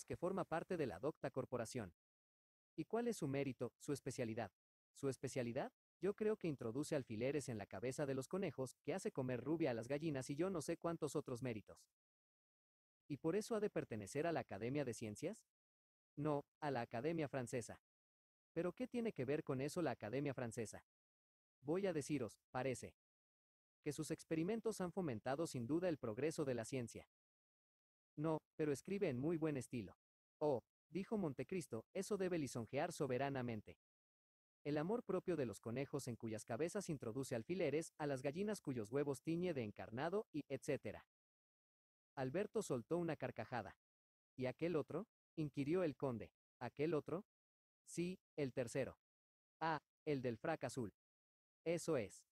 que forma parte de la docta corporación. ¿Y cuál es su mérito, su especialidad? ¿Su especialidad? Yo creo que introduce alfileres en la cabeza de los conejos, que hace comer rubia a las gallinas y yo no sé cuántos otros méritos. ¿Y por eso ha de pertenecer a la Academia de Ciencias? No, a la Academia Francesa. ¿Pero qué tiene que ver con eso la Academia Francesa? Voy a deciros, parece, que sus experimentos han fomentado sin duda el progreso de la ciencia. No, pero escribe en muy buen estilo. Oh, dijo Montecristo, eso debe lisonjear soberanamente. El amor propio de los conejos en cuyas cabezas introduce alfileres, a las gallinas cuyos huevos tiñe de encarnado y etcétera. Alberto soltó una carcajada. ¿Y aquel otro? Inquirió el conde. ¿Aquel otro? Sí, el tercero. Ah, el del frac azul. Eso es.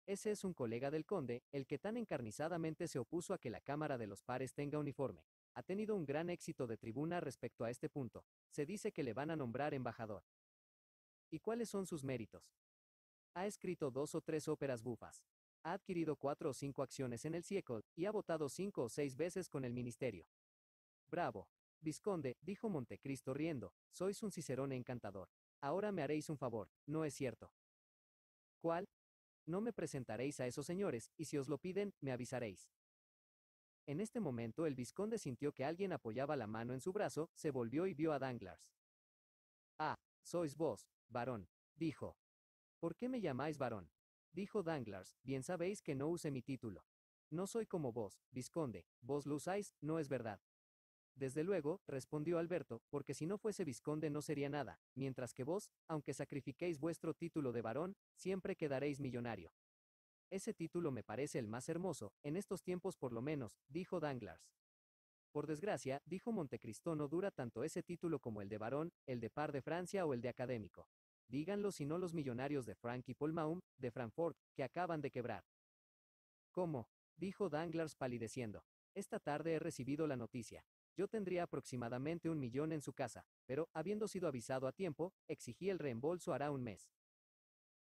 Ese es un colega del conde, el que tan encarnizadamente se opuso a que la Cámara de los Pares tenga uniforme. Ha tenido un gran éxito de tribuna respecto a este punto. Se dice que le van a nombrar embajador. ¿Y cuáles son sus méritos? Ha escrito 2 o 3 óperas bufas. Ha adquirido 4 o 5 acciones en el Siècle, y ha votado 5 o 6 veces con el ministerio. Bravo. Vizconde, dijo Montecristo riendo, sois un Cicerone encantador. Ahora me haréis un favor, ¿no es cierto? ¿Cuál? No me presentaréis a esos señores, y si os lo piden, me avisaréis. En este momento el vizconde sintió que alguien apoyaba la mano en su brazo, se volvió y vio a Danglars. Ah, sois vos, varón, dijo. ¿Por qué me llamáis varón? Dijo Danglars, bien sabéis que no use mi título. No soy como vos, vizconde, vos lo usáis, no es verdad. Desde luego, respondió Alberto, porque si no fuese vizconde no sería nada, mientras que vos, aunque sacrifiquéis vuestro título de varón, siempre quedaréis millonario. Ese título me parece el más hermoso, en estos tiempos por lo menos, dijo Danglars. Por desgracia, dijo Montecristo, no dura tanto ese título como el de barón, el de par de Francia o el de académico. Díganlo si no los millonarios de Frank y Polmaum, de Frankfurt, que acaban de quebrar. ¿Cómo? Dijo Danglars palideciendo. Esta tarde he recibido la noticia. Yo tendría aproximadamente 1 millón en su casa, pero, habiendo sido avisado a tiempo, exigí el reembolso hará un mes.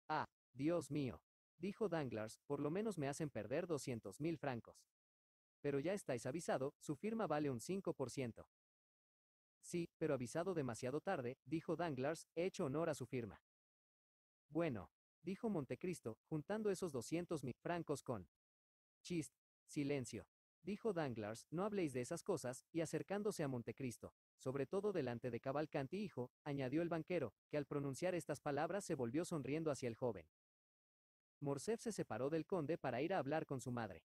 Ah, Dios mío, dijo Danglars, por lo menos me hacen perder 200.000 francos. Pero ya estáis avisado, su firma vale un 5%. Sí, pero avisado demasiado tarde, dijo Danglars, he hecho honor a su firma. Bueno, dijo Montecristo, juntando esos 200.000 francos con... Chist, silencio. Dijo Danglars, no habléis de esas cosas, y acercándose a Montecristo, sobre todo delante de Cavalcanti hijo, añadió el banquero, que al pronunciar estas palabras se volvió sonriendo hacia el joven. Morcerf se separó del conde para ir a hablar con su madre.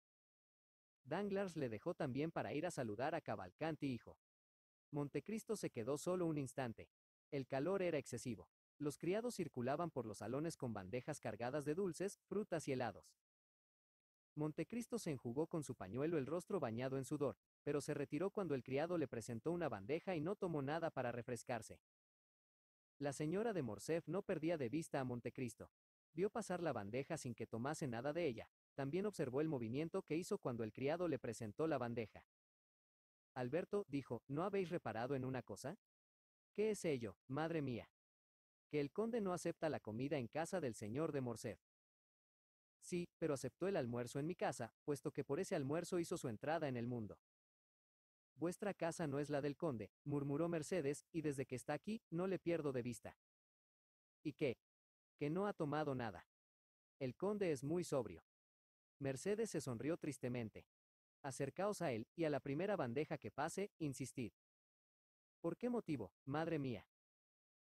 Danglars le dejó también para ir a saludar a Cavalcanti hijo. Montecristo se quedó solo un instante. El calor era excesivo. Los criados circulaban por los salones con bandejas cargadas de dulces, frutas y helados. Montecristo se enjugó con su pañuelo el rostro bañado en sudor, pero se retiró cuando el criado le presentó una bandeja y no tomó nada para refrescarse. La señora de Morcerf no perdía de vista a Montecristo. Vio pasar la bandeja sin que tomase nada de ella. También observó el movimiento que hizo cuando el criado le presentó la bandeja. Alberto, dijo, ¿no habéis reparado en una cosa? ¿Qué es ello, madre mía? Que el conde no acepta la comida en casa del señor de Morcerf. Sí, pero aceptó el almuerzo en mi casa, puesto que por ese almuerzo hizo su entrada en el mundo. Vuestra casa no es la del conde, murmuró Mercedes, y desde que está aquí, no le pierdo de vista. ¿Y qué? Que no ha tomado nada. El conde es muy sobrio. Mercedes se sonrió tristemente. Acercaos a él, y a la primera bandeja que pase, insistid. ¿Por qué motivo, madre mía?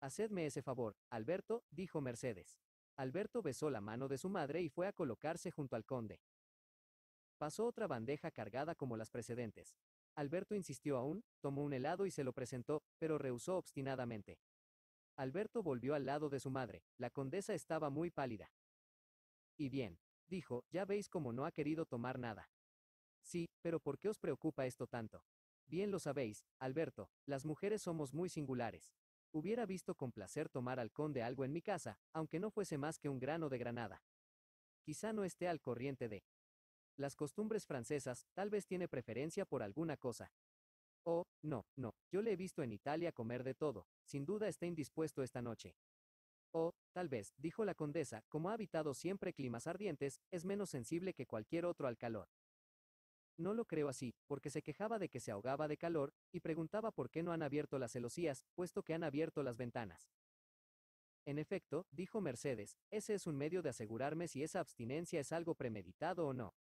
Hacedme ese favor, Alberto, dijo Mercedes. Alberto besó la mano de su madre y fue a colocarse junto al conde. Pasó otra bandeja cargada como las precedentes. Alberto insistió aún, tomó un helado y se lo presentó, pero rehusó obstinadamente. Alberto volvió al lado de su madre, la condesa estaba muy pálida. Y bien, dijo, ya veis cómo no ha querido tomar nada. Sí, pero ¿por qué os preocupa esto tanto? Bien lo sabéis, Alberto, las mujeres somos muy singulares. Hubiera visto con placer tomar al conde algo en mi casa, aunque no fuese más que un grano de granada. Quizá no esté al corriente de las costumbres francesas, tal vez tiene preferencia por alguna cosa. Oh, no, no, yo le he visto en Italia comer de todo, sin duda está indispuesto esta noche. Oh, tal vez, dijo la condesa, como ha habitado siempre climas ardientes, es menos sensible que cualquier otro al calor. No lo creo así, porque se quejaba de que se ahogaba de calor, y preguntaba por qué no han abierto las celosías, puesto que han abierto las ventanas. En efecto, dijo Mercedes, ese es un medio de asegurarme si esa abstinencia es algo premeditado o no.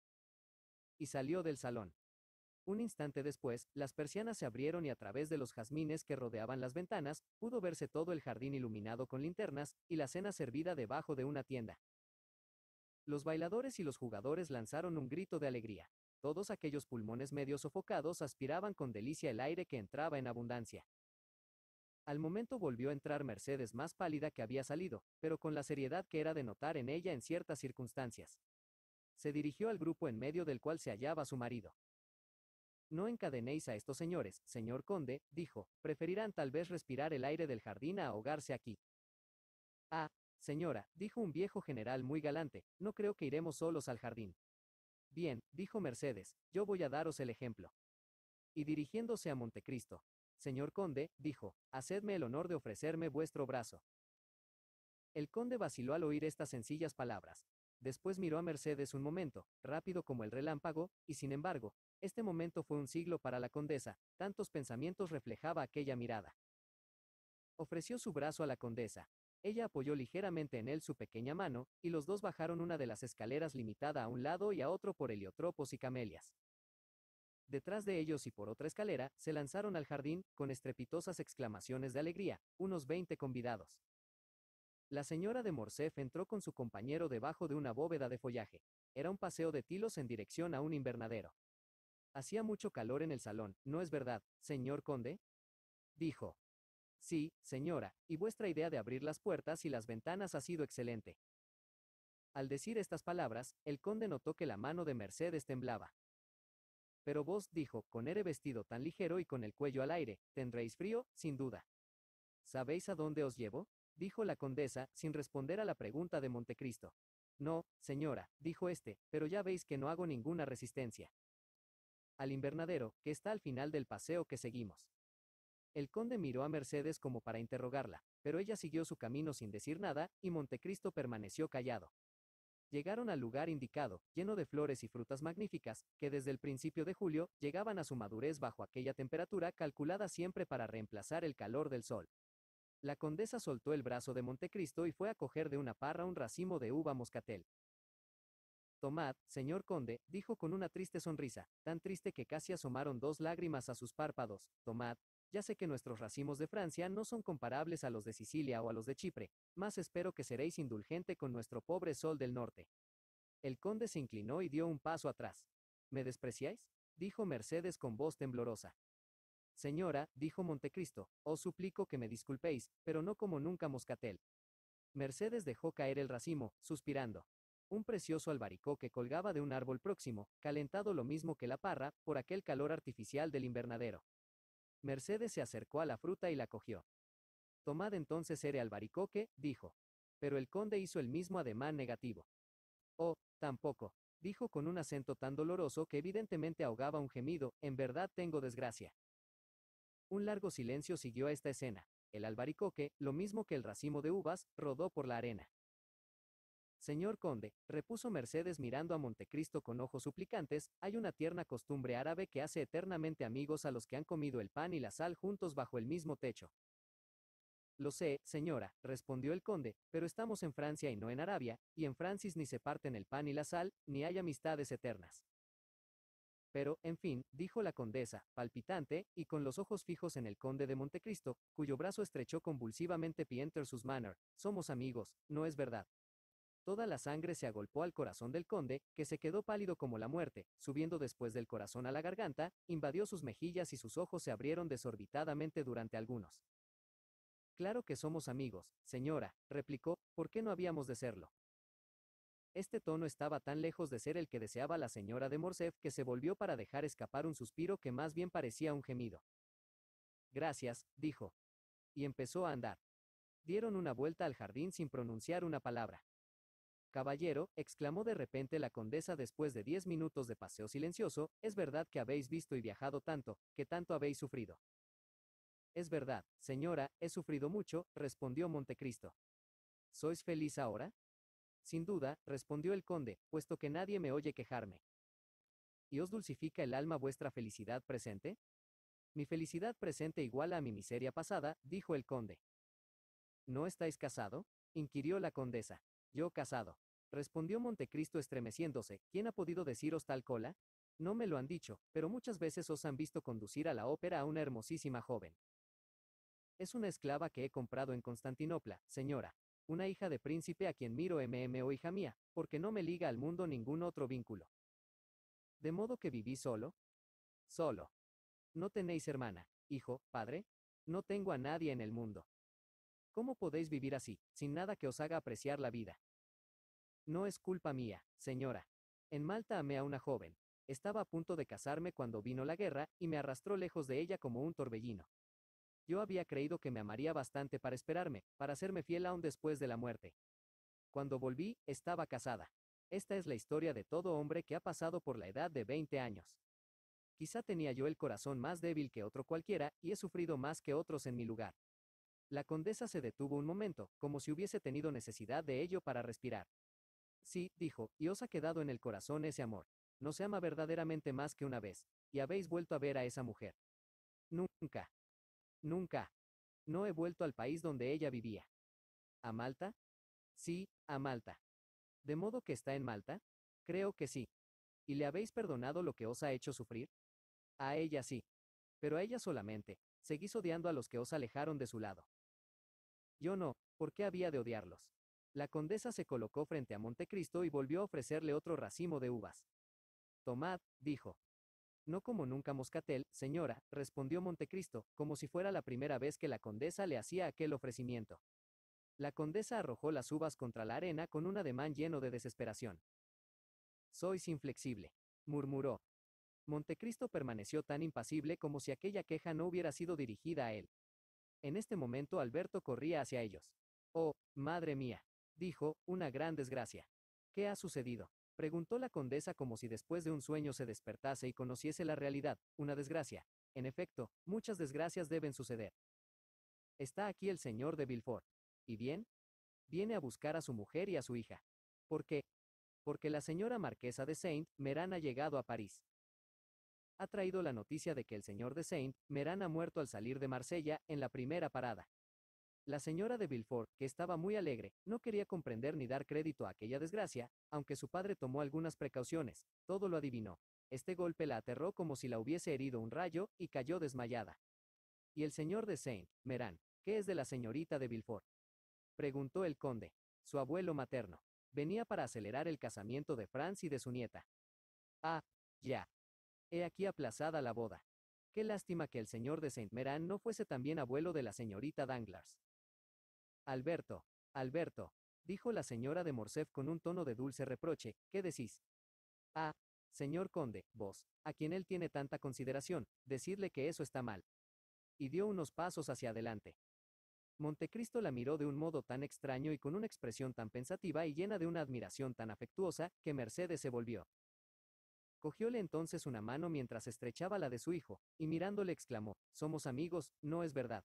Y salió del salón. Un instante después, las persianas se abrieron y a través de los jazmines que rodeaban las ventanas, pudo verse todo el jardín iluminado con linternas, y la cena servida debajo de una tienda. Los bailadores y los jugadores lanzaron un grito de alegría. Todos aquellos pulmones medio sofocados aspiraban con delicia el aire que entraba en abundancia. Al momento volvió a entrar Mercedes más pálida que había salido, pero con la seriedad que era de notar en ella en ciertas circunstancias. Se dirigió al grupo en medio del cual se hallaba su marido. No encadenéis a estos señores, señor conde, dijo, preferirán tal vez respirar el aire del jardín a ahogarse aquí. Ah, señora, dijo un viejo general muy galante, no creo que iremos solos al jardín. Bien, dijo Mercedes, yo voy a daros el ejemplo. Y dirigiéndose a Montecristo, señor conde, dijo, hacedme el honor de ofrecerme vuestro brazo. El conde vaciló al oír estas sencillas palabras. Después miró a Mercedes un momento, rápido como el relámpago, y sin embargo, este momento fue un siglo para la condesa, tantos pensamientos reflejaba aquella mirada. Ofreció su brazo a la condesa. Ella apoyó ligeramente en él su pequeña mano, y los dos bajaron una de las escaleras limitada a un lado y a otro por heliotropos y camelias. Detrás de ellos y por otra escalera, se lanzaron al jardín, con estrepitosas exclamaciones de alegría, unos 20 convidados. La señora de Morcerf entró con su compañero debajo de una bóveda de follaje. Era un paseo de tilos en dirección a un invernadero. Hacía mucho calor en el salón, ¿no es verdad, señor conde? Dijo. Sí, señora, y vuestra idea de abrir las puertas y las ventanas ha sido excelente. Al decir estas palabras, el conde notó que la mano de Mercedes temblaba. Pero vos, dijo, con ere vestido tan ligero y con el cuello al aire, tendréis frío, sin duda. ¿Sabéis a dónde os llevo? Dijo la condesa, sin responder a la pregunta de Montecristo. No, señora, dijo este, pero ya veis que no hago ninguna resistencia. Al invernadero, que está al final del paseo que seguimos. El conde miró a Mercedes como para interrogarla, pero ella siguió su camino sin decir nada, y Montecristo permaneció callado. Llegaron al lugar indicado, lleno de flores y frutas magníficas, que desde el principio de julio, llegaban a su madurez bajo aquella temperatura calculada siempre para reemplazar el calor del sol. La condesa soltó el brazo de Montecristo y fue a coger de una parra un racimo de uva moscatel. Tomad, señor conde, dijo con una triste sonrisa, tan triste que casi asomaron 2 lágrimas a sus párpados, tomad, ya sé que nuestros racimos de Francia no son comparables a los de Sicilia o a los de Chipre, mas espero que seréis indulgente con nuestro pobre sol del norte. El conde se inclinó y dio un paso atrás. ¿Me despreciáis? Dijo Mercedes con voz temblorosa. Señora, dijo Montecristo, os suplico que me disculpéis, pero no como nunca moscatel. Mercedes dejó caer el racimo, suspirando. Un precioso albaricoque colgaba de un árbol próximo, calentado lo mismo que la parra, por aquel calor artificial del invernadero. Mercedes se acercó a la fruta y la cogió. Tomad entonces ere albaricoque, dijo. Pero el conde hizo el mismo ademán negativo. Oh, tampoco, dijo con un acento tan doloroso que evidentemente ahogaba un gemido, en verdad tengo desgracia. Un largo silencio siguió a esta escena. El albaricoque, lo mismo que el racimo de uvas, rodó por la arena. Señor conde, repuso Mercedes mirando a Montecristo con ojos suplicantes, hay una tierna costumbre árabe que hace eternamente amigos a los que han comido el pan y la sal juntos bajo el mismo techo. Lo sé, señora, respondió el conde, pero estamos en Francia y no en Arabia, y en Francis ni se parten el pan y la sal, ni hay amistades eternas. Pero, en fin, dijo la condesa, palpitante, y con los ojos fijos en el conde de Montecristo, cuyo brazo estrechó convulsivamente Sus Manor, somos amigos, ¿no es verdad? Toda la sangre se agolpó al corazón del conde, que se quedó pálido como la muerte, subiendo después del corazón a la garganta, invadió sus mejillas y sus ojos se abrieron desorbitadamente durante algunos. Claro que somos amigos, señora, replicó, ¿por qué no habíamos de serlo? Este tono estaba tan lejos de ser el que deseaba la señora de Morcerf que se volvió para dejar escapar un suspiro que más bien parecía un gemido. Gracias, dijo. Y empezó a andar. Dieron una vuelta al jardín sin pronunciar una palabra. Caballero, exclamó de repente la condesa después de 10 minutos de paseo silencioso, es verdad que habéis visto y viajado tanto, que tanto habéis sufrido. Es verdad, señora, he sufrido mucho, respondió Montecristo. ¿Sois feliz ahora? Sin duda, respondió el conde, puesto que nadie me oye quejarme. ¿Y os dulcifica el alma vuestra felicidad presente? Mi felicidad presente iguala a mi miseria pasada, dijo el conde. ¿No estáis casado? Inquirió la condesa. Yo casado. Respondió Montecristo estremeciéndose. ¿Quién ha podido deciros tal cola? No me lo han dicho, pero muchas veces os han visto conducir a la ópera a una hermosísima joven. Es una esclava que he comprado en Constantinopla, señora. Una hija de príncipe a quien miro o hija mía, porque no me liga al mundo ningún otro vínculo. ¿De modo que vivís solo? Solo. ¿No tenéis hermana, hijo, padre? No tengo a nadie en el mundo. ¿Cómo podéis vivir así, sin nada que os haga apreciar la vida? No es culpa mía, señora. En Malta amé a una joven. Estaba a punto de casarme cuando vino la guerra, y me arrastró lejos de ella como un torbellino. Yo había creído que me amaría bastante para esperarme, para serme fiel aún después de la muerte. Cuando volví, estaba casada. Esta es la historia de todo hombre que ha pasado por la edad de 20 años. Quizá tenía yo el corazón más débil que otro cualquiera, y he sufrido más que otros en mi lugar. La condesa se detuvo un momento, como si hubiese tenido necesidad de ello para respirar. Sí, dijo, y os ha quedado en el corazón ese amor. No se ama verdaderamente más que una vez, y habéis vuelto a ver a esa mujer. Nunca. Nunca. No he vuelto al país donde ella vivía. ¿A Malta? Sí, a Malta. ¿De modo que está en Malta? Creo que sí. ¿Y le habéis perdonado lo que os ha hecho sufrir? A ella sí. Pero a ella solamente. Seguís odiando a los que os alejaron de su lado. Yo no, ¿por qué había de odiarlos? La condesa se colocó frente a Montecristo y volvió a ofrecerle otro racimo de uvas. Tomad, dijo. No como nunca moscatel, señora, respondió Montecristo, como si fuera la primera vez que la condesa le hacía aquel ofrecimiento. La condesa arrojó las uvas contra la arena con un ademán lleno de desesperación. Sois inflexible, murmuró. Montecristo permaneció tan impasible como si aquella queja no hubiera sido dirigida a él. En este momento Alberto corría hacia ellos. Oh, madre mía, dijo, una gran desgracia. ¿Qué ha sucedido? Preguntó la condesa como si después de un sueño se despertase y conociese la realidad. Una desgracia. En efecto, muchas desgracias deben suceder. Está aquí el señor de Villefort. ¿Y bien? Viene a buscar a su mujer y a su hija. ¿Por qué? Porque la señora marquesa de Saint-Méran ha llegado a París. Ha traído la noticia de que el señor de Saint-Méran ha muerto al salir de Marsella, en la primera parada. La señora de Villefort, que estaba muy alegre, no quería comprender ni dar crédito a aquella desgracia, aunque su padre tomó algunas precauciones, todo lo adivinó. Este golpe la aterró como si la hubiese herido un rayo, y cayó desmayada. ¿Y el señor de Saint-Méran, qué es de la señorita de Villefort? Preguntó el conde. Su abuelo materno. Venía para acelerar el casamiento de Franz y de su nieta. Ah, ya. He aquí aplazada la boda. Qué lástima que el señor de Saint-Méran no fuese también abuelo de la señorita Danglars. Alberto, Alberto, dijo la señora de Morcerf con un tono de dulce reproche, ¿qué decís? Ah, señor conde, vos, a quien él tiene tanta consideración, decidle que eso está mal. Y dio unos pasos hacia adelante. Montecristo la miró de un modo tan extraño y con una expresión tan pensativa y llena de una admiración tan afectuosa, que Mercedes se volvió. Cogióle entonces una mano mientras estrechaba la de su hijo, y mirándole exclamó, «Somos amigos, ¿no es verdad?»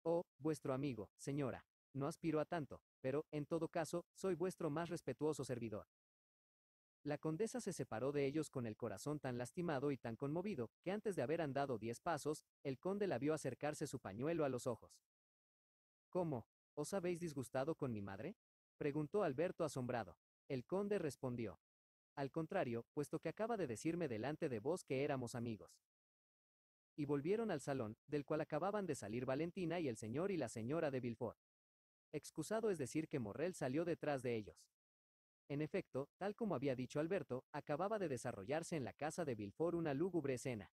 «Oh, vuestro amigo, señora. No aspiro a tanto, pero, en todo caso, soy vuestro más respetuoso servidor». La condesa se separó de ellos con el corazón tan lastimado y tan conmovido, que antes de haber andado 10 pasos, el conde la vio acercarse su pañuelo a los ojos. «¿Cómo? ¿Os habéis disgustado con mi madre?», preguntó Alberto asombrado. El conde respondió. «Al contrario, puesto que acaba de decirme delante de vos que éramos amigos». Y volvieron al salón, del cual acababan de salir Valentina y el señor y la señora de Villefort. Excusado es decir que Morrel salió detrás de ellos. En efecto, tal como había dicho Alberto, acababa de desarrollarse en la casa de Villefort una lúgubre escena.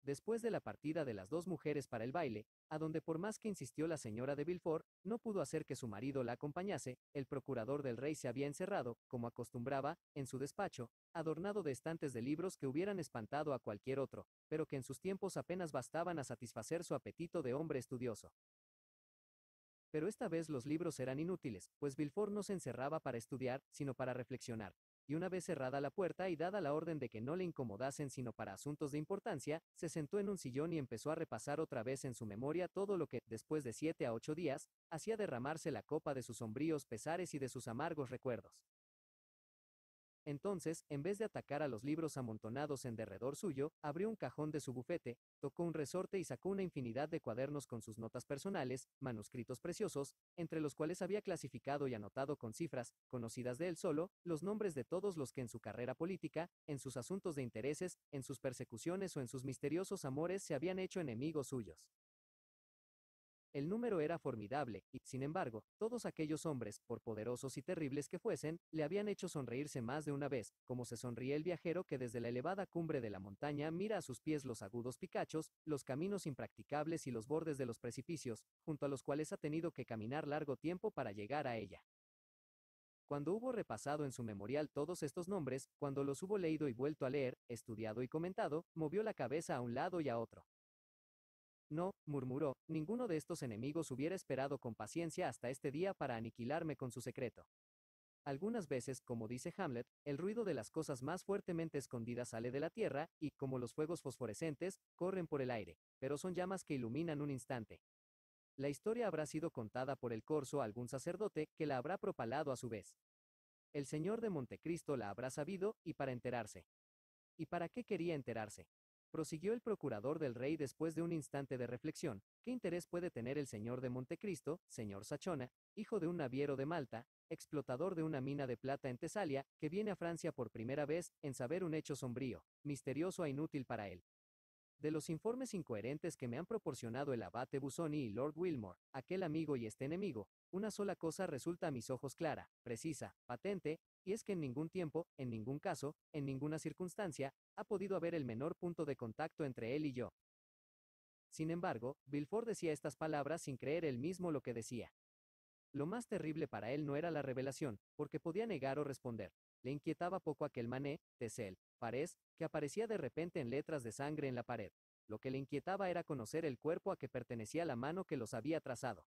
Después de la partida de las dos mujeres para el baile, a donde por más que insistió la señora de Villefort, no pudo hacer que su marido la acompañase, el procurador del rey se había encerrado, como acostumbraba, en su despacho, adornado de estantes de libros que hubieran espantado a cualquier otro, pero que en sus tiempos apenas bastaban a satisfacer su apetito de hombre estudioso. Pero esta vez los libros eran inútiles, pues Villefort no se encerraba para estudiar, sino para reflexionar, y una vez cerrada la puerta y dada la orden de que no le incomodasen sino para asuntos de importancia, se sentó en un sillón y empezó a repasar otra vez en su memoria todo lo que, después de 7 a 8 días, hacía derramarse la copa de sus sombríos pesares y de sus amargos recuerdos. Entonces, en vez de atacar a los libros amontonados en derredor suyo, abrió un cajón de su bufete, tocó un resorte y sacó una infinidad de cuadernos con sus notas personales, manuscritos preciosos, entre los cuales había clasificado y anotado con cifras, conocidas de él solo, los nombres de todos los que en su carrera política, en sus asuntos de intereses, en sus persecuciones o en sus misteriosos amores se habían hecho enemigos suyos. El número era formidable, y, sin embargo, todos aquellos hombres, por poderosos y terribles que fuesen, le habían hecho sonreírse más de una vez, como se sonríe el viajero que desde la elevada cumbre de la montaña mira a sus pies los agudos picachos, los caminos impracticables y los bordes de los precipicios, junto a los cuales ha tenido que caminar largo tiempo para llegar a ella. Cuando hubo repasado en su memorial todos estos nombres, cuando los hubo leído y vuelto a leer, estudiado y comentado, movió la cabeza a un lado y a otro. No, murmuró, ninguno de estos enemigos hubiera esperado con paciencia hasta este día para aniquilarme con su secreto. Algunas veces, como dice Hamlet, el ruido de las cosas más fuertemente escondidas sale de la tierra, y, como los fuegos fosforescentes, corren por el aire, pero son llamas que iluminan un instante. La historia habrá sido contada por el corso a algún sacerdote, que la habrá propalado a su vez. El señor de Montecristo la habrá sabido, y para enterarse. ¿Y para qué quería enterarse? Prosiguió el procurador del rey después de un instante de reflexión. ¿Qué interés puede tener el señor de Montecristo, señor Sachona, hijo de un naviero de Malta, explotador de una mina de plata en Tesalia, que viene a Francia por primera vez, en saber un hecho sombrío, misterioso e inútil para él? De los informes incoherentes que me han proporcionado el abate Busoni y Lord Wilmore, aquel amigo y este enemigo, una sola cosa resulta a mis ojos clara, precisa, patente, y es que en ningún tiempo, en ningún caso, en ninguna circunstancia, ha podido haber el menor punto de contacto entre él y yo. Sin embargo, Villefort decía estas palabras sin creer él mismo lo que decía. Lo más terrible para él no era la revelación, porque podía negar o responder. Le inquietaba poco aquel mané, Tesel, Parés, que aparecía de repente en letras de sangre en la pared. Lo que le inquietaba era conocer el cuerpo a que pertenecía la mano que los había trazado.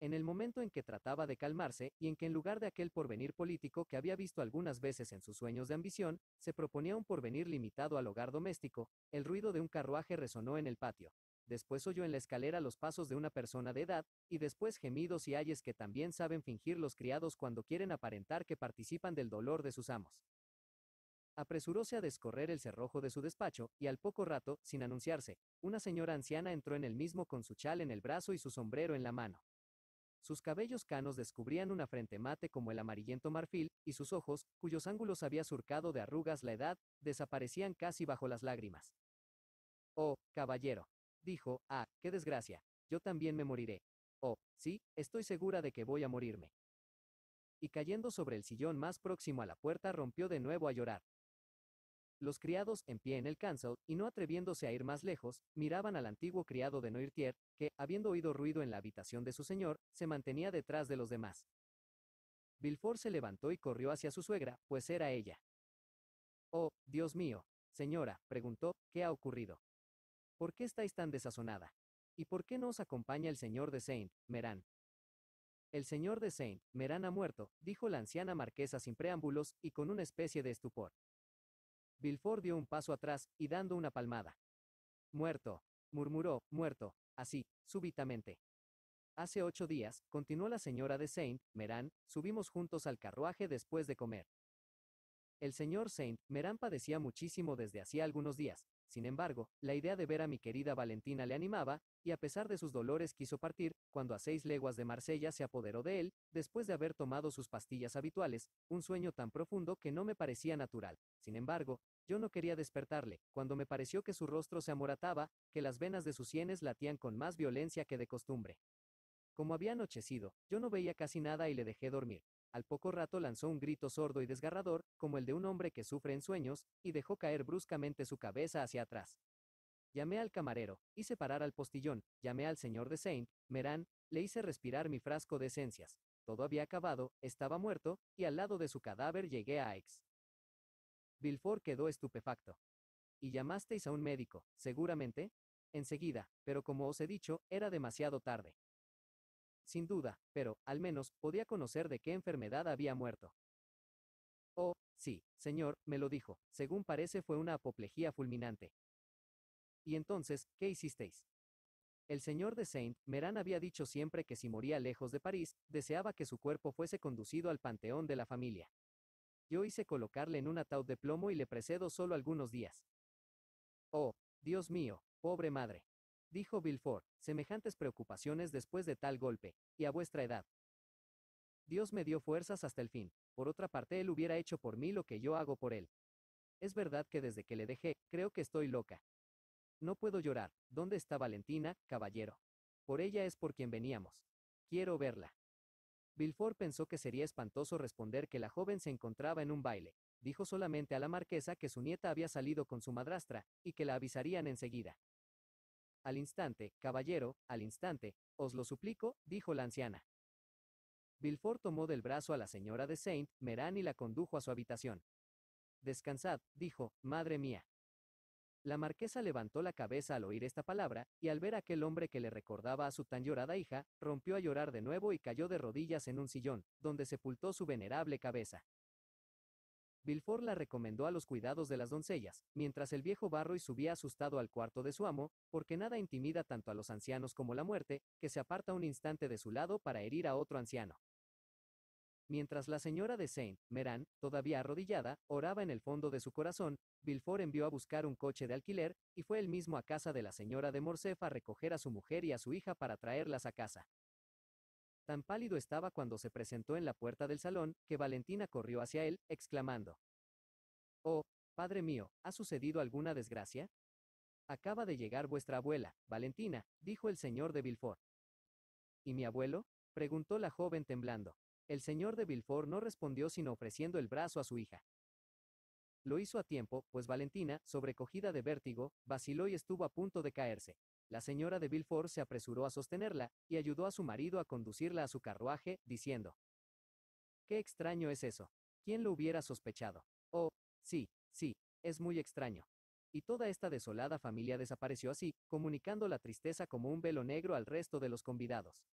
En el momento en que trataba de calmarse, y en que en lugar de aquel porvenir político que había visto algunas veces en sus sueños de ambición, se proponía un porvenir limitado al hogar doméstico, el ruido de un carruaje resonó en el patio. Después oyó en la escalera los pasos de una persona de edad, y después gemidos y ayes que también saben fingir los criados cuando quieren aparentar que participan del dolor de sus amos. Apresuróse a descorrer el cerrojo de su despacho, y al poco rato, sin anunciarse, una señora anciana entró en el mismo con su chal en el brazo y su sombrero en la mano. Sus cabellos canos descubrían una frente mate como el amarillento marfil, y sus ojos, cuyos ángulos había surcado de arrugas la edad, desaparecían casi bajo las lágrimas. Oh, caballero, dijo, ah, qué desgracia, yo también me moriré. Oh, sí, estoy segura de que voy a morirme. Y cayendo sobre el sillón más próximo a la puerta rompió de nuevo a llorar. Los criados, en pie en el cancel, y no atreviéndose a ir más lejos, miraban al antiguo criado de Noirtier, que, habiendo oído ruido en la habitación de su señor, se mantenía detrás de los demás. Villefort se levantó y corrió hacia su suegra, pues era ella. Oh, Dios mío, señora, preguntó, ¿qué ha ocurrido? ¿Por qué estáis tan desazonada? ¿Y por qué no os acompaña el señor de Saint-Méran? El señor de Saint-Méran ha muerto, dijo la anciana marquesa sin preámbulos, y con una especie de estupor. Villefort dio un paso atrás, y dando una palmada. Muerto, murmuró, muerto, así, súbitamente. Hace 8 días, continuó la señora de Saint-Méran, subimos juntos al carruaje después de comer. El señor Saint-Méran padecía muchísimo desde hacía algunos días. Sin embargo, la idea de ver a mi querida Valentina le animaba, y a pesar de sus dolores quiso partir, cuando a 6 leguas de Marsella se apoderó de él, después de haber tomado sus pastillas habituales, un sueño tan profundo que no me parecía natural. Sin embargo, yo no quería despertarle, cuando me pareció que su rostro se amorataba, que las venas de sus sienes latían con más violencia que de costumbre. Como había anochecido, yo no veía casi nada y le dejé dormir. Al poco rato lanzó un grito sordo y desgarrador, como el de un hombre que sufre en sueños, y dejó caer bruscamente su cabeza hacia atrás. Llamé al camarero, hice parar al postillón, llamé al señor de Saint-Méran, le hice respirar mi frasco de esencias. Todo había acabado, estaba muerto, y al lado de su cadáver llegué a Aix. Villefort quedó estupefacto. ¿Y llamasteis a un médico, seguramente? Enseguida, pero como os he dicho, era demasiado tarde. Sin duda, pero, al menos, podía conocer de qué enfermedad había muerto. Oh, sí, señor, me lo dijo, según parece fue una apoplejía fulminante. Y entonces, ¿qué hicisteis? El señor de Saint-Méran había dicho siempre que si moría lejos de París, deseaba que su cuerpo fuese conducido al panteón de la familia. Yo hice colocarle en un ataúd de plomo y le precedo solo algunos días. Oh, Dios mío, pobre madre. Dijo Villefort, semejantes preocupaciones después de tal golpe, y a vuestra edad. Dios me dio fuerzas hasta el fin. Por otra parte, él hubiera hecho por mí lo que yo hago por él. Es verdad que desde que le dejé, creo que estoy loca. No puedo llorar. ¿Dónde está Valentina, caballero? Por ella es por quien veníamos. Quiero verla. Villefort pensó que sería espantoso responder que la joven se encontraba en un baile. Dijo solamente a la marquesa que su nieta había salido con su madrastra, y que la avisarían enseguida. Al instante, caballero, al instante, os lo suplico, dijo la anciana. Villefort tomó del brazo a la señora de Saint-Méran y la condujo a su habitación. Descansad, dijo, madre mía. La marquesa levantó la cabeza al oír esta palabra, y al ver a aquel hombre que le recordaba a su tan llorada hija, rompió a llorar de nuevo y cayó de rodillas en un sillón, donde sepultó su venerable cabeza. Villefort la recomendó a los cuidados de las doncellas, mientras el viejo Barrois subía asustado al cuarto de su amo, porque nada intimida tanto a los ancianos como la muerte, que se aparta un instante de su lado para herir a otro anciano. Mientras la señora de Saint-Méran, todavía arrodillada, oraba en el fondo de su corazón, Villefort envió a buscar un coche de alquiler, y fue él mismo a casa de la señora de Morcerf a recoger a su mujer y a su hija para traerlas a casa. Tan pálido estaba cuando se presentó en la puerta del salón, que Valentina corrió hacia él, exclamando: «Oh, padre mío, ¿ha sucedido alguna desgracia?» «Acaba de llegar vuestra abuela, Valentina», dijo el señor de Villefort. «¿Y mi abuelo?», preguntó la joven temblando. El señor de Villefort no respondió sino ofreciendo el brazo a su hija. Lo hizo a tiempo, pues Valentina, sobrecogida de vértigo, vaciló y estuvo a punto de caerse. La señora de Villefort se apresuró a sostenerla, y ayudó a su marido a conducirla a su carruaje, diciendo: «Qué extraño es eso. ¿Quién lo hubiera sospechado? Oh, sí, sí, es muy extraño». Y toda esta desolada familia desapareció así, comunicando la tristeza como un velo negro al resto de los convidados.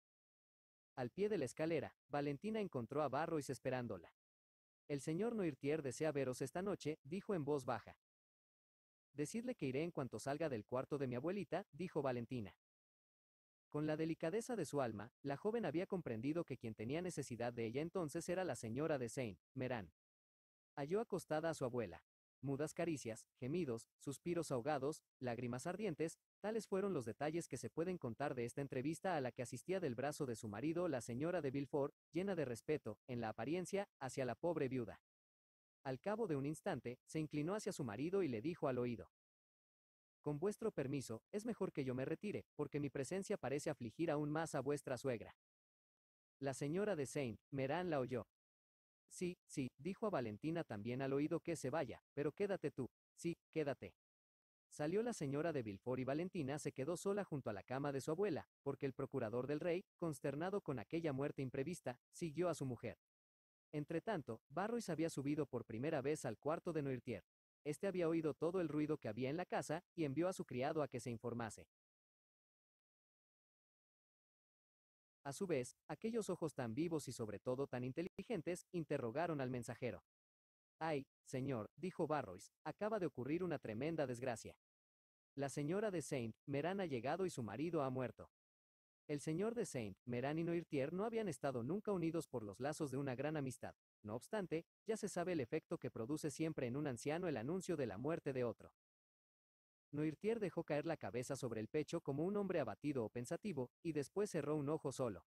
Al pie de la escalera, Valentina encontró a Barrois esperándola. «El señor Noirtier desea veros esta noche», dijo en voz baja. «Decidle que iré en cuanto salga del cuarto de mi abuelita», dijo Valentina. Con la delicadeza de su alma, la joven había comprendido que quien tenía necesidad de ella entonces era la señora de Saint-Méran. Halló acostada a su abuela. Mudas caricias, gemidos, suspiros ahogados, lágrimas ardientes, tales fueron los detalles que se pueden contar de esta entrevista a la que asistía del brazo de su marido la señora de Villefort, llena de respeto, en la apariencia, hacia la pobre viuda. Al cabo de un instante, se inclinó hacia su marido y le dijo al oído: «Con vuestro permiso, es mejor que yo me retire, porque mi presencia parece afligir aún más a vuestra suegra». La señora de Saint-Méran la oyó. «Sí, sí», dijo a Valentina también al oído que se vaya, «pero quédate tú». «Sí, quédate». Salió la señora de Villefort y Valentina se quedó sola junto a la cama de su abuela, porque el procurador del rey, consternado con aquella muerte imprevista, siguió a su mujer. Entretanto, Barrois había subido por primera vez al cuarto de Noirtier. Este había oído todo el ruido que había en la casa, y envió a su criado a que se informase. A su vez, aquellos ojos tan vivos y sobre todo tan inteligentes, interrogaron al mensajero. «Ay, señor», dijo Barrois, «acaba de ocurrir una tremenda desgracia. La señora de Saint-Méran ha llegado y su marido ha muerto». El señor de Saint-Méran y Noirtier no habían estado nunca unidos por los lazos de una gran amistad. No obstante, ya se sabe el efecto que produce siempre en un anciano el anuncio de la muerte de otro. Noirtier dejó caer la cabeza sobre el pecho como un hombre abatido o pensativo, y después cerró un ojo solo.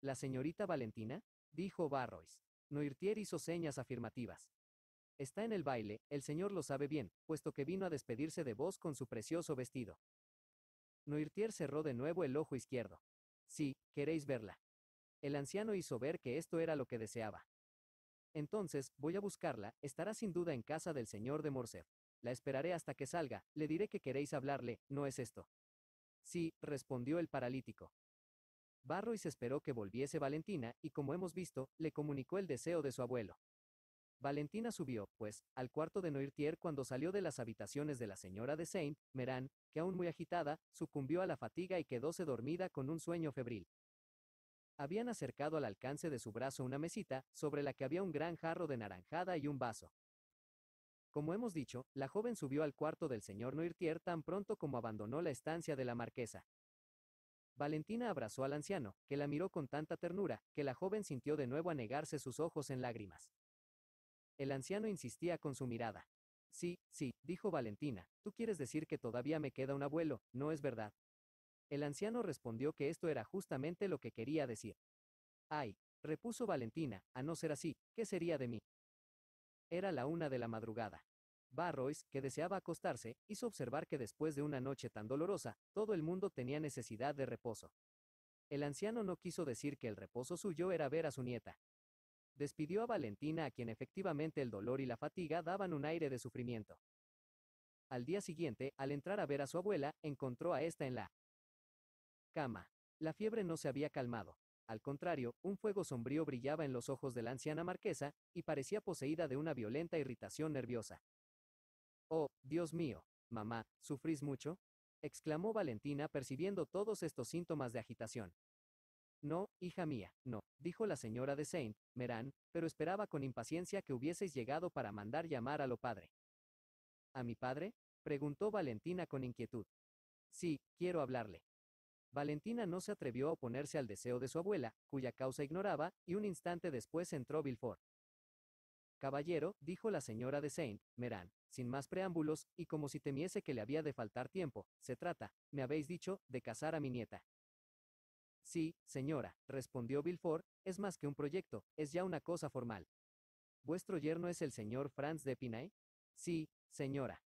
«¿La señorita Valentina?», dijo Barrois. Noirtier hizo señas afirmativas. «Está en el baile, el señor lo sabe bien, puesto que vino a despedirse de vos con su precioso vestido». Noirtier cerró de nuevo el ojo izquierdo. «Sí, queréis verla». El anciano hizo ver que esto era lo que deseaba. «Entonces, voy a buscarla, estará sin duda en casa del señor de Morcerf. La esperaré hasta que salga, le diré que queréis hablarle, ¿no es esto?». «Sí», respondió el paralítico. Barrois esperó que volviese Valentina, y como hemos visto, le comunicó el deseo de su abuelo. Valentina subió, pues, al cuarto de Noirtier cuando salió de las habitaciones de la señora de Saint-Méran, que aún muy agitada, sucumbió a la fatiga y quedóse dormida con un sueño febril. Habían acercado al alcance de su brazo una mesita, sobre la que había un gran jarro de naranjada y un vaso. Como hemos dicho, la joven subió al cuarto del señor Noirtier tan pronto como abandonó la estancia de la marquesa. Valentina abrazó al anciano, que la miró con tanta ternura, que la joven sintió de nuevo anegarse sus ojos en lágrimas. El anciano insistía con su mirada. Sí, sí, dijo Valentina, tú quieres decir que todavía me queda un abuelo, ¿no es verdad? El anciano respondió que esto era justamente lo que quería decir. Ay, repuso Valentina, a no ser así, ¿qué sería de mí? Era la 1 de la madrugada. Barrois, que deseaba acostarse, hizo observar que después de una noche tan dolorosa, todo el mundo tenía necesidad de reposo. El anciano no quiso decir que el reposo suyo era ver a su nieta. Despidió a Valentina, a quien efectivamente el dolor y la fatiga daban un aire de sufrimiento. Al día siguiente, al entrar a ver a su abuela, encontró a esta en la cama. La fiebre no se había calmado. Al contrario, un fuego sombrío brillaba en los ojos de la anciana marquesa, y parecía poseída de una violenta irritación nerviosa. Oh, Dios mío, mamá, ¿sufrís mucho? Exclamó Valentina percibiendo todos estos síntomas de agitación. No, hija mía, no, dijo la señora de Saint Meran, pero esperaba con impaciencia que hubieseis llegado para mandar llamar a lo padre. ¿A mi padre? Preguntó Valentina con inquietud. Sí, quiero hablarle. Valentina no se atrevió a oponerse al deseo de su abuela, cuya causa ignoraba, y un instante después entró Villefort. Caballero, dijo la señora de Saint Meran, sin más preámbulos, y como si temiese que le había de faltar tiempo, se trata, me habéis dicho, de casar a mi nieta. Sí, señora, respondió Villefort, es más que un proyecto, es ya una cosa formal. ¿Vuestro yerno es el señor Franz de Epinay? Sí, señora.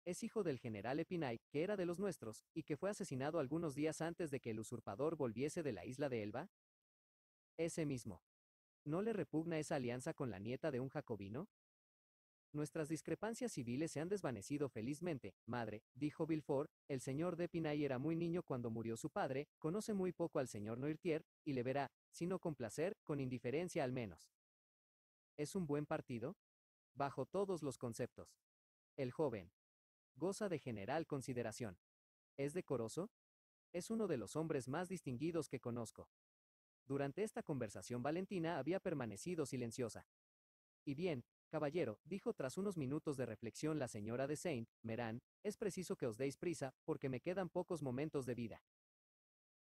Es hijo del general Epinay, que era de los nuestros, y que fue asesinado algunos días antes de que el usurpador volviese de la isla de Elba. Ese mismo. ¿No le repugna esa alianza con la nieta de un jacobino? Nuestras discrepancias civiles se han desvanecido felizmente, madre, dijo Villefort, el señor de Epinay era muy niño cuando murió su padre, conoce muy poco al señor Noirtier, y le verá, si no con placer, con indiferencia al menos. ¿Es un buen partido? Bajo todos los conceptos. El joven. Goza de general consideración. ¿Es decoroso? Es uno de los hombres más distinguidos que conozco. Durante esta conversación Valentina había permanecido silenciosa. Y bien, caballero, dijo tras unos minutos de reflexión la señora de Saint Meran, es preciso que os deis prisa, porque me quedan pocos momentos de vida.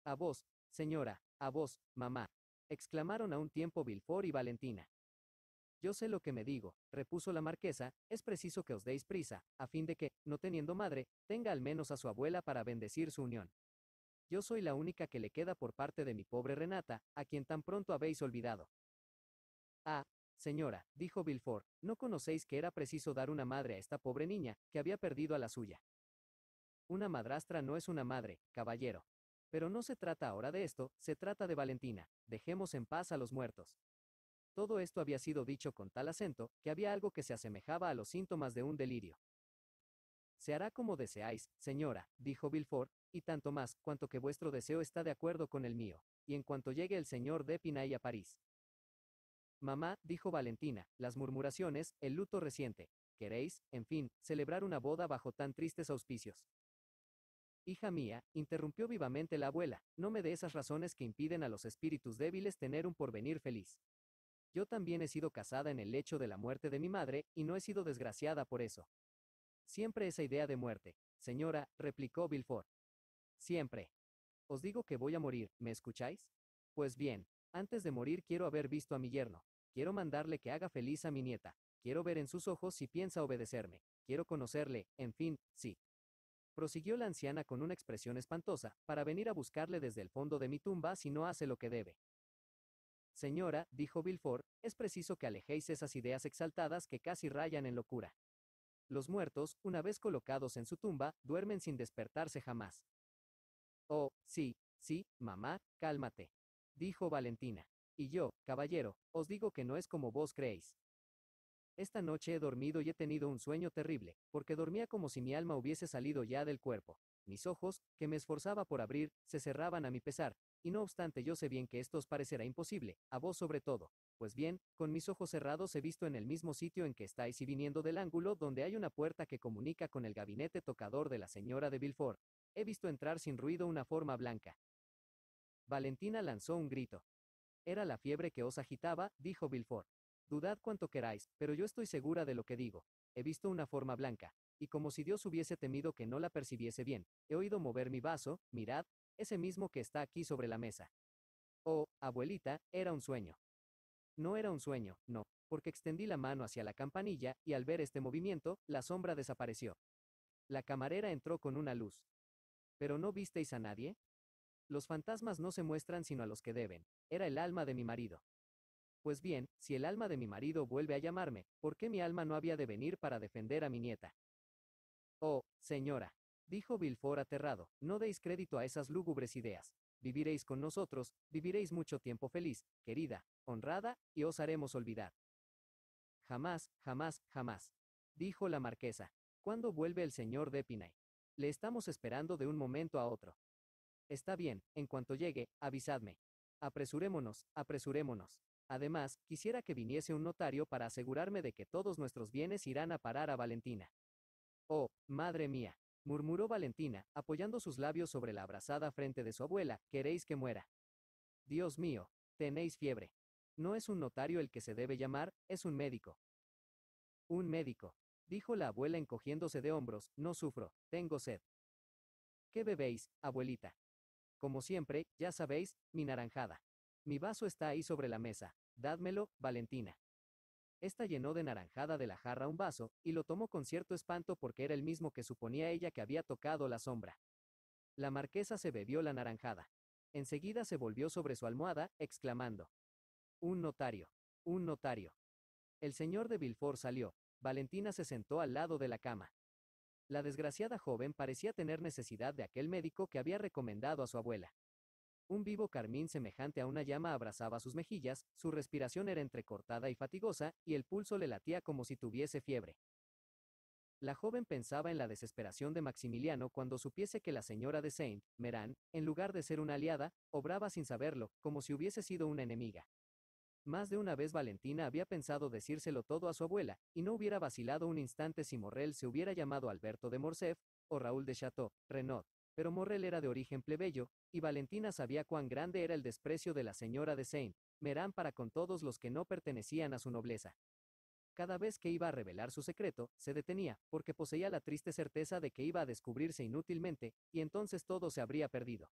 A vos, señora, a vos, mamá, exclamaron a un tiempo Villefort y Valentina. Yo sé lo que me digo, repuso la marquesa, es preciso que os deis prisa, a fin de que, no teniendo madre, tenga al menos a su abuela para bendecir su unión. Yo soy la única que le queda por parte de mi pobre Renata, a quien tan pronto habéis olvidado. Ah, señora, dijo Villefort, ¿no conocéis que era preciso dar una madre a esta pobre niña, que había perdido a la suya? Una madrastra no es una madre, caballero. Pero no se trata ahora de esto, se trata de Valentina, dejemos en paz a los muertos. Todo esto había sido dicho con tal acento, que había algo que se asemejaba a los síntomas de un delirio. Se hará como deseáis, señora, dijo Villefort, y tanto más, cuanto que vuestro deseo está de acuerdo con el mío, y en cuanto llegue el señor de Epinay a París. Mamá, dijo Valentina, las murmuraciones, el luto reciente. ¿Queréis, en fin, celebrar una boda bajo tan tristes auspicios? Hija mía, interrumpió vivamente la abuela, no me dé esas razones que impiden a los espíritus débiles tener un porvenir feliz. Yo también he sido casada en el lecho de la muerte de mi madre, y no he sido desgraciada por eso. Siempre esa idea de muerte, señora, replicó Villefort. Siempre. Os digo que voy a morir, ¿me escucháis? Pues bien, antes de morir quiero haber visto a mi yerno. Quiero mandarle que haga feliz a mi nieta. Quiero ver en sus ojos si piensa obedecerme. Quiero conocerle, en fin, sí. Prosiguió la anciana con una expresión espantosa, para venir a buscarle desde el fondo de mi tumba si no hace lo que debe. Señora, dijo Villefort, es preciso que alejéis esas ideas exaltadas que casi rayan en locura. Los muertos, una vez colocados en su tumba, duermen sin despertarse jamás. Oh, sí, sí, mamá, cálmate, dijo Valentina. Y yo, caballero, os digo que no es como vos creéis. Esta noche he dormido y he tenido un sueño terrible, porque dormía como si mi alma hubiese salido ya del cuerpo. Mis ojos, que me esforzaba por abrir, se cerraban a mi pesar, y no obstante yo sé bien que esto os parecerá imposible, a vos sobre todo. Pues bien, con mis ojos cerrados he visto en el mismo sitio en que estáis y viniendo del ángulo donde hay una puerta que comunica con el gabinete tocador de la señora de Villefort. He visto entrar sin ruido una forma blanca. Valentina lanzó un grito. Era la fiebre que os agitaba, dijo Villefort. Dudad cuanto queráis, pero yo estoy segura de lo que digo. He visto una forma blanca, y como si Dios hubiese temido que no la percibiese bien, he oído mover mi vaso, mirad, ese mismo que está aquí sobre la mesa. Oh, abuelita, era un sueño. No era un sueño, no, porque extendí la mano hacia la campanilla, y al ver este movimiento, la sombra desapareció. La camarera entró con una luz. ¿Pero no visteis a nadie? Los fantasmas no se muestran sino a los que deben. Era el alma de mi marido. Pues bien, si el alma de mi marido vuelve a llamarme, ¿por qué mi alma no había de venir para defender a mi nieta? Oh, señora, dijo Villefort aterrado, no deis crédito a esas lúgubres ideas. Viviréis con nosotros, viviréis mucho tiempo feliz, querida, honrada, y os haremos olvidar. Jamás, jamás, jamás, dijo la marquesa. ¿Cuándo vuelve el señor de Épinay? Le estamos esperando de un momento a otro. Está bien, en cuanto llegue, avisadme. Apresurémonos, apresurémonos. Además, quisiera que viniese un notario para asegurarme de que todos nuestros bienes irán a parar a Valentina. Oh, madre mía, murmuró Valentina, apoyando sus labios sobre la abrasada frente de su abuela, ¿queréis que muera? Dios mío, tenéis fiebre. No es un notario el que se debe llamar, es un médico. Un médico, dijo la abuela encogiéndose de hombros, no sufro, tengo sed. ¿Qué bebéis, abuelita? Como siempre, ya sabéis, mi naranjada. Mi vaso está ahí sobre la mesa, dádmelo, Valentina. Esta llenó de naranjada de la jarra un vaso, y lo tomó con cierto espanto porque era el mismo que suponía ella que había tocado la sombra. La marquesa se bebió la naranjada. Enseguida se volvió sobre su almohada, exclamando: un notario. Un notario. El señor de Villefort salió. Valentina se sentó al lado de la cama. La desgraciada joven parecía tener necesidad de aquel médico que había recomendado a su abuela. Un vivo carmín semejante a una llama abrasaba sus mejillas, su respiración era entrecortada y fatigosa, y el pulso le latía como si tuviese fiebre. La joven pensaba en la desesperación de Maximiliano cuando supiese que la señora de Saint-Méran, en lugar de ser una aliada, obraba sin saberlo, como si hubiese sido una enemiga. Más de una vez Valentina había pensado decírselo todo a su abuela, y no hubiera vacilado un instante si Morrel se hubiera llamado Alberto de Morcerf, o Raúl de Chateau, Renaud. Pero Morrel era de origen plebeyo, y Valentina sabía cuán grande era el desprecio de la señora de Saint-Méran para con todos los que no pertenecían a su nobleza. Cada vez que iba a revelar su secreto, se detenía, porque poseía la triste certeza de que iba a descubrirse inútilmente, y entonces todo se habría perdido.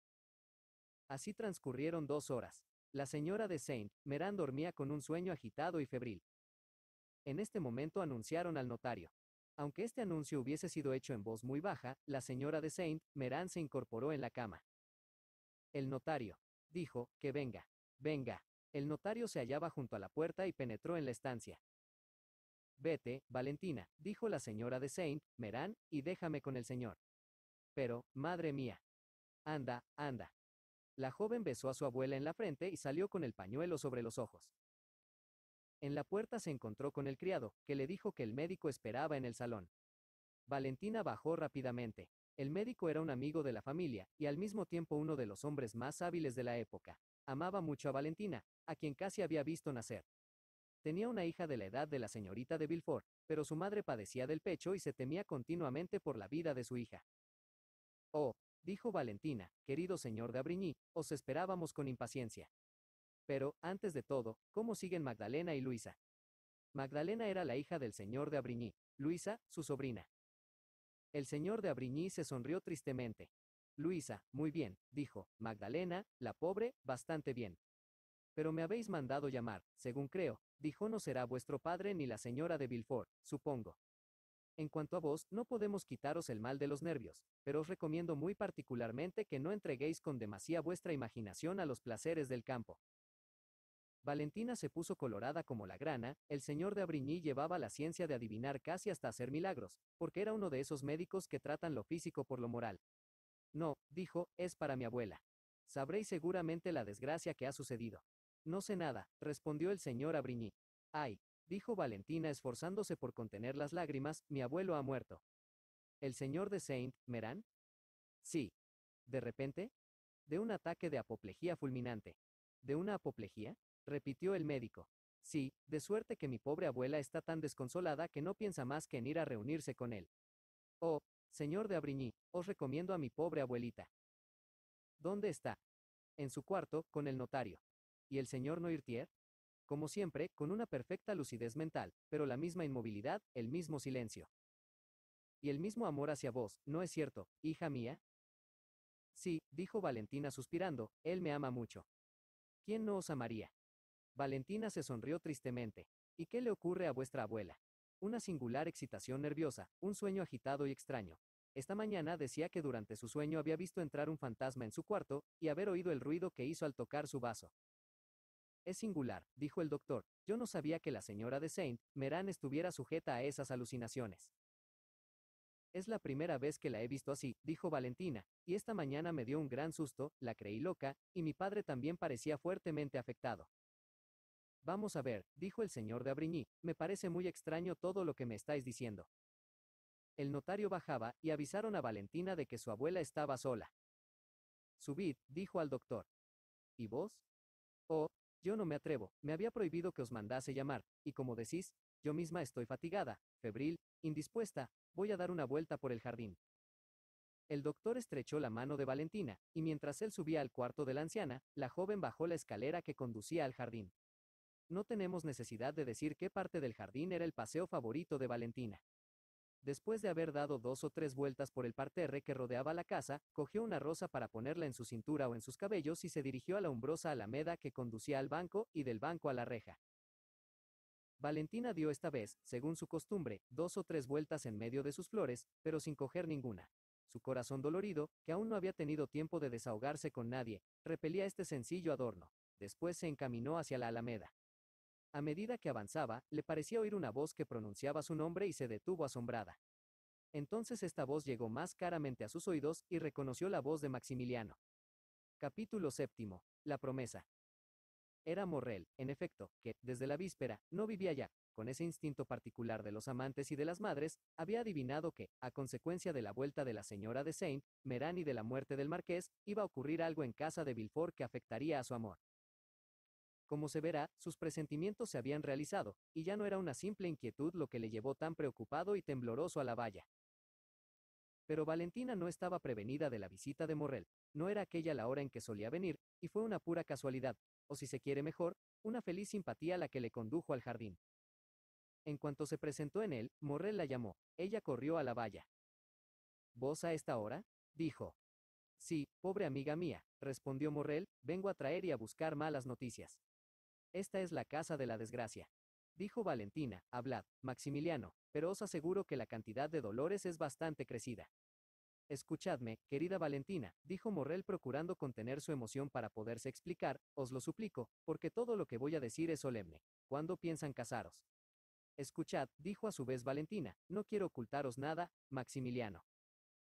Así transcurrieron 2 horas. La señora de Saint-Méran dormía con un sueño agitado y febril. En este momento anunciaron al notario. Aunque este anuncio hubiese sido hecho en voz muy baja, la señora de Saint-Méran se incorporó en la cama. El notario, dijo, que venga. Venga. El notario se hallaba junto a la puerta y penetró en la estancia. Vete, Valentina, dijo la señora de Saint-Méran, y déjame con el señor. Pero, madre mía. Anda, anda. La joven besó a su abuela en la frente y salió con el pañuelo sobre los ojos. En la puerta se encontró con el criado, que le dijo que el médico esperaba en el salón. Valentina bajó rápidamente. El médico era un amigo de la familia, y al mismo tiempo uno de los hombres más hábiles de la época. Amaba mucho a Valentina, a quien casi había visto nacer. Tenía una hija de la edad de la señorita de Villefort, pero su madre padecía del pecho y se temía continuamente por la vida de su hija. Oh, dijo Valentina, querido señor de Abrigny, os esperábamos con impaciencia. Pero, antes de todo, ¿cómo siguen Magdalena y Luisa? Magdalena era la hija del señor de Abrigny, Luisa, su sobrina. El señor de Abrigny se sonrió tristemente. Luisa, muy bien, dijo, Magdalena, la pobre, bastante bien. Pero me habéis mandado llamar, según creo, dijo no será vuestro padre ni la señora de Villefort, supongo. En cuanto a vos, no podemos quitaros el mal de los nervios, pero os recomiendo muy particularmente que no entreguéis con demasía vuestra imaginación a los placeres del campo. Valentina se puso colorada como la grana, el señor de Abrigny llevaba la ciencia de adivinar casi hasta hacer milagros, porque era uno de esos médicos que tratan lo físico por lo moral. No, dijo, es para mi abuela. Sabréis seguramente la desgracia que ha sucedido. No sé nada, respondió el señor Abrigny. Ay, dijo Valentina esforzándose por contener las lágrimas, mi abuelo ha muerto. ¿El señor de Saint-Méran? Sí. ¿De repente? De un ataque de apoplejía fulminante. ¿De una apoplejía? Repitió el médico. Sí, de suerte que mi pobre abuela está tan desconsolada que no piensa más que en ir a reunirse con él. Oh, señor de Abrigny, os recomiendo a mi pobre abuelita. ¿Dónde está? En su cuarto, con el notario. ¿Y el señor Noirtier? Como siempre, con una perfecta lucidez mental, pero la misma inmovilidad, el mismo silencio. Y el mismo amor hacia vos, ¿no es cierto, hija mía? Sí, dijo Valentina suspirando, él me ama mucho. ¿Quién no os amaría? Valentina se sonrió tristemente. ¿Y qué le ocurre a vuestra abuela? Una singular excitación nerviosa, un sueño agitado y extraño. Esta mañana decía que durante su sueño había visto entrar un fantasma en su cuarto, y haber oído el ruido que hizo al tocar su vaso. Es singular, dijo el doctor. Yo no sabía que la señora de Saint Meran estuviera sujeta a esas alucinaciones. Es la primera vez que la he visto así, dijo Valentina, y esta mañana me dio un gran susto, la creí loca, y mi padre también parecía fuertemente afectado. Vamos a ver, dijo el señor de Abrigny, me parece muy extraño todo lo que me estáis diciendo. El notario bajaba, y avisaron a Valentina de que su abuela estaba sola. Subid, dijo al doctor. ¿Y vos? Oh, yo no me atrevo, me había prohibido que os mandase llamar, y como decís, yo misma estoy fatigada, febril, indispuesta, voy a dar una vuelta por el jardín. El doctor estrechó la mano de Valentina, y mientras él subía al cuarto de la anciana, la joven bajó la escalera que conducía al jardín. No tenemos necesidad de decir qué parte del jardín era el paseo favorito de Valentina. Después de haber dado 2 o 3 vueltas por el parterre que rodeaba la casa, cogió una rosa para ponerla en su cintura o en sus cabellos y se dirigió a la umbrosa alameda que conducía al banco, y del banco a la reja. Valentina dio esta vez, según su costumbre, 2 o 3 vueltas en medio de sus flores, pero sin coger ninguna. Su corazón dolorido, que aún no había tenido tiempo de desahogarse con nadie, repelía este sencillo adorno. Después se encaminó hacia la alameda. A medida que avanzaba, le parecía oír una voz que pronunciaba su nombre y se detuvo asombrada. Entonces esta voz llegó más claramente a sus oídos, y reconoció la voz de Maximiliano. Capítulo séptimo. La promesa. Era Morrel, en efecto, que, desde la víspera, no vivía ya. Con ese instinto particular de los amantes y de las madres, había adivinado que, a consecuencia de la vuelta de la señora de Saint Meran y de la muerte del marqués, iba a ocurrir algo en casa de Villefort que afectaría a su amor. Como se verá, sus presentimientos se habían realizado, y ya no era una simple inquietud lo que le llevó tan preocupado y tembloroso a la valla. Pero Valentina no estaba prevenida de la visita de Morrel, no era aquella la hora en que solía venir, y fue una pura casualidad, o si se quiere mejor, una feliz simpatía la que le condujo al jardín. En cuanto se presentó en él, Morrel la llamó. Ella corrió a la valla. ¿Vos a esta hora? Dijo. Sí, pobre amiga mía, respondió Morrel, vengo a traer y a buscar malas noticias. Esta es la casa de la desgracia. Dijo Valentina, hablad, Maximiliano, pero os aseguro que la cantidad de dolores es bastante crecida. Escuchadme, querida Valentina, dijo Morrel procurando contener su emoción para poderse explicar, os lo suplico, porque todo lo que voy a decir es solemne. ¿Cuándo piensan casaros? Escuchad, dijo a su vez Valentina, no quiero ocultaros nada, Maximiliano.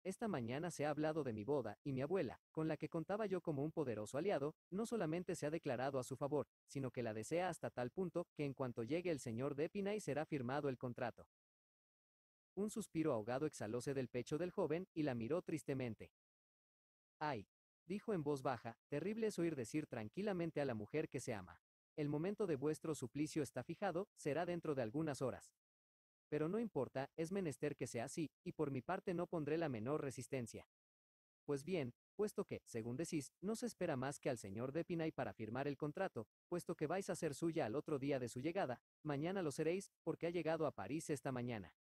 Esta mañana se ha hablado de mi boda, y mi abuela, con la que contaba yo como un poderoso aliado, no solamente se ha declarado a su favor, sino que la desea hasta tal punto, que en cuanto llegue el señor de Épinay será firmado el contrato. Un suspiro ahogado exhalóse del pecho del joven, y la miró tristemente. Ay, dijo en voz baja, terrible es oír decir tranquilamente a la mujer que se ama. El momento de vuestro suplicio está fijado, será dentro de algunas horas. Pero no importa, es menester que sea así, y por mi parte no pondré la menor resistencia. Pues bien, puesto que, según decís, no se espera más que al señor de Épinay para firmar el contrato, puesto que vais a ser suya al otro día de su llegada, mañana lo seréis, porque ha llegado a París esta mañana.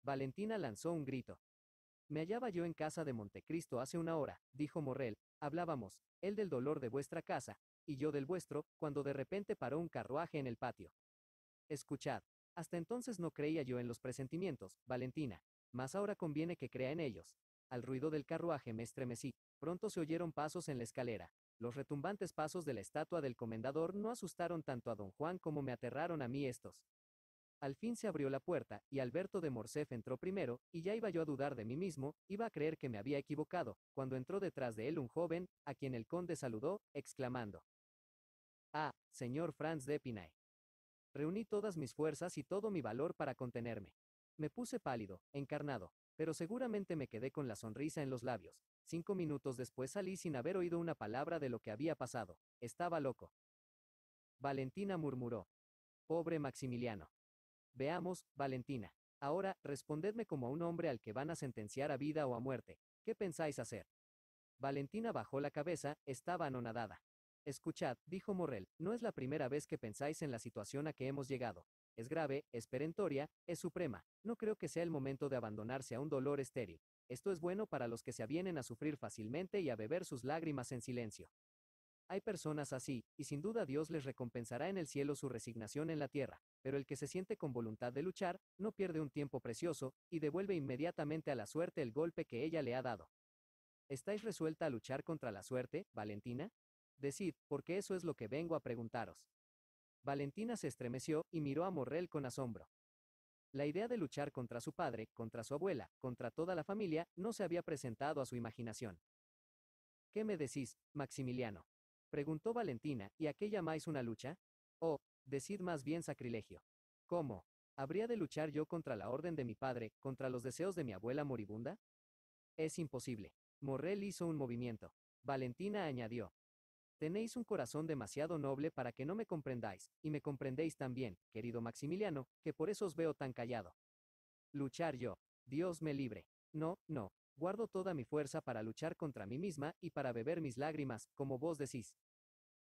Valentina lanzó un grito. Me hallaba yo en casa de Montecristo hace una hora, dijo Morrel, hablábamos, él del dolor de vuestra casa, y yo del vuestro, cuando de repente paró un carruaje en el patio. Escuchad, hasta entonces no creía yo en los presentimientos, Valentina, mas ahora conviene que crea en ellos. Al ruido del carruaje me estremecí, pronto se oyeron pasos en la escalera. Los retumbantes pasos de la estatua del comendador no asustaron tanto a don Juan como me aterraron a mí estos. Al fin se abrió la puerta, y Alberto de Morcerf entró primero, y ya iba yo a dudar de mí mismo, iba a creer que me había equivocado, cuando entró detrás de él un joven, a quien el conde saludó, exclamando: «Ah, señor Franz de Épinay». Reuní todas mis fuerzas y todo mi valor para contenerme. Me puse pálido, encarnado, pero seguramente me quedé con la sonrisa en los labios. 5 minutos después salí sin haber oído una palabra de lo que había pasado. Estaba loco. Valentina murmuró: «Pobre Maximiliano». Veamos, Valentina. Ahora, respondedme como a un hombre al que van a sentenciar a vida o a muerte. ¿Qué pensáis hacer? Valentina bajó la cabeza, estaba anonadada. Escuchad, dijo Morrel, no es la primera vez que pensáis en la situación a que hemos llegado. Es grave, es perentoria, es suprema. No creo que sea el momento de abandonarse a un dolor estéril. Esto es bueno para los que se avienen a sufrir fácilmente y a beber sus lágrimas en silencio. Hay personas así, y sin duda Dios les recompensará en el cielo su resignación en la tierra, pero el que se siente con voluntad de luchar, no pierde un tiempo precioso, y devuelve inmediatamente a la suerte el golpe que ella le ha dado. ¿Estáis resuelta a luchar contra la suerte, Valentina? Decid, porque eso es lo que vengo a preguntaros. Valentina se estremeció y miró a Morrel con asombro. La idea de luchar contra su padre, contra su abuela, contra toda la familia, no se había presentado a su imaginación. ¿Qué me decís, Maximiliano? Preguntó Valentina, ¿y a qué llamáis una lucha? Oh, decid más bien sacrilegio. ¿Cómo? ¿Habría de luchar yo contra la orden de mi padre, contra los deseos de mi abuela moribunda? Es imposible. Morrel hizo un movimiento. Valentina añadió. Tenéis un corazón demasiado noble para que no me comprendáis, y me comprendéis también, querido Maximiliano, que por eso os veo tan callado. Luchar yo. Dios me libre. No, no. Guardo toda mi fuerza para luchar contra mí misma y para beber mis lágrimas, como vos decís.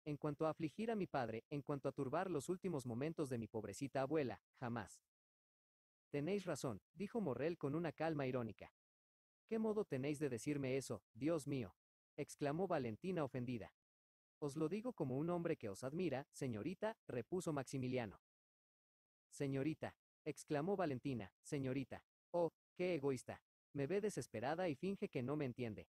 En cuanto a afligir a mi padre, en cuanto a turbar los últimos momentos de mi pobrecita abuela, jamás. Tenéis razón, dijo Morrel con una calma irónica. ¿Qué modo tenéis de decirme eso, Dios mío? Exclamó Valentina ofendida. Os lo digo como un hombre que os admira, señorita, repuso Maximiliano. Señorita, exclamó Valentina, señorita. Oh, qué egoísta. Me ve desesperada y finge que no me entiende.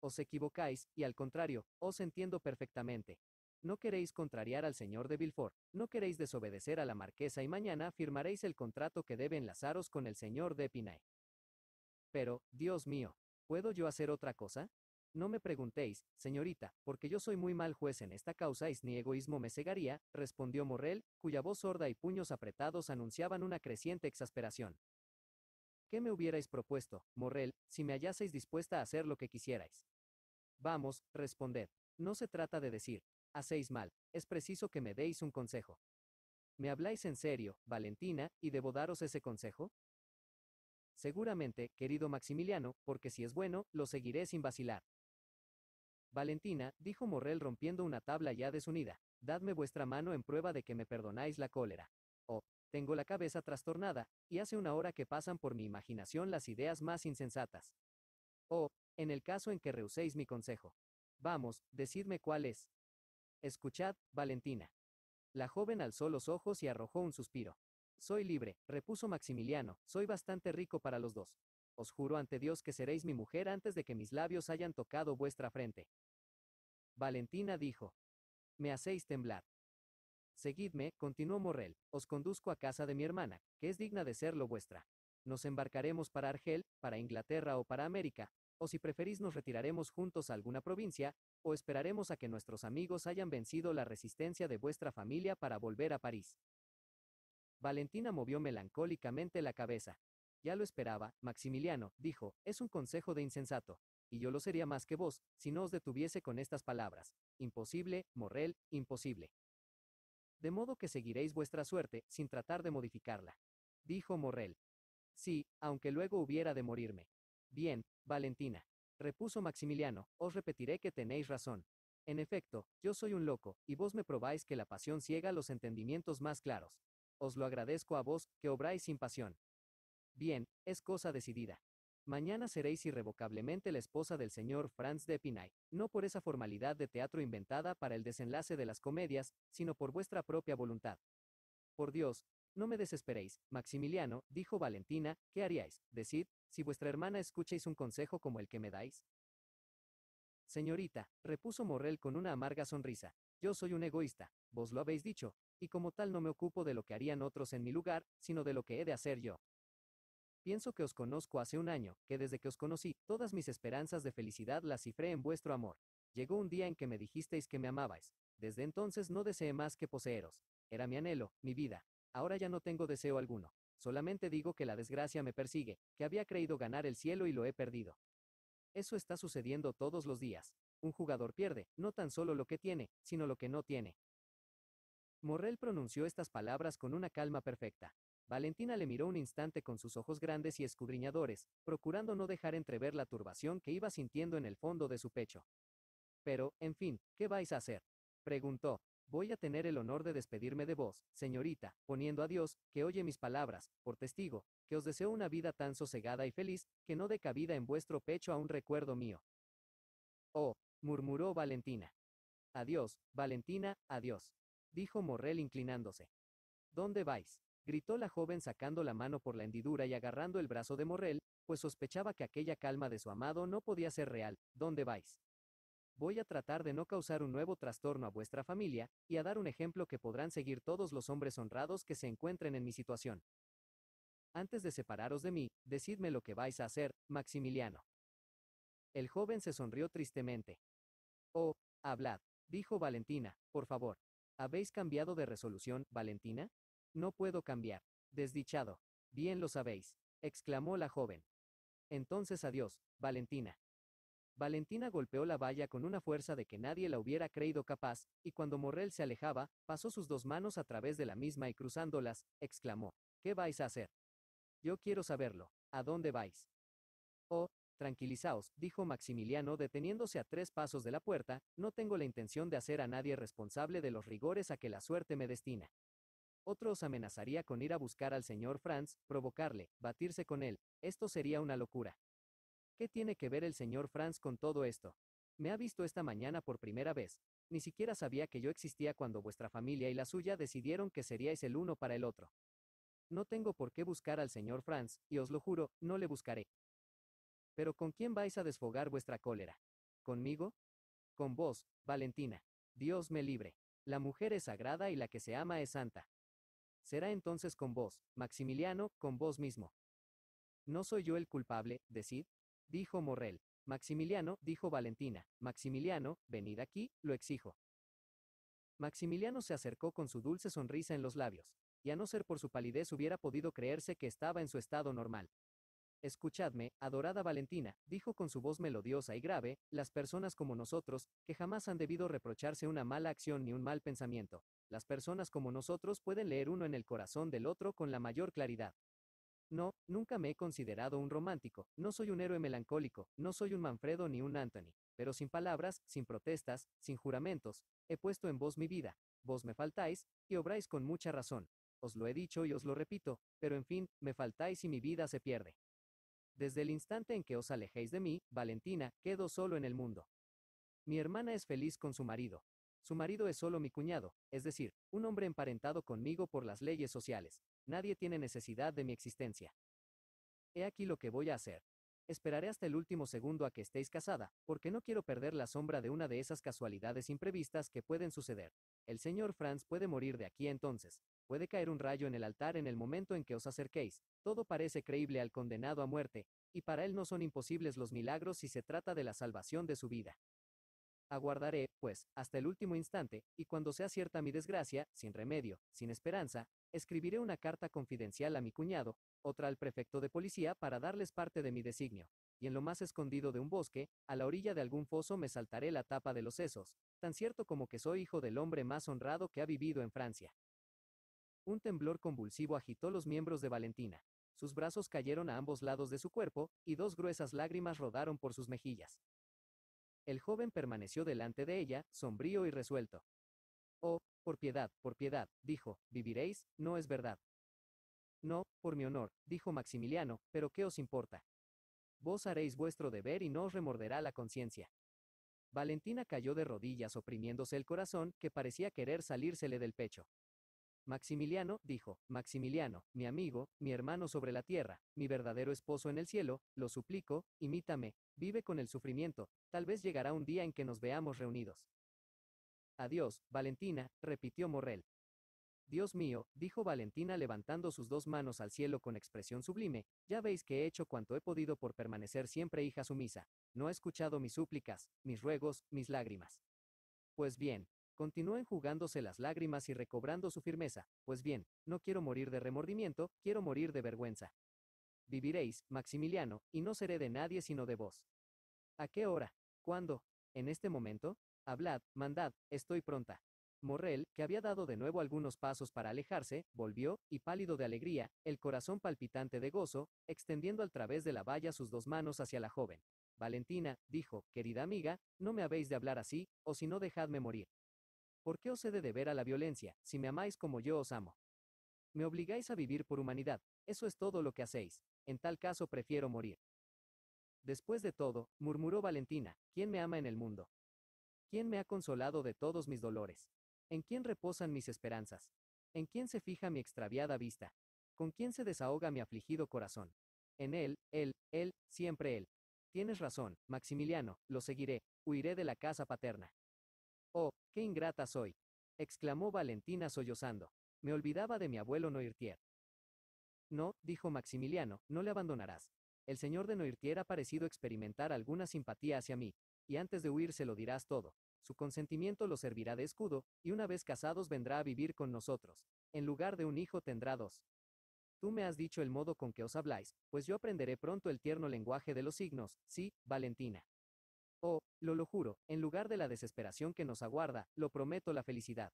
Os equivocáis, y al contrario, os entiendo perfectamente. No queréis contrariar al señor de Villefort, no queréis desobedecer a la marquesa y mañana firmaréis el contrato que debe enlazaros con el señor de Epinay. Pero, Dios mío, ¿puedo yo hacer otra cosa? No me preguntéis, señorita, porque yo soy muy mal juez en esta causa y ni egoísmo me cegaría, respondió Morrel, cuya voz sorda y puños apretados anunciaban una creciente exasperación. ¿Qué me hubierais propuesto, Morrel, si me hallaseis dispuesta a hacer lo que quisierais? Vamos, responded. No se trata de decir, hacéis mal, es preciso que me deis un consejo. ¿Me habláis en serio, Valentina, y debo daros ese consejo? Seguramente, querido Maximiliano, porque si es bueno, lo seguiré sin vacilar. Valentina, dijo Morrel rompiendo una tabla ya desunida, dadme vuestra mano en prueba de que me perdonáis la cólera. Oh, tengo la cabeza trastornada, y hace una hora que pasan por mi imaginación las ideas más insensatas. Oh, en el caso en que rehuséis mi consejo. Vamos, decidme cuál es. Escuchad, Valentina. La joven alzó los ojos y arrojó un suspiro. Soy libre, repuso Maximiliano, soy bastante rico para los dos. Os juro ante Dios que seréis mi mujer antes de que mis labios hayan tocado vuestra frente. Valentina dijo. Me hacéis temblar. Seguidme, continuó Morrel, os conduzco a casa de mi hermana, que es digna de serlo vuestra. Nos embarcaremos para Argel, para Inglaterra o para América, o si preferís nos retiraremos juntos a alguna provincia, o esperaremos a que nuestros amigos hayan vencido la resistencia de vuestra familia para volver a París. Valentina movió melancólicamente la cabeza. Ya lo esperaba, Maximiliano, dijo, es un consejo de insensato, y yo lo sería más que vos, si no os detuviese con estas palabras. Imposible, Morrel, imposible. De modo que seguiréis vuestra suerte, sin tratar de modificarla. Dijo Morrel. Sí, aunque luego hubiera de morirme. Bien, Valentina. Repuso Maximiliano, os repetiré que tenéis razón. En efecto, yo soy un loco, y vos me probáis que la pasión ciega los entendimientos más claros. Os lo agradezco a vos, que obráis sin pasión. Bien, es cosa decidida. Mañana seréis irrevocablemente la esposa del señor Franz de Epinay, no por esa formalidad de teatro inventada para el desenlace de las comedias, sino por vuestra propia voluntad. Por Dios, no me desesperéis, Maximiliano, dijo Valentina, ¿qué haríais? Decid, si vuestra hermana escuchéis un consejo como el que me dais. Señorita, repuso Morrel con una amarga sonrisa, yo soy un egoísta, vos lo habéis dicho, y como tal no me ocupo de lo que harían otros en mi lugar, sino de lo que he de hacer yo. Pienso que os conozco hace un año, que desde que os conocí, todas mis esperanzas de felicidad las cifré en vuestro amor. Llegó un día en que me dijisteis que me amabais. Desde entonces no deseé más que poseeros. Era mi anhelo, mi vida. Ahora ya no tengo deseo alguno. Solamente digo que la desgracia me persigue, que había creído ganar el cielo y lo he perdido. Eso está sucediendo todos los días. Un jugador pierde, no tan solo lo que tiene, sino lo que no tiene. Morrel pronunció estas palabras con una calma perfecta. Valentina le miró un instante con sus ojos grandes y escudriñadores, procurando no dejar entrever la turbación que iba sintiendo en el fondo de su pecho. Pero, en fin, ¿qué vais a hacer? Preguntó. Voy a tener el honor de despedirme de vos, señorita, poniendo a Dios, que oye mis palabras, por testigo, que os deseo una vida tan sosegada y feliz, que no dé cabida en vuestro pecho a un recuerdo mío. Oh, murmuró Valentina. Adiós, Valentina, adiós, dijo Morrel inclinándose. ¿Dónde vais? Gritó la joven sacando la mano por la hendidura y agarrando el brazo de Morrel, pues sospechaba que aquella calma de su amado no podía ser real. ¿Dónde vais? Voy a tratar de no causar un nuevo trastorno a vuestra familia, y a dar un ejemplo que podrán seguir todos los hombres honrados que se encuentren en mi situación. Antes de separaros de mí, decidme lo que vais a hacer, Maximiliano. El joven se sonrió tristemente. Oh, hablad, dijo Valentina, por favor. ¿Habéis cambiado de resolución, Valentina? No puedo cambiar. Desdichado. Bien lo sabéis, exclamó la joven. Entonces adiós, Valentina. Valentina golpeó la valla con una fuerza de que nadie la hubiera creído capaz, y cuando Morrel se alejaba, pasó sus dos manos a través de la misma y cruzándolas, exclamó, ¿qué vais a hacer? Yo quiero saberlo. ¿A dónde vais? Oh, tranquilizaos, dijo Maximiliano deteniéndose a 3 pasos de la puerta, no tengo la intención de hacer a nadie responsable de los rigores a que la suerte me destina. Otro os amenazaría con ir a buscar al señor Franz, provocarle, batirse con él, esto sería una locura. ¿Qué tiene que ver el señor Franz con todo esto? Me ha visto esta mañana por primera vez, ni siquiera sabía que yo existía cuando vuestra familia y la suya decidieron que seríais el uno para el otro. No tengo por qué buscar al señor Franz, y os lo juro, no le buscaré. Pero ¿con quién vais a desfogar vuestra cólera? ¿Conmigo? Con vos, Valentina. Dios me libre. La mujer es sagrada y la que se ama es santa. Será entonces con vos, Maximiliano, con vos mismo. ¿No soy yo el culpable, decid? Dijo Morrel. Maximiliano, dijo Valentina. Maximiliano, venid aquí, lo exijo. Maximiliano se acercó con su dulce sonrisa en los labios, y a no ser por su palidez hubiera podido creerse que estaba en su estado normal. Escuchadme, adorada Valentina, dijo con su voz melodiosa y grave, las personas como nosotros, que jamás han debido reprocharse una mala acción ni un mal pensamiento, las personas como nosotros pueden leer uno en el corazón del otro con la mayor claridad. No, nunca me he considerado un romántico, no soy un héroe melancólico, no soy un Manfredo ni un Anthony, pero sin palabras, sin protestas, sin juramentos, he puesto en vos mi vida, vos me faltáis, y obráis con mucha razón. Os lo he dicho y os lo repito, pero en fin, me faltáis y mi vida se pierde. Desde el instante en que os alejéis de mí, Valentina, quedo solo en el mundo. Mi hermana es feliz con su marido. Su marido es solo mi cuñado, es decir, un hombre emparentado conmigo por las leyes sociales. Nadie tiene necesidad de mi existencia. He aquí lo que voy a hacer. Esperaré hasta el último segundo a que estéis casada, porque no quiero perder la sombra de una de esas casualidades imprevistas que pueden suceder. El señor Franz puede morir de aquí a entonces. Puede caer un rayo en el altar en el momento en que os acerquéis. Todo parece creíble al condenado a muerte, y para él no son imposibles los milagros si se trata de la salvación de su vida. Aguardaré, pues, hasta el último instante, y cuando sea cierta mi desgracia, sin remedio, sin esperanza, escribiré una carta confidencial a mi cuñado, otra al prefecto de policía para darles parte de mi designio, y en lo más escondido de un bosque, a la orilla de algún foso me saltaré la tapa de los sesos, tan cierto como que soy hijo del hombre más honrado que ha vivido en Francia. Un temblor convulsivo agitó los miembros de Valentina. Sus brazos cayeron a ambos lados de su cuerpo, y dos gruesas lágrimas rodaron por sus mejillas. El joven permaneció delante de ella, sombrío y resuelto. Oh, por piedad, dijo, ¿viviréis? No es verdad. No, por mi honor, dijo Maximiliano, pero ¿qué os importa? Vos haréis vuestro deber y no os remorderá la conciencia. Valentina cayó de rodillas oprimiéndose el corazón, que parecía querer salírsele del pecho. Maximiliano, dijo, Maximiliano, mi amigo, mi hermano sobre la tierra, mi verdadero esposo en el cielo, lo suplico, imítame, vive con el sufrimiento, tal vez llegará un día en que nos veamos reunidos. Adiós, Valentina, repitió Morrel. Dios mío, dijo Valentina levantando sus dos manos al cielo con expresión sublime, ya veis que he hecho cuanto he podido por permanecer siempre hija sumisa. No he escuchado mis súplicas, mis ruegos, mis lágrimas. Pues bien, continuó enjugándose las lágrimas y recobrando su firmeza, pues bien, no quiero morir de remordimiento, quiero morir de vergüenza. Viviréis, Maximiliano, y no seré de nadie sino de vos. ¿A qué hora? ¿Cuándo? ¿En este momento? Hablad, mandad, estoy pronta. Morrel, que había dado de nuevo algunos pasos para alejarse, volvió, y pálido de alegría, el corazón palpitante de gozo, extendiendo al través de la valla sus dos manos hacia la joven. Valentina, dijo, querida amiga, no me habéis de hablar así, o si no dejadme morir. ¿Por qué os he de deber a la violencia, si me amáis como yo os amo? Me obligáis a vivir por humanidad, eso es todo lo que hacéis, en tal caso prefiero morir. Después de todo, murmuró Valentina, ¿quién me ama en el mundo? ¿Quién me ha consolado de todos mis dolores? ¿En quién reposan mis esperanzas? ¿En quién se fija mi extraviada vista? ¿Con quién se desahoga mi afligido corazón? En él, siempre él. Tienes razón, Maximiliano, lo seguiré, huiré de la casa paterna. Oh, qué ingrata soy, exclamó Valentina sollozando. Me olvidaba de mi abuelo Noirtier. No, dijo Maximiliano, no le abandonarás. El señor de Noirtier ha parecido experimentar alguna simpatía hacia mí, y antes de huir se lo dirás todo. Su consentimiento lo servirá de escudo, y una vez casados vendrá a vivir con nosotros. En lugar de un hijo tendrá dos. Tú me has dicho el modo con que os habláis, pues yo aprenderé pronto el tierno lenguaje de los signos, sí, Valentina. Oh, lo juro, en lugar de la desesperación que nos aguarda, lo prometo la felicidad.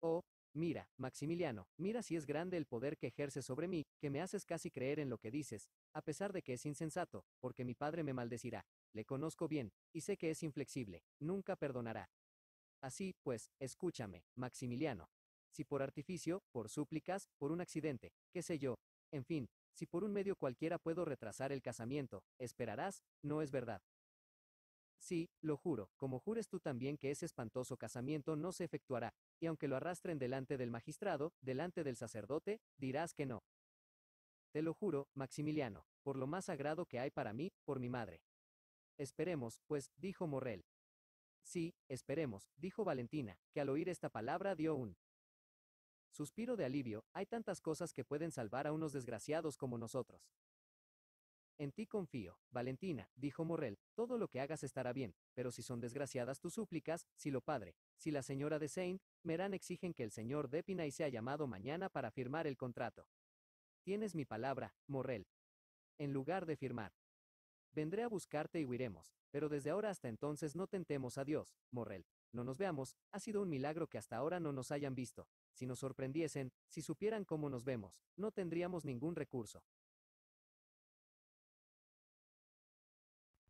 Oh, mira, Maximiliano, mira si es grande el poder que ejerce sobre mí, que me haces casi creer en lo que dices, a pesar de que es insensato, porque mi padre me maldecirá. Le conozco bien, y sé que es inflexible, nunca perdonará. Así, pues, escúchame, Maximiliano. Si por artificio, por súplicas, por un accidente, qué sé yo, en fin, si por un medio cualquiera puedo retrasar el casamiento, esperarás, no es verdad. Sí, lo juro, como jures tú también que ese espantoso casamiento no se efectuará, y aunque lo arrastren delante del magistrado, delante del sacerdote, dirás que no. Te lo juro, Maximiliano, por lo más sagrado que hay para mí, por mi madre. Esperemos, pues, dijo Morrel. Sí, esperemos, dijo Valentina, que al oír esta palabra dio un suspiro de alivio. Hay tantas cosas que pueden salvar a unos desgraciados como nosotros. En ti confío, Valentina, dijo Morrel, todo lo que hagas estará bien, pero si son desgraciadas tus súplicas, si lo padre, si la señora de Saint-Méran exigen que el señor Dépinay sea llamado mañana para firmar el contrato. Tienes mi palabra, Morrel. En lugar de firmar, vendré a buscarte y huiremos, pero desde ahora hasta entonces no tentemos a Dios, Morrel. No nos veamos, ha sido un milagro que hasta ahora no nos hayan visto. Si nos sorprendiesen, si supieran cómo nos vemos, no tendríamos ningún recurso.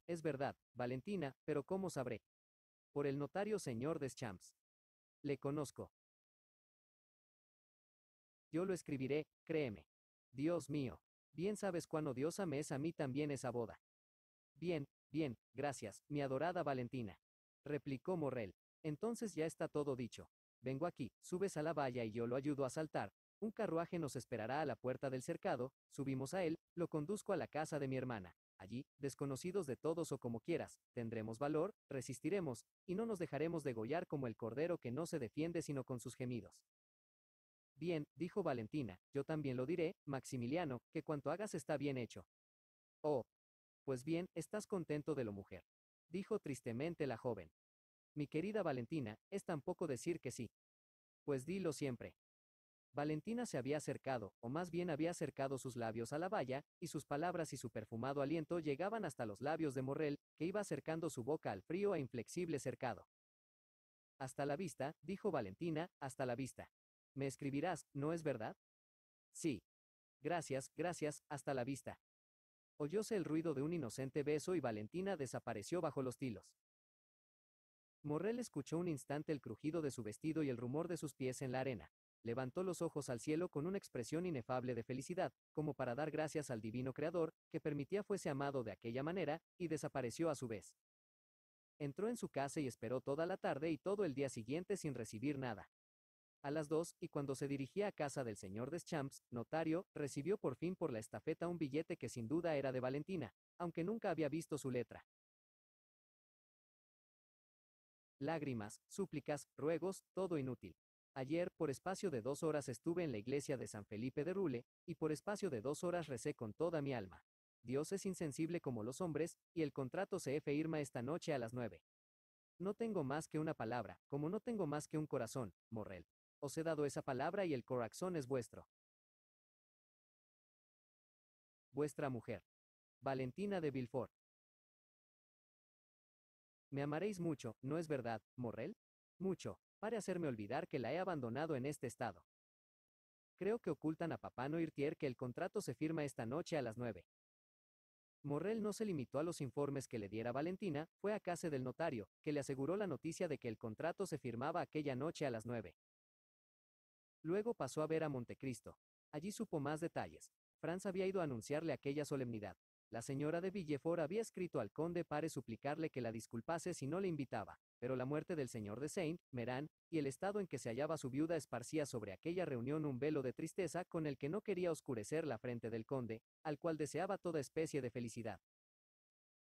Es verdad, Valentina, pero ¿cómo sabré? Por el notario señor Deschamps. Le conozco. Yo lo escribiré, créeme. Dios mío. Bien sabes cuán odiosa me es a mí también esa boda. Bien, bien, gracias, mi adorada Valentina. Replicó Morrel. Entonces ya está todo dicho. Vengo aquí, subes a la valla y yo lo ayudo a saltar. Un carruaje nos esperará a la puerta del cercado, subimos a él, lo conduzco a la casa de mi hermana. Allí, desconocidos de todos o como quieras, tendremos valor, resistiremos, y no nos dejaremos degollar como el cordero que no se defiende sino con sus gemidos. Bien, dijo Valentina, yo también lo diré, Maximiliano, que cuanto hagas está bien hecho. Oh, pues bien, estás contento de lo mujer. Dijo tristemente la joven. Mi querida Valentina, es tan poco decir que sí. Pues dilo siempre. Valentina se había acercado, o más bien había acercado sus labios a la valla, y sus palabras y su perfumado aliento llegaban hasta los labios de Morrel, que iba acercando su boca al frío e inflexible cercado. Hasta la vista, dijo Valentina, hasta la vista. Me escribirás, ¿no es verdad? Sí. Gracias, gracias, hasta la vista. Oyóse el ruido de un inocente beso y Valentina desapareció bajo los tilos. Morrel escuchó un instante el crujido de su vestido y el rumor de sus pies en la arena. Levantó los ojos al cielo con una expresión inefable de felicidad, como para dar gracias al divino Creador, que permitía fuese amado de aquella manera, y desapareció a su vez. Entró en su casa y esperó toda la tarde y todo el día siguiente sin recibir nada. A las 2, y cuando se dirigía a casa del señor Deschamps, notario, recibió por fin por la estafeta un billete que sin duda era de Valentina, aunque nunca había visto su letra. Lágrimas, súplicas, ruegos, todo inútil. Ayer, por espacio de 2 horas estuve en la iglesia de San Felipe de Rule, y por espacio de 2 horas recé con toda mi alma. Dios es insensible como los hombres, y el contrato se firma esta noche a las 9. No tengo más que una palabra, como no tengo más que un corazón, Morrel. Os he dado esa palabra y el corazón es vuestro. Vuestra mujer. Valentina de Villefort. Me amaréis mucho, ¿no es verdad, Morrel? Mucho, pare hacerme olvidar que la he abandonado en este estado. Creo que ocultan a papá Noirtier que el contrato se firma esta noche a las 9. Morrel no se limitó a los informes que le diera Valentina, fue a casa del notario, que le aseguró la noticia de que el contrato se firmaba aquella noche a las 9. Luego pasó a ver a Montecristo. Allí supo más detalles. Franz había ido a anunciarle aquella solemnidad. La señora de Villefort había escrito al conde para suplicarle que la disculpase si no le invitaba, pero la muerte del señor de Saint-Méran y el estado en que se hallaba su viuda esparcía sobre aquella reunión un velo de tristeza con el que no quería oscurecer la frente del conde, al cual deseaba toda especie de felicidad.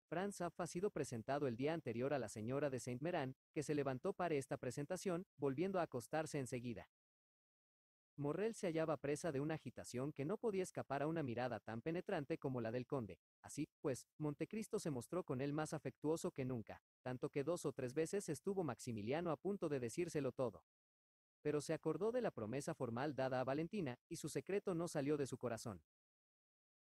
Franz Zapf ha sido presentado el día anterior a la señora de Saint-Méran, que se levantó para esta presentación, volviendo a acostarse enseguida. Morrel se hallaba presa de una agitación que no podía escapar a una mirada tan penetrante como la del conde. Así, pues, Montecristo se mostró con él más afectuoso que nunca, tanto que 2 o 3 veces estuvo Maximiliano a punto de decírselo todo. Pero se acordó de la promesa formal dada a Valentina, y su secreto no salió de su corazón.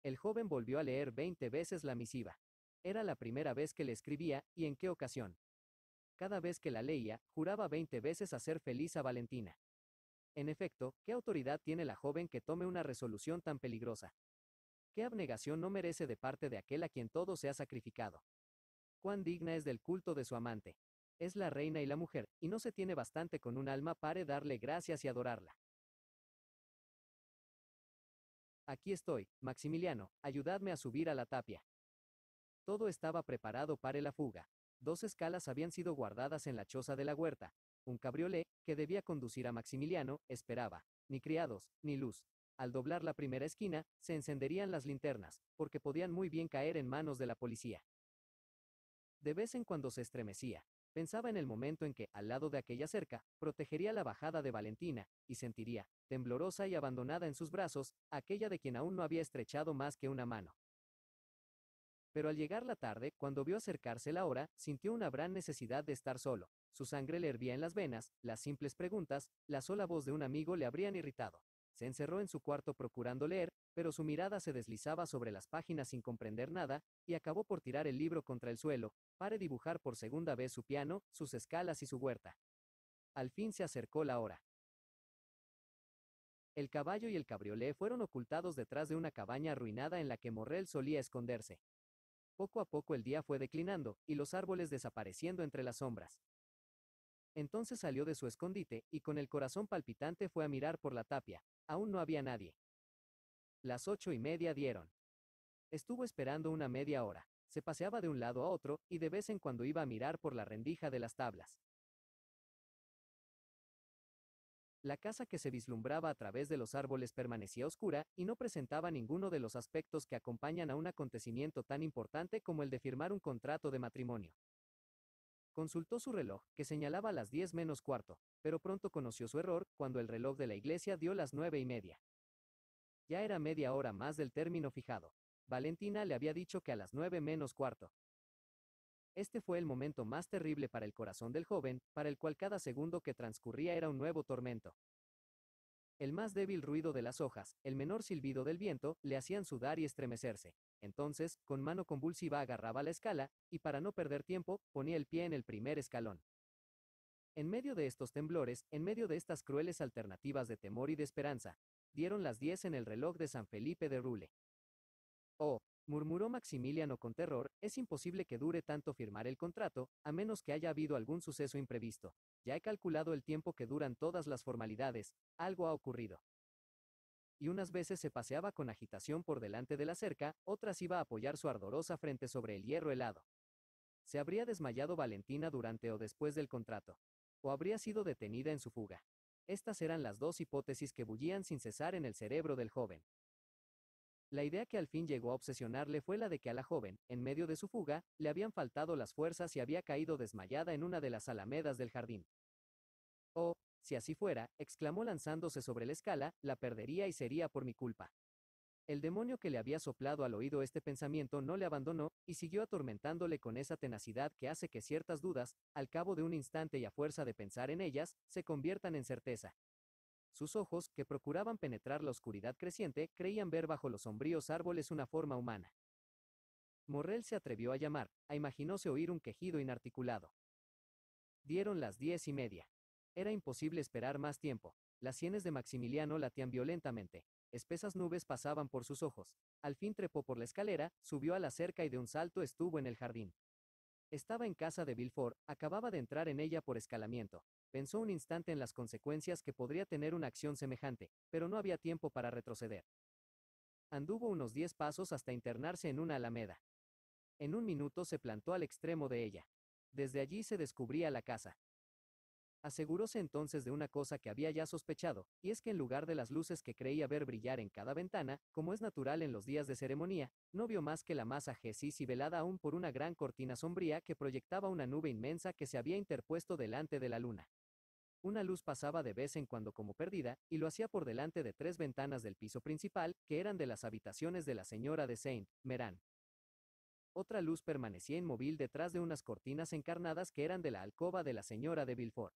El joven volvió a leer 20 veces la misiva. Era la primera vez que le escribía, y en qué ocasión. Cada vez que la leía, juraba 20 veces hacer feliz a Valentina. En efecto, ¿qué autoridad tiene la joven que tome una resolución tan peligrosa? ¿Qué abnegación no merece de parte de aquel a quien todo se ha sacrificado? ¿Cuán digna es del culto de su amante? Es la reina y la mujer, y no se tiene bastante con un alma para darle gracias y adorarla. Aquí estoy, Maximiliano, ayudadme a subir a la tapia. Todo estaba preparado para la fuga. 2 escalas habían sido guardadas en la choza de la huerta. Un cabriolé, que debía conducir a Maximiliano, esperaba. Ni criados, ni luz. Al doblar la primera esquina, se encenderían las linternas, porque podían muy bien caer en manos de la policía. De vez en cuando se estremecía. Pensaba en el momento en que, al lado de aquella cerca, protegería la bajada de Valentina, y sentiría, temblorosa y abandonada en sus brazos, aquella de quien aún no había estrechado más que una mano. Pero al llegar la tarde, cuando vio acercarse la hora, sintió una gran necesidad de estar solo. Su sangre le hervía en las venas, las simples preguntas, la sola voz de un amigo le habrían irritado. Se encerró en su cuarto procurando leer, pero su mirada se deslizaba sobre las páginas sin comprender nada, y acabó por tirar el libro contra el suelo, para dibujar por segunda vez su piano, sus escalas y su huerta. Al fin se acercó la hora. El caballo y el cabriolé fueron ocultados detrás de una cabaña arruinada en la que Morrel solía esconderse. Poco a poco el día fue declinando, y los árboles desapareciendo entre las sombras. Entonces salió de su escondite, y con el corazón palpitante fue a mirar por la tapia. Aún no había nadie. Las 8:30 dieron. Estuvo esperando una media hora. Se paseaba de un lado a otro, y de vez en cuando iba a mirar por la rendija de las tablas. La casa que se vislumbraba a través de los árboles permanecía oscura, y no presentaba ninguno de los aspectos que acompañan a un acontecimiento tan importante como el de firmar un contrato de matrimonio. Consultó su reloj, que señalaba las 10 menos cuarto, pero pronto conoció su error, cuando el reloj de la iglesia dio las 9:30. Ya era media hora más del término fijado. Valentina le había dicho que a las 9 menos cuarto. Este fue el momento más terrible para el corazón del joven, para el cual cada segundo que transcurría era un nuevo tormento. El más débil ruido de las hojas, el menor silbido del viento, le hacían sudar y estremecerse. Entonces, con mano convulsiva agarraba la escala, y para no perder tiempo, ponía el pie en el primer escalón. En medio de estos temblores, en medio de estas crueles alternativas de temor y de esperanza, dieron las 10 en el reloj de San Felipe de Rule. Oh, murmuró Maximiliano con terror, es imposible que dure tanto firmar el contrato, a menos que haya habido algún suceso imprevisto. Ya he calculado el tiempo que duran todas las formalidades, algo ha ocurrido. Y unas veces se paseaba con agitación por delante de la cerca, otras iba a apoyar su ardorosa frente sobre el hierro helado. ¿Se habría desmayado Valentina durante o después del contrato? ¿O habría sido detenida en su fuga? Estas eran las 2 hipótesis que bullían sin cesar en el cerebro del joven. La idea que al fin llegó a obsesionarle fue la de que a la joven, en medio de su fuga, le habían faltado las fuerzas y había caído desmayada en una de las alamedas del jardín. Oh, si así fuera, exclamó lanzándose sobre la escala, la perdería y sería por mi culpa. El demonio que le había soplado al oído este pensamiento no le abandonó, y siguió atormentándole con esa tenacidad que hace que ciertas dudas, al cabo de un instante y a fuerza de pensar en ellas, se conviertan en certeza. Sus ojos, que procuraban penetrar la oscuridad creciente, creían ver bajo los sombríos árboles una forma humana. Morrel se atrevió a llamar, imaginóse oír un quejido inarticulado. Dieron las 10:30. Era imposible esperar más tiempo. Las sienes de Maximiliano latían violentamente. Espesas nubes pasaban por sus ojos. Al fin trepó por la escalera, subió a la cerca y de un salto estuvo en el jardín. Estaba en casa de Villefort, acababa de entrar en ella por escalamiento. Pensó un instante en las consecuencias que podría tener una acción semejante, pero no había tiempo para retroceder. Anduvo unos 10 pasos hasta internarse en una alameda. En un minuto se plantó al extremo de ella. Desde allí se descubría la casa. Aseguróse entonces de una cosa que había ya sospechado, y es que en lugar de las luces que creía ver brillar en cada ventana, como es natural en los días de ceremonia, no vio más que la masa Jesís y velada aún por una gran cortina sombría que proyectaba una nube inmensa que se había interpuesto delante de la luna. Una luz pasaba de vez en cuando como perdida, y lo hacía por delante de 3 ventanas del piso principal, que eran de las habitaciones de la señora de Saint Meran. Otra luz permanecía inmóvil detrás de unas cortinas encarnadas que eran de la alcoba de la señora de Villefort.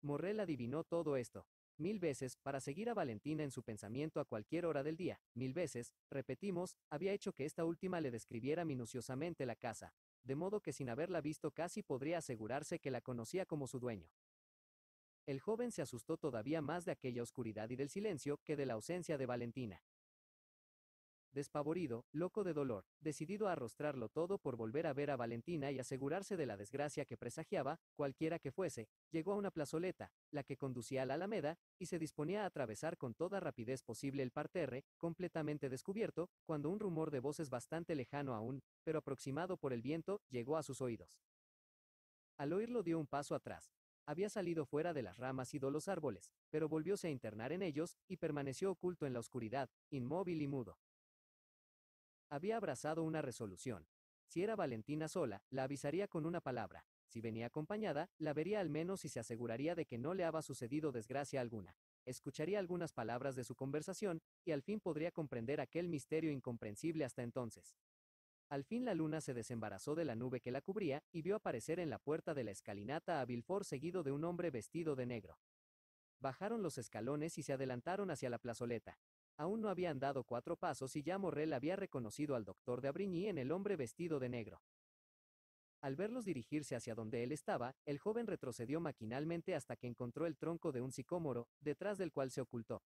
Morrel adivinó todo esto. 1000 veces, para seguir a Valentina en su pensamiento a cualquier hora del día, 1000 veces, repetimos, había hecho que esta última le describiera minuciosamente la casa, de modo que sin haberla visto casi podría asegurarse que la conocía como su dueño. El joven se asustó todavía más de aquella oscuridad y del silencio que de la ausencia de Valentina. Despavorido, loco de dolor, decidido a arrostrarlo todo por volver a ver a Valentina y asegurarse de la desgracia que presagiaba, cualquiera que fuese, llegó a una plazoleta, la que conducía a la Alameda, y se disponía a atravesar con toda rapidez posible el parterre, completamente descubierto, cuando un rumor de voces bastante lejano aún, pero aproximado por el viento, llegó a sus oídos. Al oírlo dio un paso atrás. Había salido fuera de las ramas y de los árboles, pero volvióse a internar en ellos, y permaneció oculto en la oscuridad, inmóvil y mudo. Había abrazado una resolución. Si era Valentina sola, la avisaría con una palabra. Si venía acompañada, la vería al menos y se aseguraría de que no le había sucedido desgracia alguna. Escucharía algunas palabras de su conversación, y al fin podría comprender aquel misterio incomprensible hasta entonces. Al fin la luna se desembarazó de la nube que la cubría, y vio aparecer en la puerta de la escalinata a Villefort seguido de un hombre vestido de negro. Bajaron los escalones y se adelantaron hacia la plazoleta. Aún no habían dado 4 pasos y ya Morrel había reconocido al doctor de Abrigny en el hombre vestido de negro. Al verlos dirigirse hacia donde él estaba, el joven retrocedió maquinalmente hasta que encontró el tronco de un sicómoro, detrás del cual se ocultó.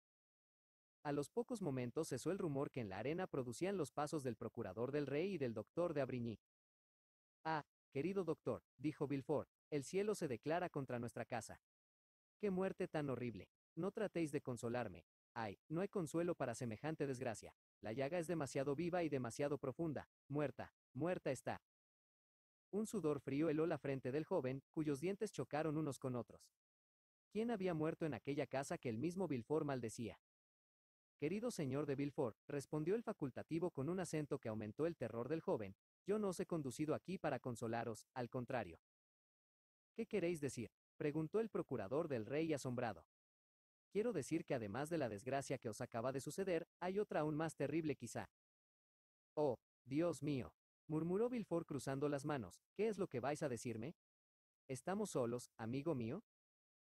A los pocos momentos cesó el rumor que en la arena producían los pasos del procurador del rey y del doctor de Abrigny. «Ah, querido doctor», dijo Villefort, «el cielo se declara contra nuestra casa. ¡Qué muerte tan horrible! No tratéis de consolarme. Ay, no hay consuelo para semejante desgracia. La llaga es demasiado viva y demasiado profunda. Muerta, muerta está». Un sudor frío heló la frente del joven, cuyos dientes chocaron unos con otros. ¿Quién había muerto en aquella casa que el mismo Villefort maldecía? «Querido señor de Villefort», respondió el facultativo con un acento que aumentó el terror del joven, «yo no os he conducido aquí para consolaros, al contrario». «¿Qué queréis decir?», preguntó el procurador del rey asombrado. «Quiero decir que además de la desgracia que os acaba de suceder, hay otra aún más terrible quizá». «Oh, Dios mío», murmuró Villefort cruzando las manos, «¿qué es lo que vais a decirme? ¿Estamos solos, amigo mío?»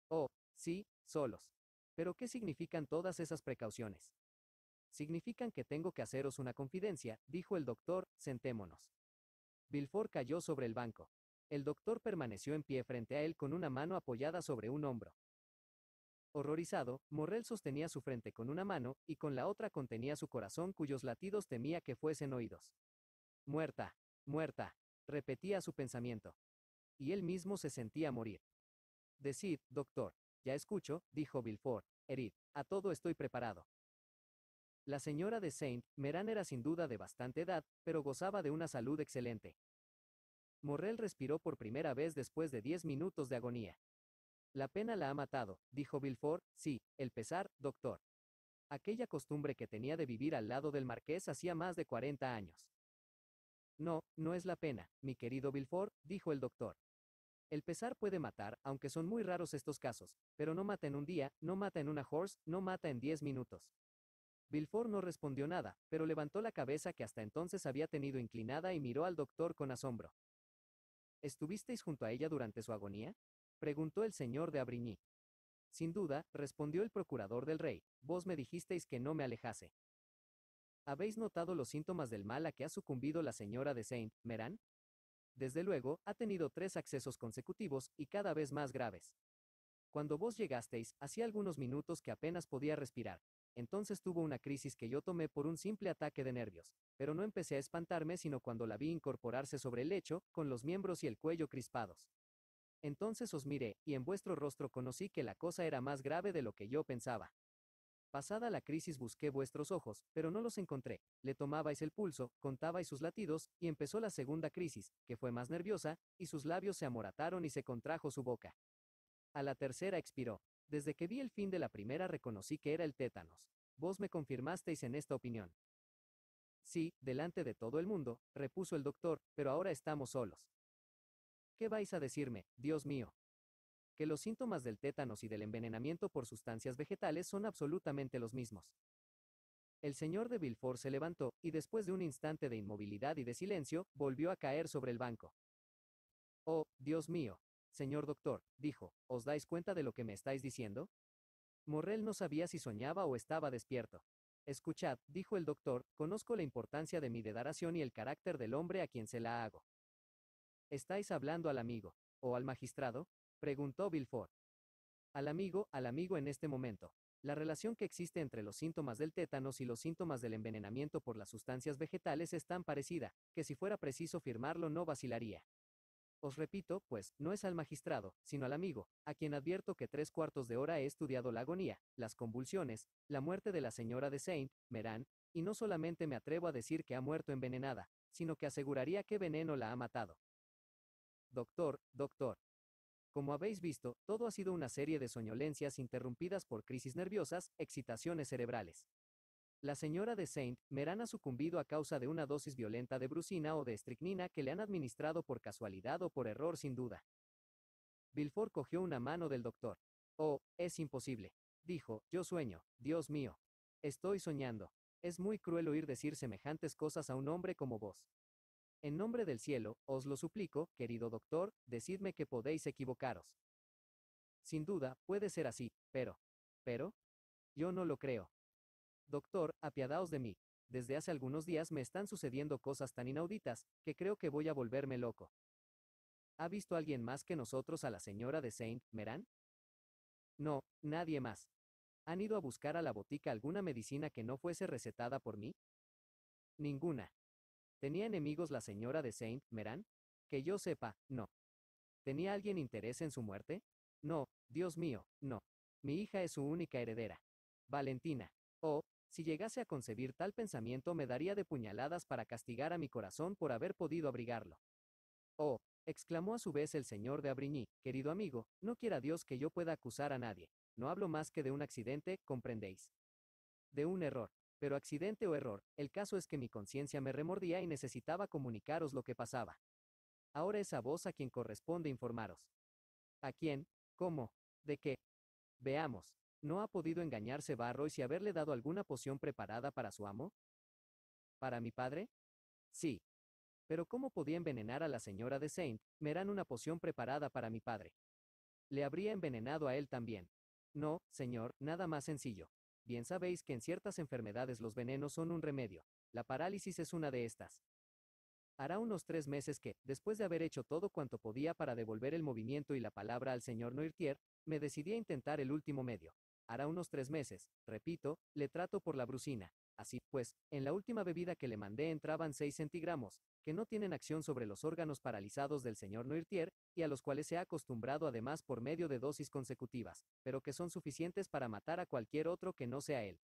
«Oh, sí, solos. Pero ¿qué significan todas esas precauciones?» «Significan que tengo que haceros una confidencia», dijo el doctor, «sentémonos». Villefort cayó sobre el banco. El doctor permaneció en pie frente a él con una mano apoyada sobre un hombro. Horrorizado, Morrel sostenía su frente con una mano, y con la otra contenía su corazón cuyos latidos temía que fuesen oídos. «Muerta, muerta», repetía su pensamiento. Y él mismo se sentía morir. «Decid, doctor». «Ya escucho», dijo Villefort, «herid. A todo estoy preparado». La señora de Saint Meran era sin duda de bastante edad, pero gozaba de una salud excelente. Morrel respiró por primera vez después de 10 minutos de agonía. «La pena la ha matado», dijo Villefort, «sí, el pesar, doctor. Aquella costumbre que tenía de vivir al lado del marqués hacía más de 40 años». «No, no es la pena, mi querido Villefort», dijo el doctor. «El pesar puede matar, aunque son muy raros estos casos, pero no mata en un día, no mata en una horse, no mata en 10 minutos». Villefort no respondió nada, pero levantó la cabeza que hasta entonces había tenido inclinada y miró al doctor con asombro. «¿Estuvisteis junto a ella durante su agonía?», preguntó el señor de Abrigny. «Sin duda», respondió el procurador del rey, «vos me dijisteis que no me alejase». «¿Habéis notado los síntomas del mal a que ha sucumbido la señora de Saint Meran?». «Desde luego, ha tenido 3 accesos consecutivos, y cada vez más graves. Cuando vos llegasteis, hacía algunos minutos que apenas podía respirar. Entonces tuvo una crisis que yo tomé por un simple ataque de nervios, pero no empecé a espantarme sino cuando la vi incorporarse sobre el lecho, con los miembros y el cuello crispados. Entonces os miré, y en vuestro rostro conocí que la cosa era más grave de lo que yo pensaba». Pasada la crisis busqué vuestros ojos, pero no los encontré. Le tomabais el pulso, contabais sus latidos, y empezó la segunda crisis, que fue más nerviosa, y sus labios se amorataron y se contrajo su boca. A la tercera expiró. Desde que vi el fin de la primera reconocí que era el tétanos. Vos me confirmasteis en esta opinión. Sí, delante de todo el mundo, repuso el doctor, pero ahora estamos solos. ¿Qué vais a decirme, Dios mío? Que los síntomas del tétanos y del envenenamiento por sustancias vegetales son absolutamente los mismos. El señor de Villefort se levantó, y después de un instante de inmovilidad y de silencio, volvió a caer sobre el banco. Oh, Dios mío, señor doctor, dijo, ¿os dais cuenta de lo que me estáis diciendo? Morrel no sabía si soñaba o estaba despierto. Escuchad, dijo el doctor, conozco la importancia de mi declaración y el carácter del hombre a quien se la hago. ¿Estáis hablando al amigo, o al magistrado? Preguntó Villefort. Al amigo en este momento. La relación que existe entre los síntomas del tétanos y los síntomas del envenenamiento por las sustancias vegetales es tan parecida, que si fuera preciso firmarlo no vacilaría. Os repito, pues, no es al magistrado, sino al amigo, a quien advierto que 3/4 de hora he estudiado la agonía, las convulsiones, la muerte de la señora de Saint-Méran, y no solamente me atrevo a decir que ha muerto envenenada, sino que aseguraría que veneno la ha matado. Doctor, doctor. Como habéis visto, todo ha sido una serie de soñolencias interrumpidas por crisis nerviosas, excitaciones cerebrales. La señora de Saint-Méran ha sucumbido a causa de una dosis violenta de brucina o de estricnina que le han administrado por casualidad o por error sin duda. Villefort cogió una mano del doctor. Oh, es imposible. Dijo, yo sueño, Dios mío. Estoy soñando. Es muy cruel oír decir semejantes cosas a un hombre como vos. En nombre del cielo, os lo suplico, querido doctor, decidme que podéis equivocaros. Sin duda, puede ser así, pero, yo no lo creo. Doctor, apiadaos de mí. Desde hace algunos días me están sucediendo cosas tan inauditas, que creo que voy a volverme loco. ¿Ha visto alguien más que nosotros a la señora de Saint-Méran? No, nadie más. ¿Han ido a buscar a la botica alguna medicina que no fuese recetada por mí? Ninguna. ¿Tenía enemigos la señora de Saint-Méran? Que yo sepa, no. ¿Tenía alguien interés en su muerte? No, Dios mío, no. Mi hija es su única heredera. Valentina. Oh, si llegase a concebir tal pensamiento me daría de puñaladas para castigar a mi corazón por haber podido abrigarlo. Oh, exclamó a su vez el señor de Abrigny, querido amigo, no quiera Dios que yo pueda acusar a nadie. No hablo más que de un accidente, comprendéis. De un error. Pero accidente o error, el caso es que mi conciencia me remordía y necesitaba comunicaros lo que pasaba. Ahora es a vos a quien corresponde informaros. ¿A quién? ¿Cómo? ¿De qué? Veamos. ¿No ha podido engañarse Barrois y haberle dado alguna poción preparada para su amo? ¿Para mi padre? Sí. Pero ¿cómo podía envenenar a la señora de Saint-Méran una poción preparada para mi padre? Le habría envenenado a él también. No, señor, nada más sencillo. Bien sabéis que en ciertas enfermedades los venenos son un remedio. La parálisis es una de estas. Hará unos 3 meses que, después de haber hecho todo cuanto podía para devolver el movimiento y la palabra al señor Noirtier, me decidí a intentar el último medio. Hará unos 3 meses, repito, le trato por la brucina. Así pues, en la última bebida que le mandé entraban 6 centigramos, que no tienen acción sobre los órganos paralizados del señor Noirtier, y a los cuales se ha acostumbrado además por medio de dosis consecutivas, pero que son suficientes para matar a cualquier otro que no sea él.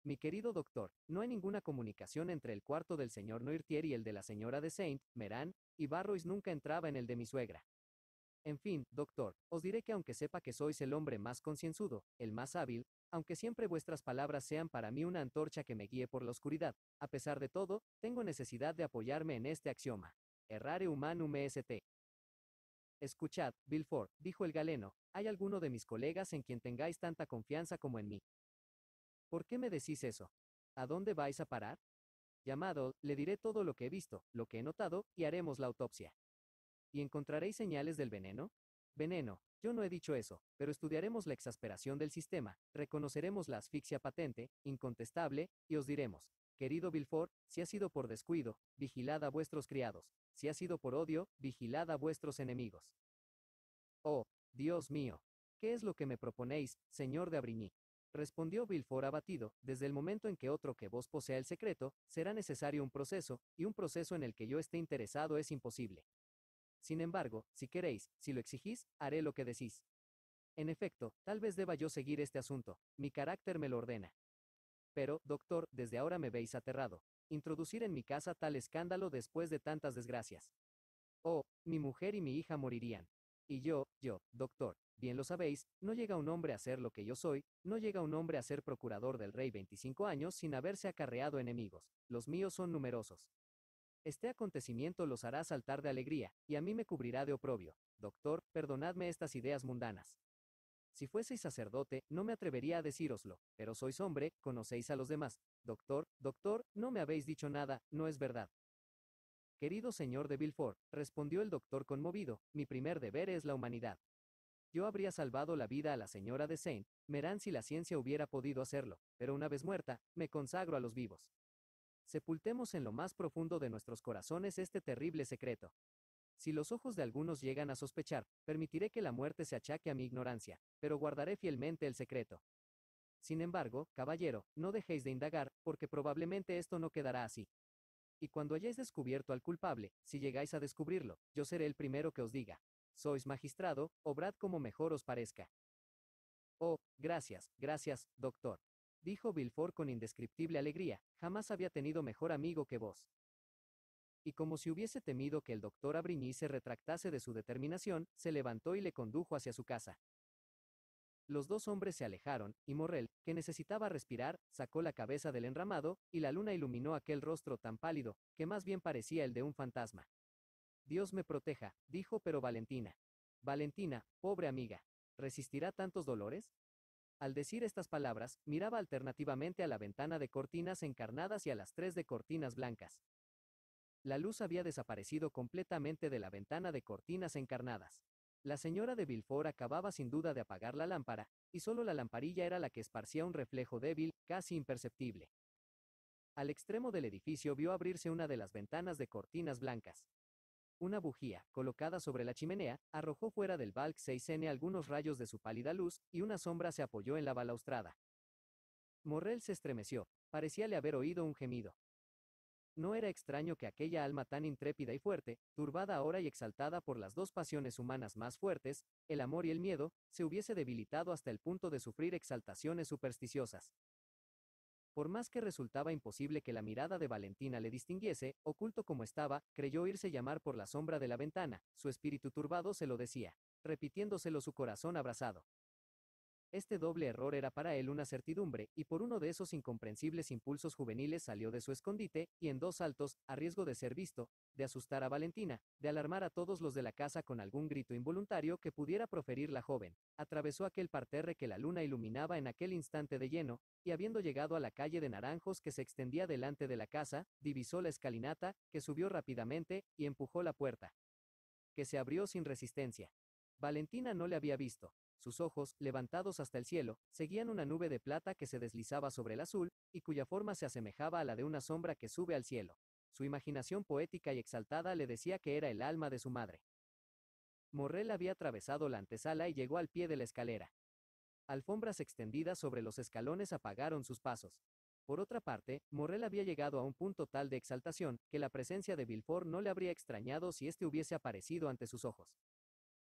Mi querido doctor, no hay ninguna comunicación entre el cuarto del señor Noirtier y el de la señora de Saint-Méran, y Barrois nunca entraba en el de mi suegra. En fin, doctor, os diré que aunque sepa que sois el hombre más concienzudo, el más hábil, aunque siempre vuestras palabras sean para mí una antorcha que me guíe por la oscuridad, a pesar de todo, tengo necesidad de apoyarme en este axioma. Errare humanum est. Escuchad, Villefort, dijo el galeno, ¿hay alguno de mis colegas en quien tengáis tanta confianza como en mí? ¿Por qué me decís eso? ¿A dónde vais a parar? Llamado, le diré todo lo que he visto, lo que he notado, y haremos la autopsia. ¿Y encontraréis señales del veneno? Veneno, yo no he dicho eso, pero estudiaremos la exasperación del sistema, reconoceremos la asfixia patente, incontestable, y os diremos, querido Villefort, si ha sido por descuido, vigilad a vuestros criados, si ha sido por odio, vigilad a vuestros enemigos. Oh, Dios mío, ¿qué es lo que me proponéis, señor de Abrigny? Respondió Villefort abatido, desde el momento en que otro que vos posea el secreto, será necesario un proceso, y un proceso en el que yo esté interesado es imposible. Sin embargo, si queréis, si lo exigís, haré lo que decís. En efecto, tal vez deba yo seguir este asunto, mi carácter me lo ordena. Pero, doctor, desde ahora me veis aterrado. Introducir en mi casa tal escándalo después de tantas desgracias. Oh, mi mujer y mi hija morirían. Y yo, doctor, bien lo sabéis, no llega un hombre a ser lo que yo soy, no llega un hombre a ser procurador del rey 25 años sin haberse acarreado enemigos, los míos son numerosos. Este acontecimiento los hará saltar de alegría, y a mí me cubrirá de oprobio. Doctor, perdonadme estas ideas mundanas. Si fueseis sacerdote, no me atrevería a decíroslo, pero sois hombre, conocéis a los demás. Doctor, doctor, no me habéis dicho nada, no es verdad. Querido señor de Villefort, respondió el doctor conmovido, mi primer deber es la humanidad. Yo habría salvado la vida a la señora de Saint-Méran si la ciencia hubiera podido hacerlo, pero una vez muerta, me consagro a los vivos. Sepultemos en lo más profundo de nuestros corazones este terrible secreto. Si los ojos de algunos llegan a sospechar, permitiré que la muerte se achaque a mi ignorancia, pero guardaré fielmente el secreto. Sin embargo, caballero, no dejéis de indagar, porque probablemente esto no quedará así. Y cuando hayáis descubierto al culpable, si llegáis a descubrirlo, yo seré el primero que os diga. Sois magistrado, obrad como mejor os parezca. Oh, gracias, gracias, doctor. Dijo Villefort con indescriptible alegría, jamás había tenido mejor amigo que vos. Y como si hubiese temido que el doctor Avrigny se retractase de su determinación, se levantó y le condujo hacia su casa. Los dos hombres se alejaron, y Morrel, que necesitaba respirar, sacó la cabeza del enramado, y la luna iluminó aquel rostro tan pálido, que más bien parecía el de un fantasma. Dios me proteja, dijo pero Valentina. Valentina, pobre amiga, ¿resistirá tantos dolores? Al decir estas palabras, miraba alternativamente a la ventana de cortinas encarnadas y a las tres de cortinas blancas. La luz había desaparecido completamente de la ventana de cortinas encarnadas. La señora de Villefort acababa sin duda de apagar la lámpara, y solo la lamparilla era la que esparcía un reflejo débil, casi imperceptible. Al extremo del edificio vio abrirse una de las ventanas de cortinas blancas. Una bujía, colocada sobre la chimenea, arrojó fuera del balc 6N algunos rayos de su pálida luz, y una sombra se apoyó en la balaustrada. Morrel se estremeció, parecíale haber oído un gemido. No era extraño que aquella alma tan intrépida y fuerte, turbada ahora y exaltada por las dos pasiones humanas más fuertes, el amor y el miedo, se hubiese debilitado hasta el punto de sufrir exaltaciones supersticiosas. Por más que resultaba imposible que la mirada de Valentina le distinguiese, oculto como estaba, creyó oírse llamar por la sombra de la ventana, su espíritu turbado se lo decía, repitiéndoselo su corazón abrasado. Este doble error era para él una certidumbre, y por uno de esos incomprensibles impulsos juveniles salió de su escondite, y en dos saltos, a riesgo de ser visto, de asustar a Valentina, de alarmar a todos los de la casa con algún grito involuntario que pudiera proferir la joven, atravesó aquel parterre que la luna iluminaba en aquel instante de lleno, y habiendo llegado a la calle de naranjos que se extendía delante de la casa, divisó la escalinata, que subió rápidamente, y empujó la puerta, que se abrió sin resistencia. Valentina no le había visto. Sus ojos, levantados hasta el cielo, seguían una nube de plata que se deslizaba sobre el azul, y cuya forma se asemejaba a la de una sombra que sube al cielo. Su imaginación poética y exaltada le decía que era el alma de su madre. Morrel había atravesado la antesala y llegó al pie de la escalera. Alfombras extendidas sobre los escalones apagaron sus pasos. Por otra parte, Morrel había llegado a un punto tal de exaltación, que la presencia de Villefort no le habría extrañado si éste hubiese aparecido ante sus ojos.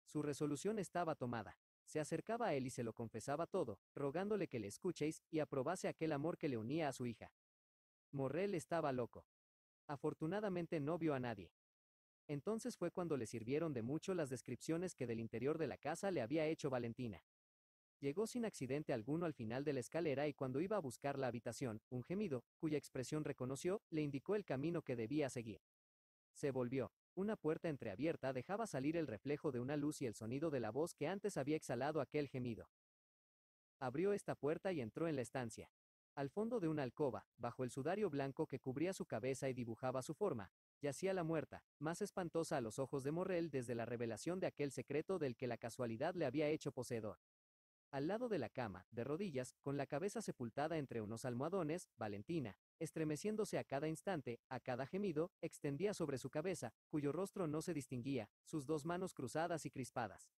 Su resolución estaba tomada. Se acercaba a él y se lo confesaba todo, rogándole que le escuchéis y aprobase aquel amor que le unía a su hija. Morrel estaba loco. Afortunadamente no vio a nadie. Entonces fue cuando le sirvieron de mucho las descripciones que del interior de la casa le había hecho Valentina. Llegó sin accidente alguno al final de la escalera y cuando iba a buscar la habitación, un gemido, cuya expresión reconoció, le indicó el camino que debía seguir. Se volvió. Una puerta entreabierta dejaba salir el reflejo de una luz y el sonido de la voz que antes había exhalado aquel gemido. Abrió esta puerta y entró en la estancia. Al fondo de una alcoba, bajo el sudario blanco que cubría su cabeza y dibujaba su forma, yacía la muerta, más espantosa a los ojos de Morrel desde la revelación de aquel secreto del que la casualidad le había hecho poseedor. Al lado de la cama, de rodillas, con la cabeza sepultada entre unos almohadones, Valentina, estremeciéndose a cada instante, a cada gemido, extendía sobre su cabeza, cuyo rostro no se distinguía, sus dos manos cruzadas y crispadas.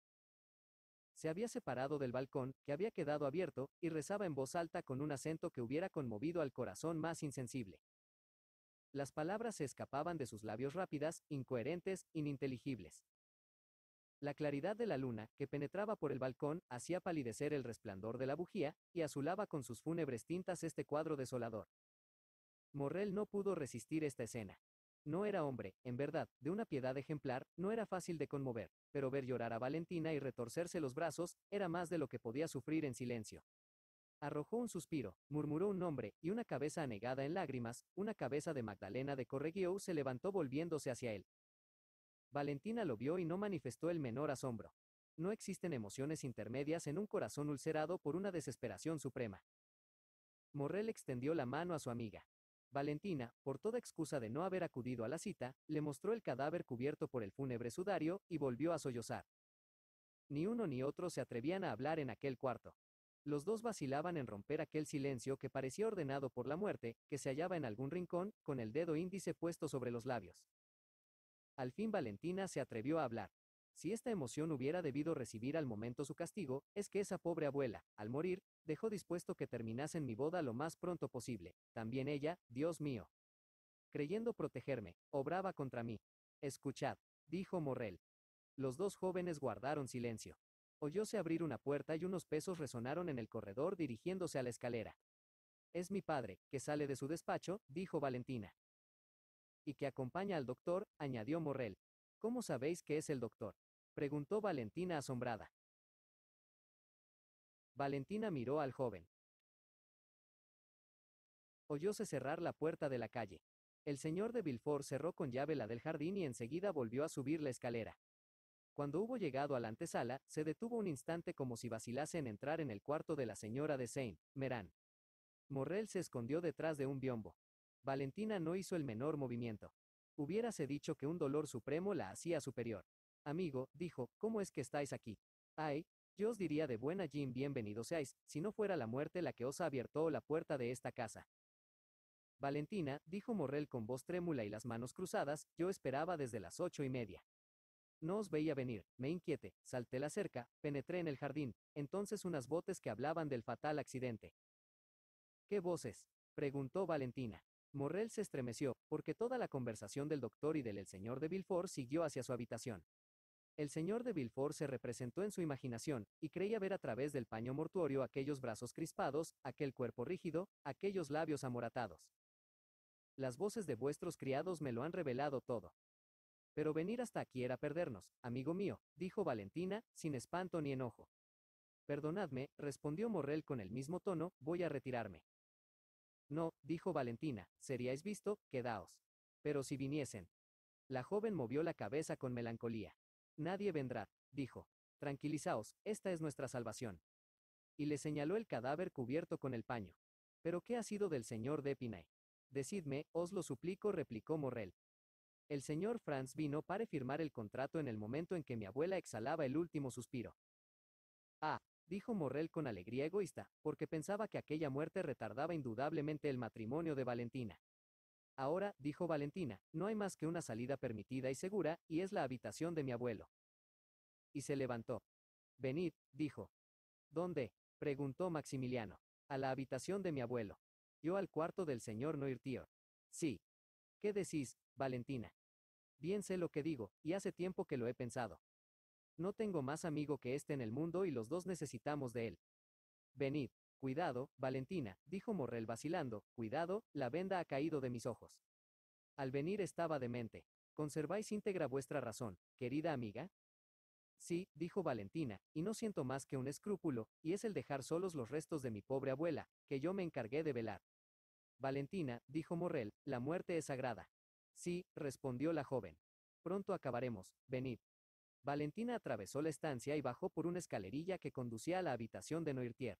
Se había separado del balcón, que había quedado abierto, y rezaba en voz alta con un acento que hubiera conmovido al corazón más insensible. Las palabras se escapaban de sus labios rápidas, incoherentes, ininteligibles. La claridad de la luna, que penetraba por el balcón, hacía palidecer el resplandor de la bujía, y azulaba con sus fúnebres tintas este cuadro desolador. Morrel no pudo resistir esta escena. No era hombre, en verdad, de una piedad ejemplar, no era fácil de conmover, pero ver llorar a Valentina y retorcerse los brazos, era más de lo que podía sufrir en silencio. Arrojó un suspiro, murmuró un nombre, y una cabeza anegada en lágrimas, una cabeza de Magdalena de Correguiou se levantó volviéndose hacia él. Valentina lo vio y no manifestó el menor asombro. No existen emociones intermedias en un corazón ulcerado por una desesperación suprema. Morrel extendió la mano a su amiga. Valentina, por toda excusa de no haber acudido a la cita, le mostró el cadáver cubierto por el fúnebre sudario, y volvió a sollozar. Ni uno ni otro se atrevían a hablar en aquel cuarto. Los dos vacilaban en romper aquel silencio que parecía ordenado por la muerte, que se hallaba en algún rincón, con el dedo índice puesto sobre los labios. Al fin Valentina se atrevió a hablar. Si esta emoción hubiera debido recibir al momento su castigo, es que esa pobre abuela, al morir, dejó dispuesto que terminasen mi boda lo más pronto posible. También ella, Dios mío, creyendo protegerme, obraba contra mí. Escuchad, dijo Morrel. Los dos jóvenes guardaron silencio. Oyóse abrir una puerta y unos pesos resonaron en el corredor dirigiéndose a la escalera. Es mi padre, que sale de su despacho, dijo Valentina. Y que acompaña al doctor, añadió Morrel. ¿Cómo sabéis que es el doctor?, preguntó Valentina asombrada. Valentina miró al joven. Oyóse cerrar la puerta de la calle. El señor de Villefort cerró con llave la del jardín y enseguida volvió a subir la escalera. Cuando hubo llegado a la antesala, se detuvo un instante como si vacilase en entrar en el cuarto de la señora de Saint-Méran. Morrel se escondió detrás de un biombo. Valentina no hizo el menor movimiento. Hubiérase dicho que un dolor supremo la hacía superior. Amigo, dijo, ¿cómo es que estáis aquí? Ay, yo os diría de buena Jim bienvenido seáis, si no fuera la muerte la que os ha abierto la puerta de esta casa. Valentina, dijo Morrel con voz trémula y las manos cruzadas, yo esperaba desde las 8:30. No os veía venir, me inquieté, salté la cerca, penetré en el jardín, entonces unas voces que hablaban del fatal accidente. ¿Qué voces?, preguntó Valentina. Morrel se estremeció, porque toda la conversación del doctor y del señor de Villefort siguió hacia su habitación. El señor de Villefort se representó en su imaginación, y creía ver a través del paño mortuorio aquellos brazos crispados, aquel cuerpo rígido, aquellos labios amoratados. Las voces de vuestros criados me lo han revelado todo. Pero venir hasta aquí era perdernos, amigo mío, dijo Valentina, sin espanto ni enojo. Perdonadme, respondió Morrel con el mismo tono, voy a retirarme. No, dijo Valentina, seríais visto, quedaos. Pero si viniesen. La joven movió la cabeza con melancolía. Nadie vendrá, dijo. Tranquilizaos, esta es nuestra salvación. Y le señaló el cadáver cubierto con el paño. ¿Pero qué ha sido del señor de Épinay? Decidme, os lo suplico, replicó Morrel. El señor Franz vino para firmar el contrato en el momento en que mi abuela exhalaba el último suspiro. Ah, dijo Morrel con alegría egoísta, porque pensaba que aquella muerte retardaba indudablemente el matrimonio de Valentina. Ahora, dijo Valentina, no hay más que una salida permitida y segura, y es la habitación de mi abuelo. Y se levantó. Venid, dijo. ¿Dónde?, preguntó Maximiliano. A la habitación de mi abuelo. Yo al cuarto del señor Noirtier. Sí. ¿Qué decís, Valentina? Bien sé lo que digo, y hace tiempo que lo he pensado. No tengo más amigo que este en el mundo y los dos necesitamos de él. Venid. Cuidado, Valentina, dijo Morrel vacilando, cuidado, la venda ha caído de mis ojos. Al venir estaba demente. ¿Conserváis íntegra vuestra razón, querida amiga? Sí, dijo Valentina, y no siento más que un escrúpulo, y es el dejar solos los restos de mi pobre abuela, que yo me encargué de velar. Valentina, dijo Morrel, la muerte es sagrada. Sí, respondió la joven. Pronto acabaremos, venid. Valentina atravesó la estancia y bajó por una escalerilla que conducía a la habitación de Noirtier.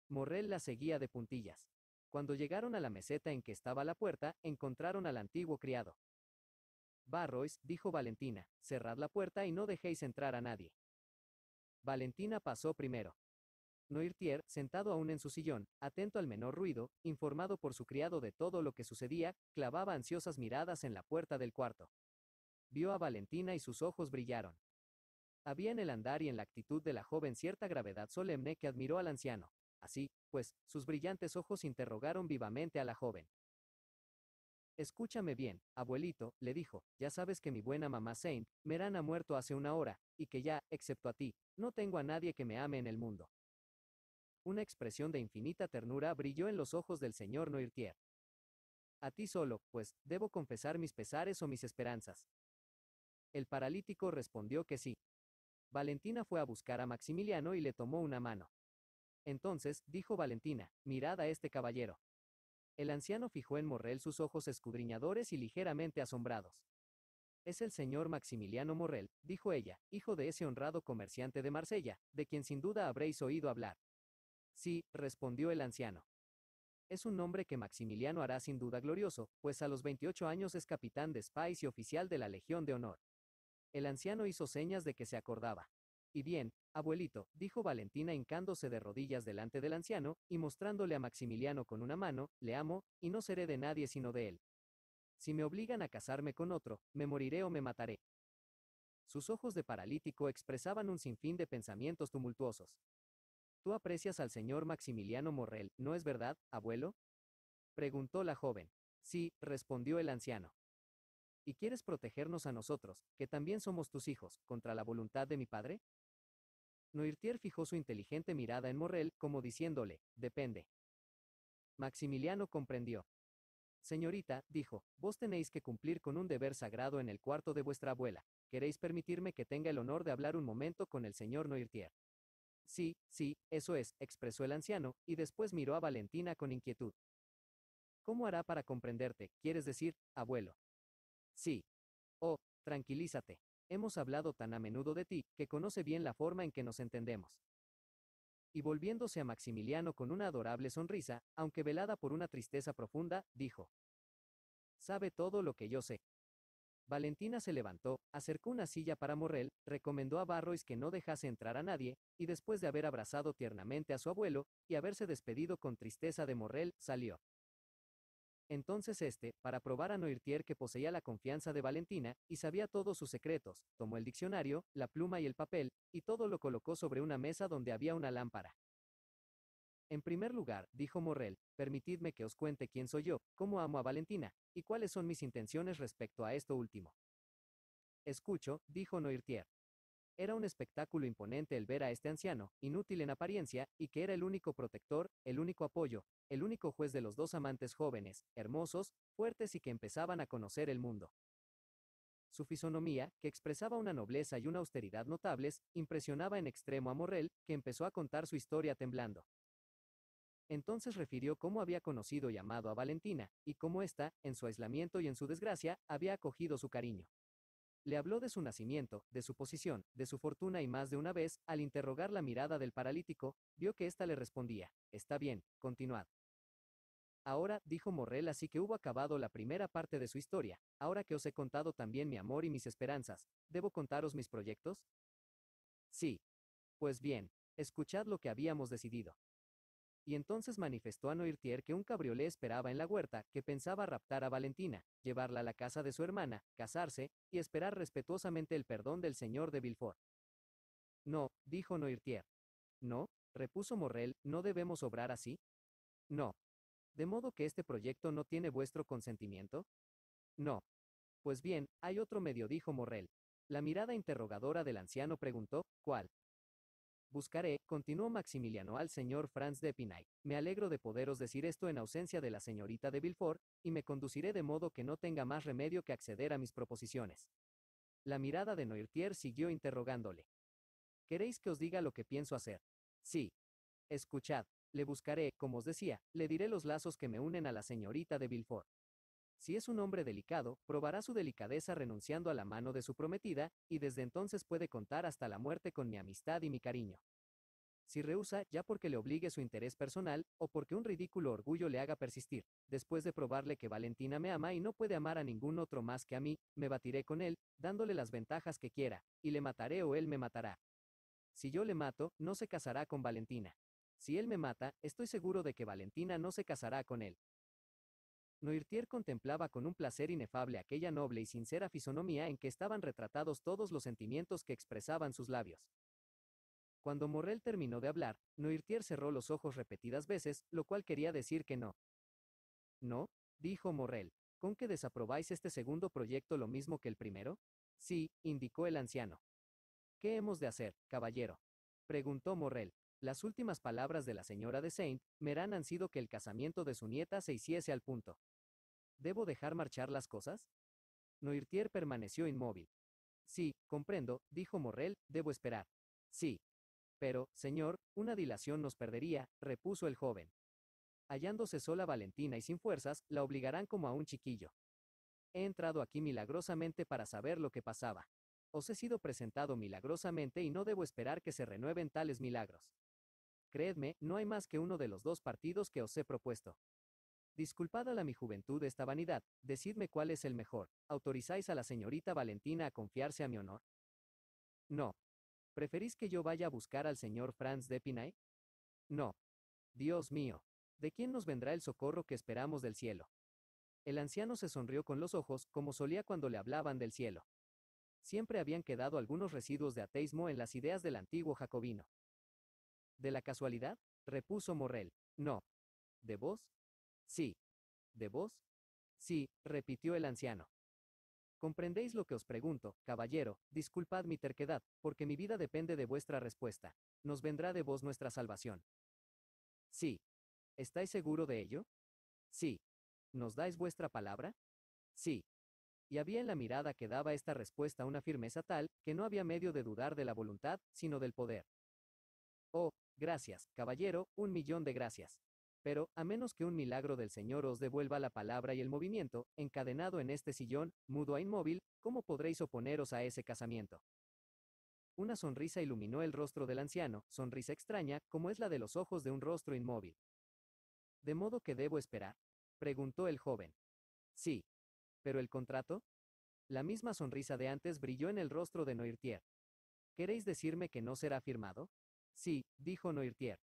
Morrel la seguía de puntillas. Cuando llegaron a la meseta en que estaba la puerta, encontraron al antiguo criado. Barrois, dijo Valentina, cerrad la puerta y no dejéis entrar a nadie. Valentina pasó primero. Noirtier, sentado aún en su sillón, atento al menor ruido, informado por su criado de todo lo que sucedía, clavaba ansiosas miradas en la puerta del cuarto. Vio a Valentina y sus ojos brillaron. Había en el andar y en la actitud de la joven cierta gravedad solemne que admiró al anciano. Así, pues, sus brillantes ojos interrogaron vivamente a la joven. Escúchame bien, abuelito, le dijo, ya sabes que mi buena mamá Saint Meran ha muerto hace una hora, y que ya, excepto a ti, no tengo a nadie que me ame en el mundo. Una expresión de infinita ternura brilló en los ojos del señor Noirtier. A ti solo, pues, debo confesar mis pesares o mis esperanzas. El paralítico respondió que sí. Valentina fue a buscar a Maximiliano y le tomó una mano. Entonces, dijo Valentina, mirad a este caballero. El anciano fijó en Morrel sus ojos escudriñadores y ligeramente asombrados. Es el señor Maximiliano Morrel, dijo ella, hijo de ese honrado comerciante de Marsella, de quien sin duda habréis oído hablar. Sí, respondió el anciano. Es un nombre que Maximiliano hará sin duda glorioso, pues a los 28 años es capitán de Spies y oficial de la Legión de Honor. El anciano hizo señas de que se acordaba. Y bien, abuelito, dijo Valentina hincándose de rodillas delante del anciano, y mostrándole a Maximiliano con una mano, le amo, y no seré de nadie sino de él. Si me obligan a casarme con otro, me moriré o me mataré. Sus ojos de paralítico expresaban un sinfín de pensamientos tumultuosos. Tú aprecias al señor Maximiliano Morrel, ¿no es verdad, abuelo? Preguntó la joven. Sí, respondió el anciano. ¿Y quieres protegernos a nosotros, que también somos tus hijos, contra la voluntad de mi padre? Noirtier fijó su inteligente mirada en Morrel, como diciéndole, depende. Maximiliano comprendió. Señorita, dijo, vos tenéis que cumplir con un deber sagrado en el cuarto de vuestra abuela. ¿Queréis permitirme que tenga el honor de hablar un momento con el señor Noirtier? Sí, sí, eso es, expresó el anciano, y después miró a Valentina con inquietud. ¿Cómo hará para comprenderte, quieres decir, abuelo? Sí. Oh, tranquilízate. Hemos hablado tan a menudo de ti, que conoce bien la forma en que nos entendemos. Y volviéndose a Maximiliano con una adorable sonrisa, aunque velada por una tristeza profunda, dijo: Sabe todo lo que yo sé. Valentina se levantó, acercó una silla para Morrel, recomendó a Barrois que no dejase entrar a nadie, y después de haber abrazado tiernamente a su abuelo, y haberse despedido con tristeza de Morrel, salió. Entonces para probar a Noirtier que poseía la confianza de Valentina, y sabía todos sus secretos, tomó el diccionario, la pluma y el papel, y todo lo colocó sobre una mesa donde había una lámpara. En primer lugar, dijo Morrel, permitidme que os cuente quién soy yo, cómo amo a Valentina, y cuáles son mis intenciones respecto a esto último. Escucho, dijo Noirtier. Era un espectáculo imponente el ver a este anciano, inútil en apariencia, y que era el único protector, el único apoyo, el único juez de los dos amantes jóvenes, hermosos, fuertes y que empezaban a conocer el mundo. Su fisonomía, que expresaba una nobleza y una austeridad notables, impresionaba en extremo a Morrel, que empezó a contar su historia temblando. Entonces refirió cómo había conocido y amado a Valentina, y cómo ésta, en su aislamiento y en su desgracia, había acogido su cariño. Le habló de su nacimiento, de su posición, de su fortuna y más de una vez, al interrogar la mirada del paralítico, vio que ésta le respondía: Está bien, continuad. Ahora, dijo Morrel así que hubo acabado la primera parte de su historia, ahora que os he contado también mi amor y mis esperanzas, ¿debo contaros mis proyectos? Sí. Pues bien, escuchad lo que habíamos decidido. Y entonces manifestó a Noirtier que un cabriolé esperaba en la huerta, que pensaba raptar a Valentina, llevarla a la casa de su hermana, casarse, y esperar respetuosamente el perdón del señor de Villefort. No, dijo Noirtier. No, repuso Morrel, ¿no debemos obrar así? No. ¿De modo que este proyecto no tiene vuestro consentimiento? No. Pues bien, hay otro medio, dijo Morrel. La mirada interrogadora del anciano preguntó: ¿cuál? Buscaré, continuó Maximiliano, al señor Franz de Epinay. Me alegro de poderos decir esto en ausencia de la señorita de Villefort, y me conduciré de modo que no tenga más remedio que acceder a mis proposiciones. La mirada de Noirtier siguió interrogándole. ¿Queréis que os diga lo que pienso hacer? Sí. Escuchad, le buscaré, como os decía, le diré los lazos que me unen a la señorita de Villefort. Si es un hombre delicado, probará su delicadeza renunciando a la mano de su prometida, y desde entonces puede contar hasta la muerte con mi amistad y mi cariño. Si rehúsa, ya porque le obligue su interés personal, o porque un ridículo orgullo le haga persistir, después de probarle que Valentina me ama y no puede amar a ningún otro más que a mí, me batiré con él, dándole las ventajas que quiera, y le mataré o él me matará. Si yo le mato, no se casará con Valentina. Si él me mata, estoy seguro de que Valentina no se casará con él. Noirtier contemplaba con un placer inefable aquella noble y sincera fisonomía en que estaban retratados todos los sentimientos que expresaban sus labios. Cuando Morrel terminó de hablar, Noirtier cerró los ojos repetidas veces, lo cual quería decir que no. ¿No? Dijo Morrel. ¿Con que desaprobáis este segundo proyecto lo mismo que el primero? Sí, indicó el anciano. ¿Qué hemos de hacer, caballero? Preguntó Morrel. Las últimas palabras de la señora de Saint Meran han sido que el casamiento de su nieta se hiciese al punto. ¿Debo dejar marchar las cosas? Noirtier permaneció inmóvil. Sí, comprendo, dijo Morrel, debo esperar. Sí. Pero, señor, una dilación nos perdería, repuso el joven. Hallándose sola Valentina y sin fuerzas, la obligarán como a un chiquillo. He entrado aquí milagrosamente para saber lo que pasaba. Os he sido presentado milagrosamente y no debo esperar que se renueven tales milagros. Creedme, no hay más que uno de los dos partidos que os he propuesto. Disculpad a mi juventud esta vanidad, decidme cuál es el mejor. ¿Autorizáis a la señorita Valentina a confiarse a mi honor? No. ¿Preferís que yo vaya a buscar al señor Franz d'Epinay? No. Dios mío. ¿De quién nos vendrá el socorro que esperamos del cielo? El anciano se sonrió con los ojos, como solía cuando le hablaban del cielo. Siempre habían quedado algunos residuos de ateísmo en las ideas del antiguo jacobino. ¿De la casualidad? Repuso Morrel. No. ¿De vos? Sí. ¿De vos? Sí, repitió el anciano. ¿Comprendéis lo que os pregunto, caballero? Disculpad mi terquedad, porque mi vida depende de vuestra respuesta. ¿Nos vendrá de vos nuestra salvación? Sí. ¿Estáis seguro de ello? Sí. ¿Nos dais vuestra palabra? Sí. Y había en la mirada que daba esta respuesta una firmeza tal, que no había medio de dudar de la voluntad, sino del poder. Oh, gracias, caballero, 1.000.000 de gracias. Pero, a menos que un milagro del Señor os devuelva la palabra y el movimiento, encadenado en este sillón, mudo e inmóvil, ¿cómo podréis oponeros a ese casamiento? Una sonrisa iluminó el rostro del anciano, sonrisa extraña, como es la de los ojos de un rostro inmóvil. ¿De modo que debo esperar? Preguntó el joven. Sí. ¿Pero el contrato? La misma sonrisa de antes brilló en el rostro de Noirtier. ¿Queréis decirme que no será firmado? Sí, dijo Noirtier.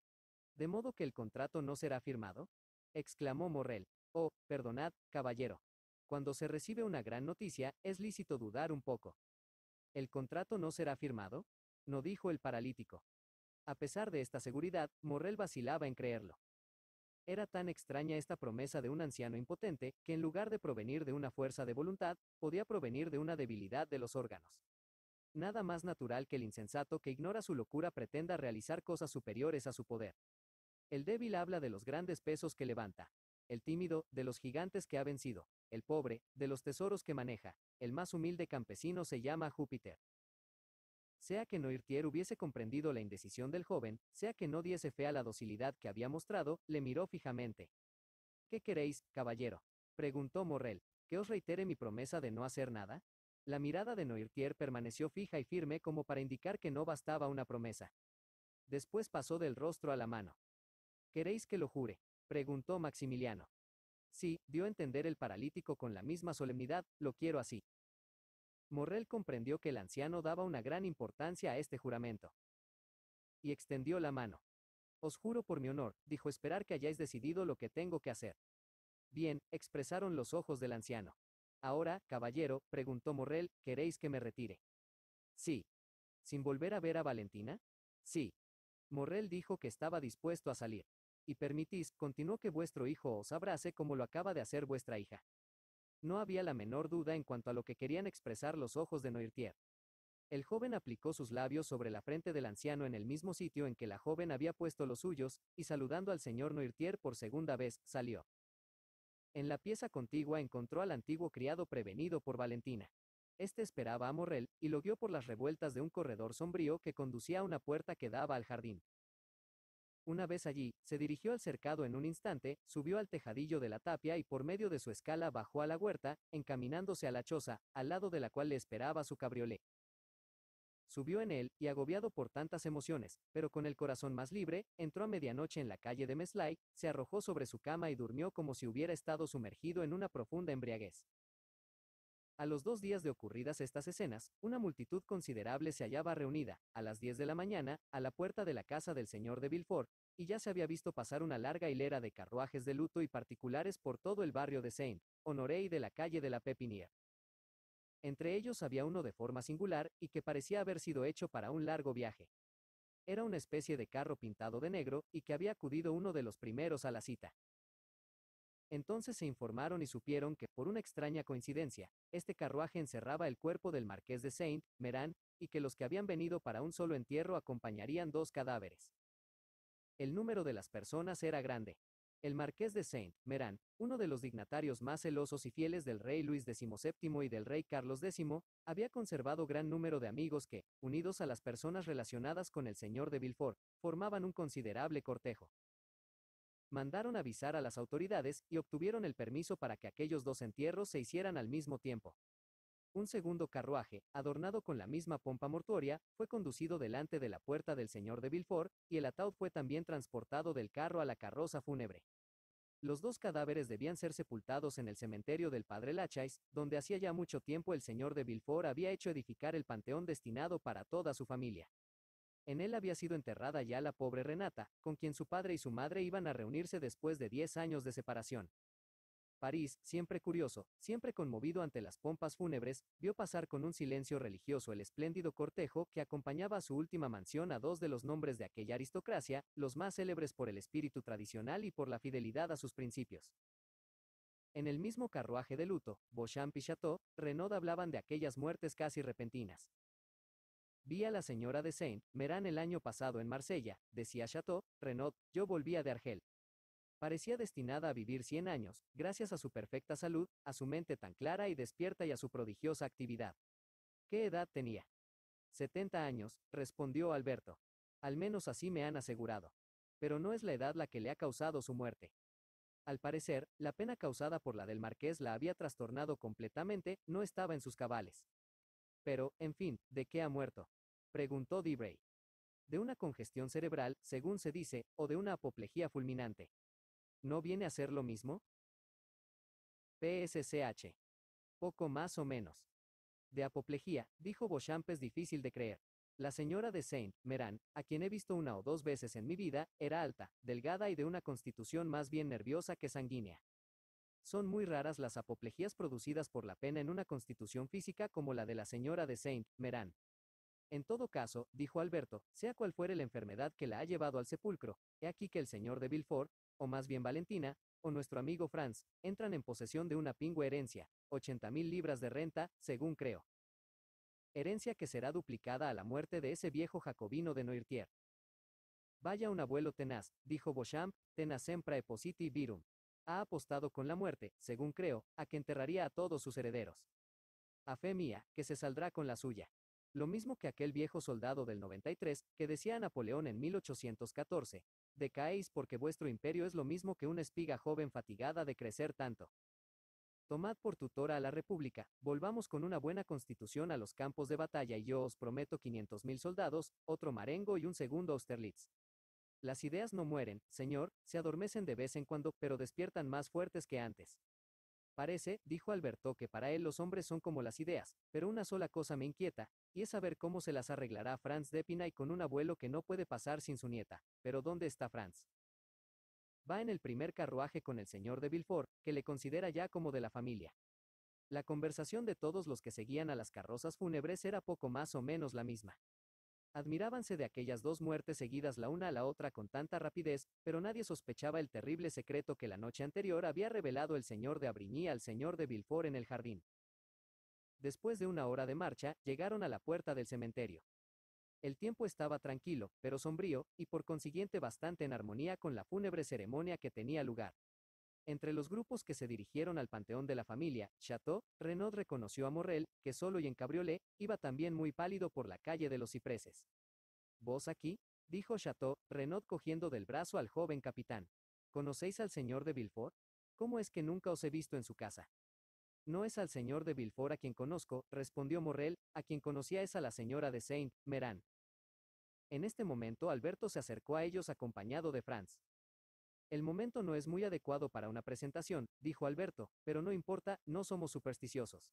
¿De modo que el contrato no será firmado? Exclamó Morrel. Oh, perdonad, caballero. Cuando se recibe una gran noticia, es lícito dudar un poco. ¿El contrato no será firmado? No, dijo el paralítico. A pesar de esta seguridad, Morrel vacilaba en creerlo. Era tan extraña esta promesa de un anciano impotente, que en lugar de provenir de una fuerza de voluntad, podía provenir de una debilidad de los órganos. Nada más natural que el insensato que ignora su locura pretenda realizar cosas superiores a su poder. El débil habla de los grandes pesos que levanta. El tímido, de los gigantes que ha vencido. El pobre, de los tesoros que maneja. El más humilde campesino se llama Júpiter. Sea que Noirtier hubiese comprendido la indecisión del joven, sea que no diese fe a la docilidad que había mostrado, le miró fijamente. ¿Qué queréis, caballero? Preguntó Morrel. ¿Que os reitere mi promesa de no hacer nada? La mirada de Noirtier permaneció fija y firme como para indicar que no bastaba una promesa. Después pasó del rostro a la mano. ¿Queréis que lo jure? Preguntó Maximiliano. Sí, dio a entender el paralítico con la misma solemnidad, lo quiero así. Morrel comprendió que el anciano daba una gran importancia a este juramento. Y extendió la mano. Os juro por mi honor, dijo, esperar que hayáis decidido lo que tengo que hacer. Bien, expresaron los ojos del anciano. Ahora, caballero, preguntó Morrel, ¿queréis que me retire? Sí. ¿Sin volver a ver a Valentina? Sí. Morrel dijo que estaba dispuesto a salir. Y permitís, continuó, que vuestro hijo os abrace como lo acaba de hacer vuestra hija. No había la menor duda en cuanto a lo que querían expresar los ojos de Noirtier. El joven aplicó sus labios sobre la frente del anciano en el mismo sitio en que la joven había puesto los suyos, y saludando al señor Noirtier por segunda vez, salió. En la pieza contigua encontró al antiguo criado prevenido por Valentina. Este esperaba a Morrel, y lo guió por las revueltas de un corredor sombrío que conducía a una puerta que daba al jardín. Una vez allí, se dirigió al cercado en un instante, subió al tejadillo de la tapia y por medio de su escala bajó a la huerta, encaminándose a la choza, al lado de la cual le esperaba su cabriolé. Subió en él, y agobiado por tantas emociones, pero con el corazón más libre, entró a medianoche en la calle de Meslay, se arrojó sobre su cama y durmió como si hubiera estado sumergido en una profunda embriaguez. A los 2 días de ocurridas estas escenas, una multitud considerable se hallaba reunida, a las 10 de la mañana, a la puerta de la casa del señor de Villefort, y ya se había visto pasar una larga hilera de carruajes de luto y particulares por todo el barrio de Saint-Honoré y de la calle de la Pepinière. Entre ellos había uno de forma singular, y que parecía haber sido hecho para un largo viaje. Era una especie de carro pintado de negro, y que había acudido uno de los primeros a la cita. Entonces se informaron y supieron que, por una extraña coincidencia, este carruaje encerraba el cuerpo del marqués de Saint-Méran, y que los que habían venido para un solo entierro acompañarían 2 cadáveres. El número de las personas era grande. El marqués de Saint-Méran, uno de los dignatarios más celosos y fieles del rey Luis XVII y del rey Carlos X, había conservado gran número de amigos que, unidos a las personas relacionadas con el señor de Villefort, formaban un considerable cortejo. Mandaron avisar a las autoridades y obtuvieron el permiso para que aquellos 2 entierros se hicieran al mismo tiempo. Un segundo carruaje, adornado con la misma pompa mortuoria, fue conducido delante de la puerta del señor de Villefort, y el ataúd fue también transportado del carro a la carroza fúnebre. Los 2 cadáveres debían ser sepultados en el cementerio del Padre Lachaise, donde hacía ya mucho tiempo el señor de Villefort había hecho edificar el panteón destinado para toda su familia. En él había sido enterrada ya la pobre Renata, con quien su padre y su madre iban a reunirse después de 10 años de separación. París, siempre curioso, siempre conmovido ante las pompas fúnebres, vio pasar con un silencio religioso el espléndido cortejo que acompañaba a su última mansión a 2 de los nombres de aquella aristocracia, los más célebres por el espíritu tradicional y por la fidelidad a sus principios. En el mismo carruaje de luto, Beauchamp y Chateau, Renaud hablaban de aquellas muertes casi repentinas. Vi a la señora de Saint-Méran el año pasado en Marsella, decía Chateau, Renaud, yo volvía de Argel. Parecía destinada a vivir 100 años, gracias a su perfecta salud, a su mente tan clara y despierta y a su prodigiosa actividad. ¿Qué edad tenía? 70 años, respondió Alberto. Al menos así me han asegurado. Pero no es la edad la que le ha causado su muerte. Al parecer, la pena causada por la del marqués la había trastornado completamente, no estaba en sus cabales. Pero, en fin, ¿de qué ha muerto?, preguntó Debray. De una congestión cerebral, según se dice, o de una apoplejía fulminante. ¿No viene a ser lo mismo? PSCH. Poco más o menos. De apoplejía, dijo Beauchamp, es difícil de creer. La señora de Saint-Méran, a quien he visto 1 o 2 veces en mi vida, era alta, delgada y de una constitución más bien nerviosa que sanguínea. Son muy raras las apoplejías producidas por la pena en una constitución física como la de la señora de Saint-Méran. En todo caso, dijo Alberto, sea cual fuere la enfermedad que la ha llevado al sepulcro, he aquí que el señor de Villefort, o más bien Valentina, o nuestro amigo Franz, entran en posesión de una pingüe herencia, 80.000 libras de renta, según creo. Herencia que será duplicada a la muerte de ese viejo jacobino de Noirtier. Vaya un abuelo tenaz, dijo Beauchamp, tenaz sempre positi virum. Ha apostado con la muerte, según creo, a que enterraría a todos sus herederos. A fe mía, que se saldrá con la suya. Lo mismo que aquel viejo soldado del 93, que decía a Napoleón en 1814, decaéis porque vuestro imperio es lo mismo que una espiga joven fatigada de crecer tanto. Tomad por tutora a la República, volvamos con una buena constitución a los campos de batalla y yo os prometo 500.000 soldados, otro Marengo y un segundo Austerlitz. Las ideas no mueren, señor, se adormecen de vez en cuando, pero despiertan más fuertes que antes. Parece, dijo Alberto, que para él los hombres son como las ideas, pero una sola cosa me inquieta, y es saber cómo se las arreglará Franz d'Épinay con un abuelo que no puede pasar sin su nieta. ¿Pero dónde está Franz? Va en el primer carruaje con el señor de Villefort, que le considera ya como de la familia. La conversación de todos los que seguían a las carrozas fúnebres era poco más o menos la misma. Admirábanse de aquellas 2 muertes seguidas la una a la otra con tanta rapidez, pero nadie sospechaba el terrible secreto que la noche anterior había revelado el señor de Abrigny al señor de Villefort en el jardín. Después de 1 hora de marcha, llegaron a la puerta del cementerio. El tiempo estaba tranquilo, pero sombrío, y por consiguiente bastante en armonía con la fúnebre ceremonia que tenía lugar. Entre los grupos que se dirigieron al panteón de la familia, Chateau, Renaud reconoció a Morrel, que solo y en cabriolé, iba también muy pálido por la calle de los cipreses. ¿Vos aquí?, dijo Chateau, Renaud cogiendo del brazo al joven capitán. ¿Conocéis al señor de Villefort? ¿Cómo es que nunca os he visto en su casa? No es al señor de Villefort a quien conozco, respondió Morrel, a quien conocía es a la señora de Saint-Méran. En este momento Alberto se acercó a ellos acompañado de Franz. El momento no es muy adecuado para una presentación, dijo Alberto, pero no importa, no somos supersticiosos.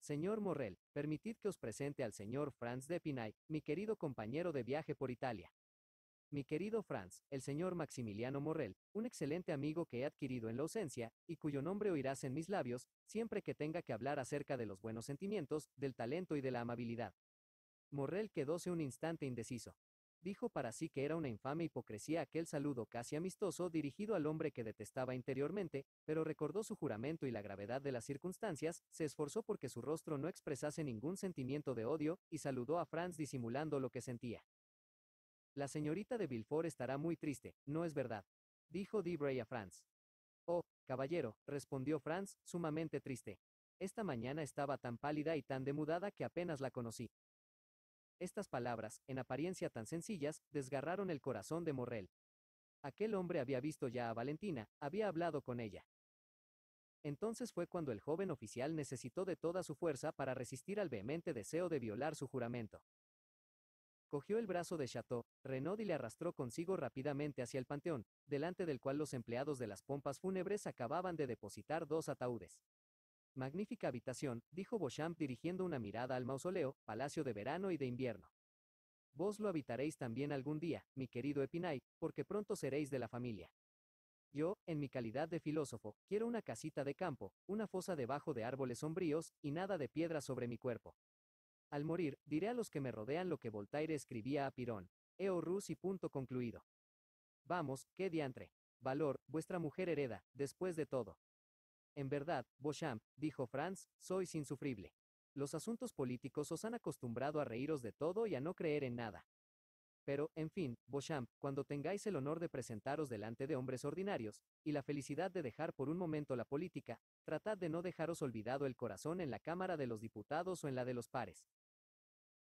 Señor Morrel, permitid que os presente al señor Franz d'Épinay, mi querido compañero de viaje por Italia. Mi querido Franz, el señor Maximiliano Morrel, un excelente amigo que he adquirido en la ausencia, y cuyo nombre oirás en mis labios, siempre que tenga que hablar acerca de los buenos sentimientos, del talento y de la amabilidad. Morrel quedóse un instante indeciso. Dijo para sí que era una infame hipocresía aquel saludo casi amistoso dirigido al hombre que detestaba interiormente, pero recordó su juramento y la gravedad de las circunstancias, se esforzó porque su rostro no expresase ningún sentimiento de odio, y saludó a Franz disimulando lo que sentía. La señorita de Villefort estará muy triste, ¿no es verdad?, dijo Debray a Franz. Oh, caballero, respondió Franz, sumamente triste. Esta mañana estaba tan pálida y tan demudada que apenas la conocí. Estas palabras, en apariencia tan sencillas, desgarraron el corazón de Morrel. Aquel hombre había visto ya a Valentina, había hablado con ella. Entonces fue cuando el joven oficial necesitó de toda su fuerza para resistir al vehemente deseo de violar su juramento. Cogió el brazo de Chateau Renaud y le arrastró consigo rápidamente hacia el panteón, delante del cual los empleados de las pompas fúnebres acababan de depositar 2 ataúdes. Magnífica habitación, dijo Beauchamp dirigiendo una mirada al mausoleo, palacio de verano y de invierno. Vos lo habitaréis también algún día, mi querido Epinay, porque pronto seréis de la familia. Yo, en mi calidad de filósofo, quiero una casita de campo, una fosa debajo de árboles sombríos, y nada de piedra sobre mi cuerpo. Al morir, diré a los que me rodean lo que Voltaire escribía a Pirón. Eo rus y punto concluido. Vamos, qué diantre. Valor, vuestra mujer hereda, después de todo. En verdad, Beauchamp, dijo Franz, sois insufrible. Los asuntos políticos os han acostumbrado a reíros de todo y a no creer en nada. Pero, en fin, Beauchamp, cuando tengáis el honor de presentaros delante de hombres ordinarios, y la felicidad de dejar por un momento la política, tratad de no dejaros olvidado el corazón en la Cámara de los Diputados o en la de los pares.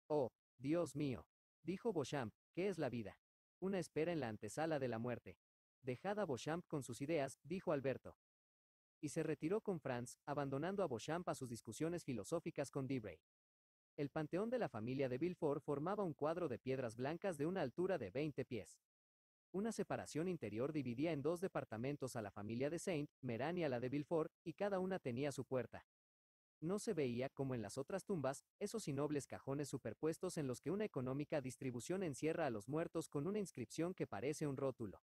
Oh, Dios mío, dijo Beauchamp, ¿qué es la vida? Una espera en la antesala de la muerte. Dejad a Beauchamp con sus ideas, dijo Alberto. Y se retiró con Franz, abandonando a Beauchamp a sus discusiones filosóficas con Debray. El panteón de la familia de Villefort formaba un cuadro de piedras blancas de una altura de 20 pies. Una separación interior dividía en 2 departamentos a la familia de Saint-Méran y a la de Villefort, y cada una tenía su puerta. No se veía, como en las otras tumbas, esos innobles cajones superpuestos en los que una económica distribución encierra a los muertos con una inscripción que parece un rótulo.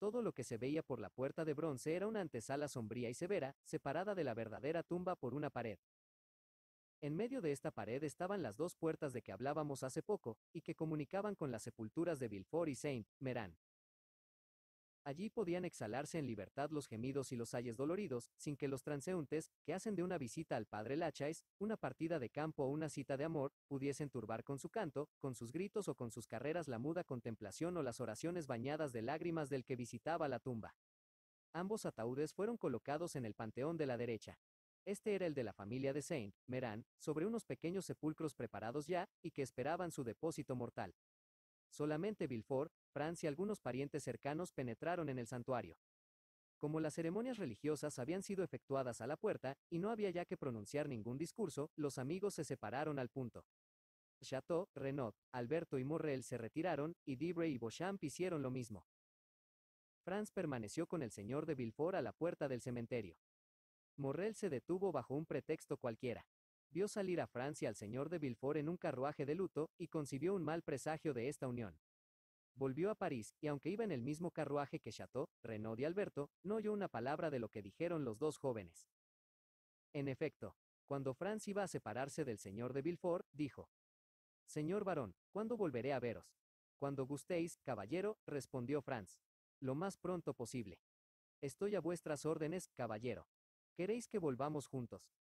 Todo lo que se veía por la puerta de bronce era una antesala sombría y severa, separada de la verdadera tumba por una pared. En medio de esta pared estaban las 2 puertas de que hablábamos hace poco, y que comunicaban con las sepulturas de Villefort y Saint-Méran. Allí podían exhalarse en libertad los gemidos y los ayes doloridos, sin que los transeúntes, que hacen de una visita al padre Lachaise, una partida de campo o una cita de amor, pudiesen turbar con su canto, con sus gritos o con sus carreras la muda contemplación o las oraciones bañadas de lágrimas del que visitaba la tumba. Ambos ataúdes fueron colocados en el panteón de la derecha. Este era el de la familia de Saint-Méran, sobre unos pequeños sepulcros preparados ya, y que esperaban su depósito mortal. Solamente Villefort, Franz y algunos parientes cercanos penetraron en el santuario. Como las ceremonias religiosas habían sido efectuadas a la puerta, y no había ya que pronunciar ningún discurso, los amigos se separaron al punto. Chateau, Renaud, Alberto y Morrel se retiraron, y Debray y Beauchamp hicieron lo mismo. Franz permaneció con el señor de Villefort a la puerta del cementerio. Morrel se detuvo bajo un pretexto cualquiera. Vio salir a Franz y al señor de Villefort en un carruaje de luto, y concibió un mal presagio de esta unión. Volvió a París, y aunque iba en el mismo carruaje que Chateau, Renaud y Alberto, no oyó una palabra de lo que dijeron los 2 jóvenes. En efecto, cuando Franz iba a separarse del señor de Villefort, dijo: «Señor barón, ¿cuándo volveré a veros?» «Cuando gustéis, caballero», respondió Franz. «Lo más pronto posible». «Estoy a vuestras órdenes, caballero». «¿Queréis que volvamos juntos?»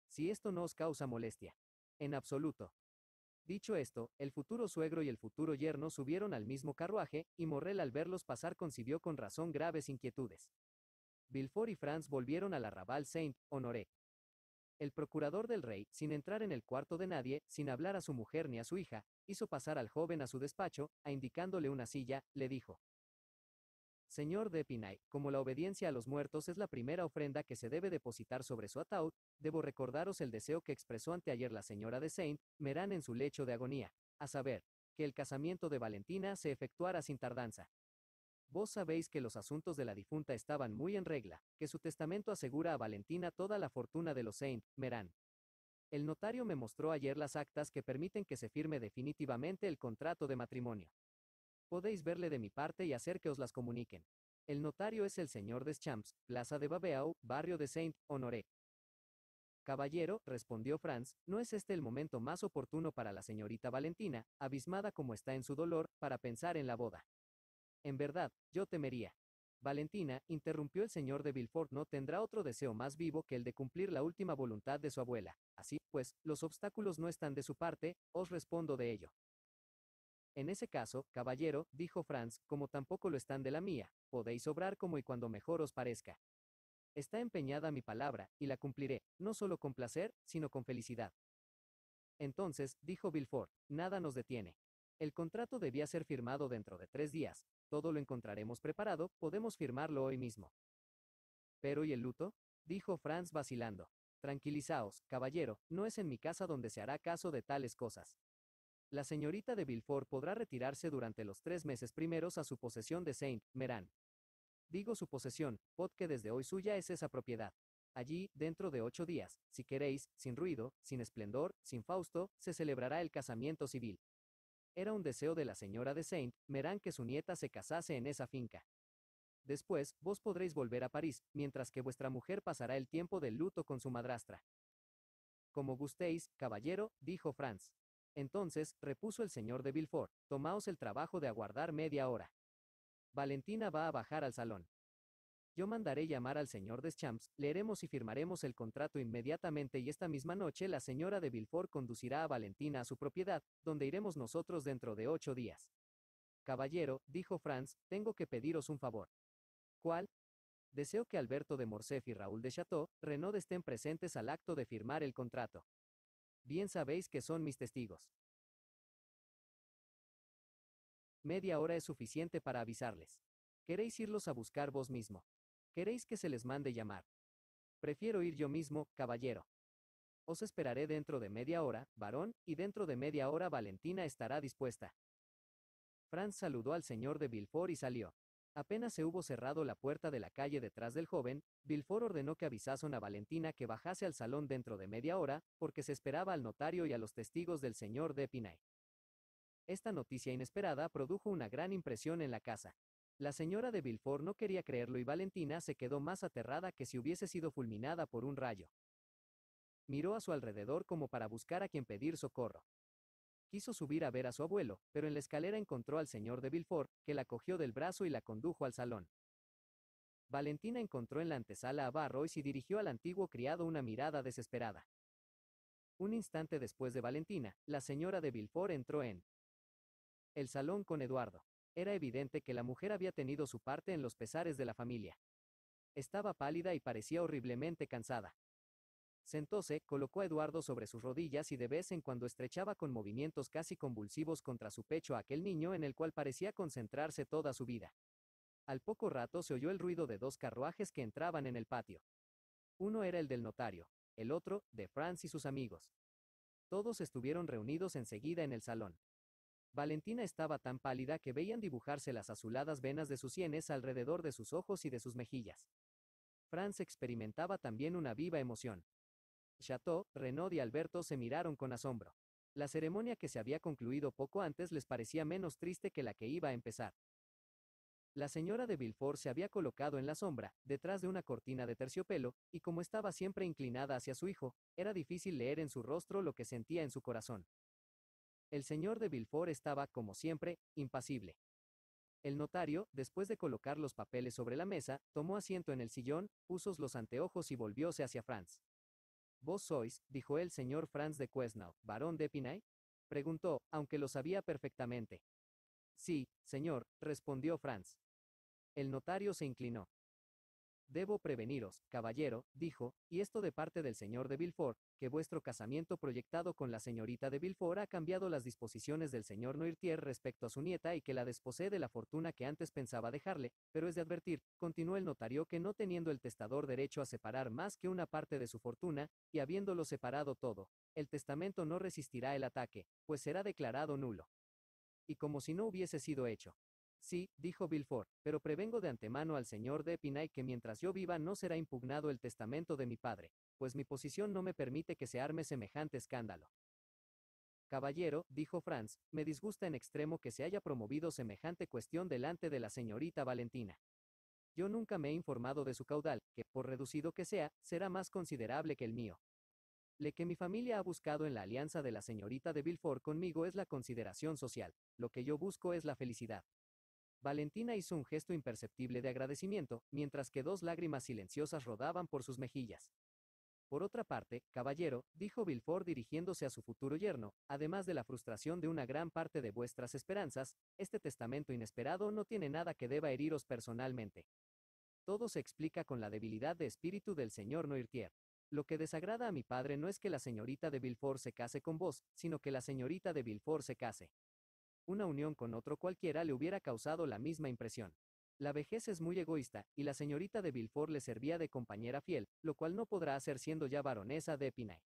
«Si esto no os causa molestia». «En absoluto». Dicho esto, el futuro suegro y el futuro yerno subieron al mismo carruaje, y Morrel al verlos pasar concibió con razón graves inquietudes. Villefort y Franz volvieron al arrabal Saint-Honoré. El procurador del rey, sin entrar en el cuarto de nadie, sin hablar a su mujer ni a su hija, hizo pasar al joven a su despacho, indicándole una silla, le dijo: «Señor de Epinay, como la obediencia a los muertos es la primera ofrenda que se debe depositar sobre su ataúd, debo recordaros el deseo que expresó anteayer la señora de Saint-Méran en su lecho de agonía, a saber, que el casamiento de Valentina se efectuara sin tardanza. Vos sabéis que los asuntos de la difunta estaban muy en regla, que su testamento asegura a Valentina toda la fortuna de los Saint-Méran. El notario me mostró ayer las actas que permiten que se firme definitivamente el contrato de matrimonio. Podéis verle de mi parte y hacer que os las comuniquen. El notario es el señor Deschamps, Plaza de Babeau, barrio de Saint-Honoré. Caballero, respondió Franz, no es este el momento más oportuno para la señorita Valentina, abismada como está en su dolor, para pensar en la boda. En verdad, yo temería. Valentina, interrumpió el señor de Villefort, no tendrá otro deseo más vivo que el de cumplir la última voluntad de su abuela. Así, pues, los obstáculos no están de su parte, os respondo de ello. En ese caso, caballero, dijo Franz, como tampoco lo están de la mía, podéis obrar como y cuando mejor os parezca. Está empeñada mi palabra, y la cumpliré, no solo con placer, sino con felicidad. Entonces, dijo Villefort, nada nos detiene. El contrato debía ser firmado dentro de 3 días, todo lo encontraremos preparado, podemos firmarlo hoy mismo. ¿Pero y el luto? Dijo Franz vacilando. Tranquilizaos, caballero, no es en mi casa donde se hará caso de tales cosas. La señorita de Villefort podrá retirarse durante los 3 meses primeros a su posesión de Saint-Méran. Digo su posesión, porque desde hoy suya es esa propiedad. Allí, dentro de 8 días, si queréis, sin ruido, sin esplendor, sin Fausto, se celebrará el casamiento civil. Era un deseo de la señora de Saint-Méran que su nieta se casase en esa finca. Después, vos podréis volver a París, mientras que vuestra mujer pasará el tiempo del luto con su madrastra. Como gustéis, caballero, dijo Franz. Entonces, repuso el señor de Villefort, tomaos el trabajo de aguardar media hora. Valentina va a bajar al salón. Yo mandaré llamar al señor Deschamps, leeremos y firmaremos el contrato inmediatamente y esta misma noche la señora de Villefort conducirá a Valentina a su propiedad, donde iremos nosotros dentro de 8 días. Caballero, dijo Franz, tengo que pediros un favor. ¿Cuál? Deseo que Alberto de Morcerf y Raúl de Chateau, Renaud estén presentes al acto de firmar el contrato. Bien sabéis que son mis testigos. Media hora es suficiente para avisarles. ¿Queréis irlos a buscar vos mismo? ¿Queréis que se les mande llamar? Prefiero ir yo mismo, caballero. Os esperaré dentro de media hora, varón, y dentro de media hora Valentina estará dispuesta. Franz saludó al señor de Villefort y salió. Apenas se hubo cerrado la puerta de la calle detrás del joven, Villefort ordenó que avisasen a Valentina que bajase al salón dentro de media hora, porque se esperaba al notario y a los testigos del señor d'Épinay. Esta noticia inesperada produjo una gran impresión en la casa. La señora de Villefort no quería creerlo y Valentina se quedó más aterrada que si hubiese sido fulminada por un rayo. Miró a su alrededor como para buscar a quien pedir socorro. Quiso subir a ver a su abuelo, pero en la escalera encontró al señor de Villefort, que la cogió del brazo y la condujo al salón. Valentina encontró en la antesala a Barrois y dirigió al antiguo criado una mirada desesperada. Un instante después de Valentina, la señora de Villefort entró en el salón con Eduardo. Era evidente que la mujer había tenido su parte en los pesares de la familia. Estaba pálida y parecía horriblemente cansada. Sentóse, colocó a Eduardo sobre sus rodillas y de vez en cuando estrechaba con movimientos casi convulsivos contra su pecho a aquel niño en el cual parecía concentrarse toda su vida. Al poco rato se oyó el ruido de 2 carruajes que entraban en el patio. Uno era el del notario, el otro, de Franz y sus amigos. Todos estuvieron reunidos enseguida en el salón. Valentina estaba tan pálida que veían dibujarse las azuladas venas de sus sienes alrededor de sus ojos y de sus mejillas. Franz experimentaba también una viva emoción. Chateau, Renaud y Alberto se miraron con asombro. La ceremonia que se había concluido poco antes les parecía menos triste que la que iba a empezar. La señora de Villefort se había colocado en la sombra, detrás de una cortina de terciopelo, y como estaba siempre inclinada hacia su hijo, era difícil leer en su rostro lo que sentía en su corazón. El señor de Villefort estaba, como siempre, impasible. El notario, después de colocar los papeles sobre la mesa, tomó asiento en el sillón, puso los anteojos y volvióse hacia Franz. «¿Vos sois», dijo el señor Franz de Quesnel, barón de Épinay? Preguntó, aunque lo sabía perfectamente. «Sí, señor», respondió Franz. El notario se inclinó. «Debo preveniros, caballero», dijo, «y esto de parte del señor de Villefort, que vuestro casamiento proyectado con la señorita de Villefort ha cambiado las disposiciones del señor Noirtier respecto a su nieta y que la desposee de la fortuna que antes pensaba dejarle, pero es de advertir», continuó el notario, «que no teniendo el testador derecho a separar más que una parte de su fortuna, y habiéndolo separado todo, el testamento no resistirá el ataque, pues será declarado nulo». Y como si no hubiese sido hecho. «Sí», dijo Villefort, «pero prevengo de antemano al señor de Épinay que mientras yo viva no será impugnado el testamento de mi padre, pues mi posición no me permite que se arme semejante escándalo». «Caballero», dijo Franz, «me disgusta en extremo que se haya promovido semejante cuestión delante de la señorita Valentina. Yo nunca me he informado de su caudal, que, por reducido que sea, será más considerable que el mío. Lo que mi familia ha buscado en la alianza de la señorita de Villefort conmigo es la consideración social. Lo que yo busco es la felicidad. Valentina hizo un gesto imperceptible de agradecimiento, mientras que 2 lágrimas silenciosas rodaban por sus mejillas. Por otra parte, caballero, dijo Villefort dirigiéndose a su futuro yerno, además de la frustración de una gran parte de vuestras esperanzas, este testamento inesperado no tiene nada que deba heriros personalmente. Todo se explica con la debilidad de espíritu del señor Noirtier. Lo que desagrada a mi padre no es que la señorita de Villefort se case con vos, sino que la señorita de Villefort se case. Una unión con otro cualquiera le hubiera causado la misma impresión. La vejez es muy egoísta, y la señorita de Villefort le servía de compañera fiel, lo cual no podrá hacer siendo ya baronesa de Épinay.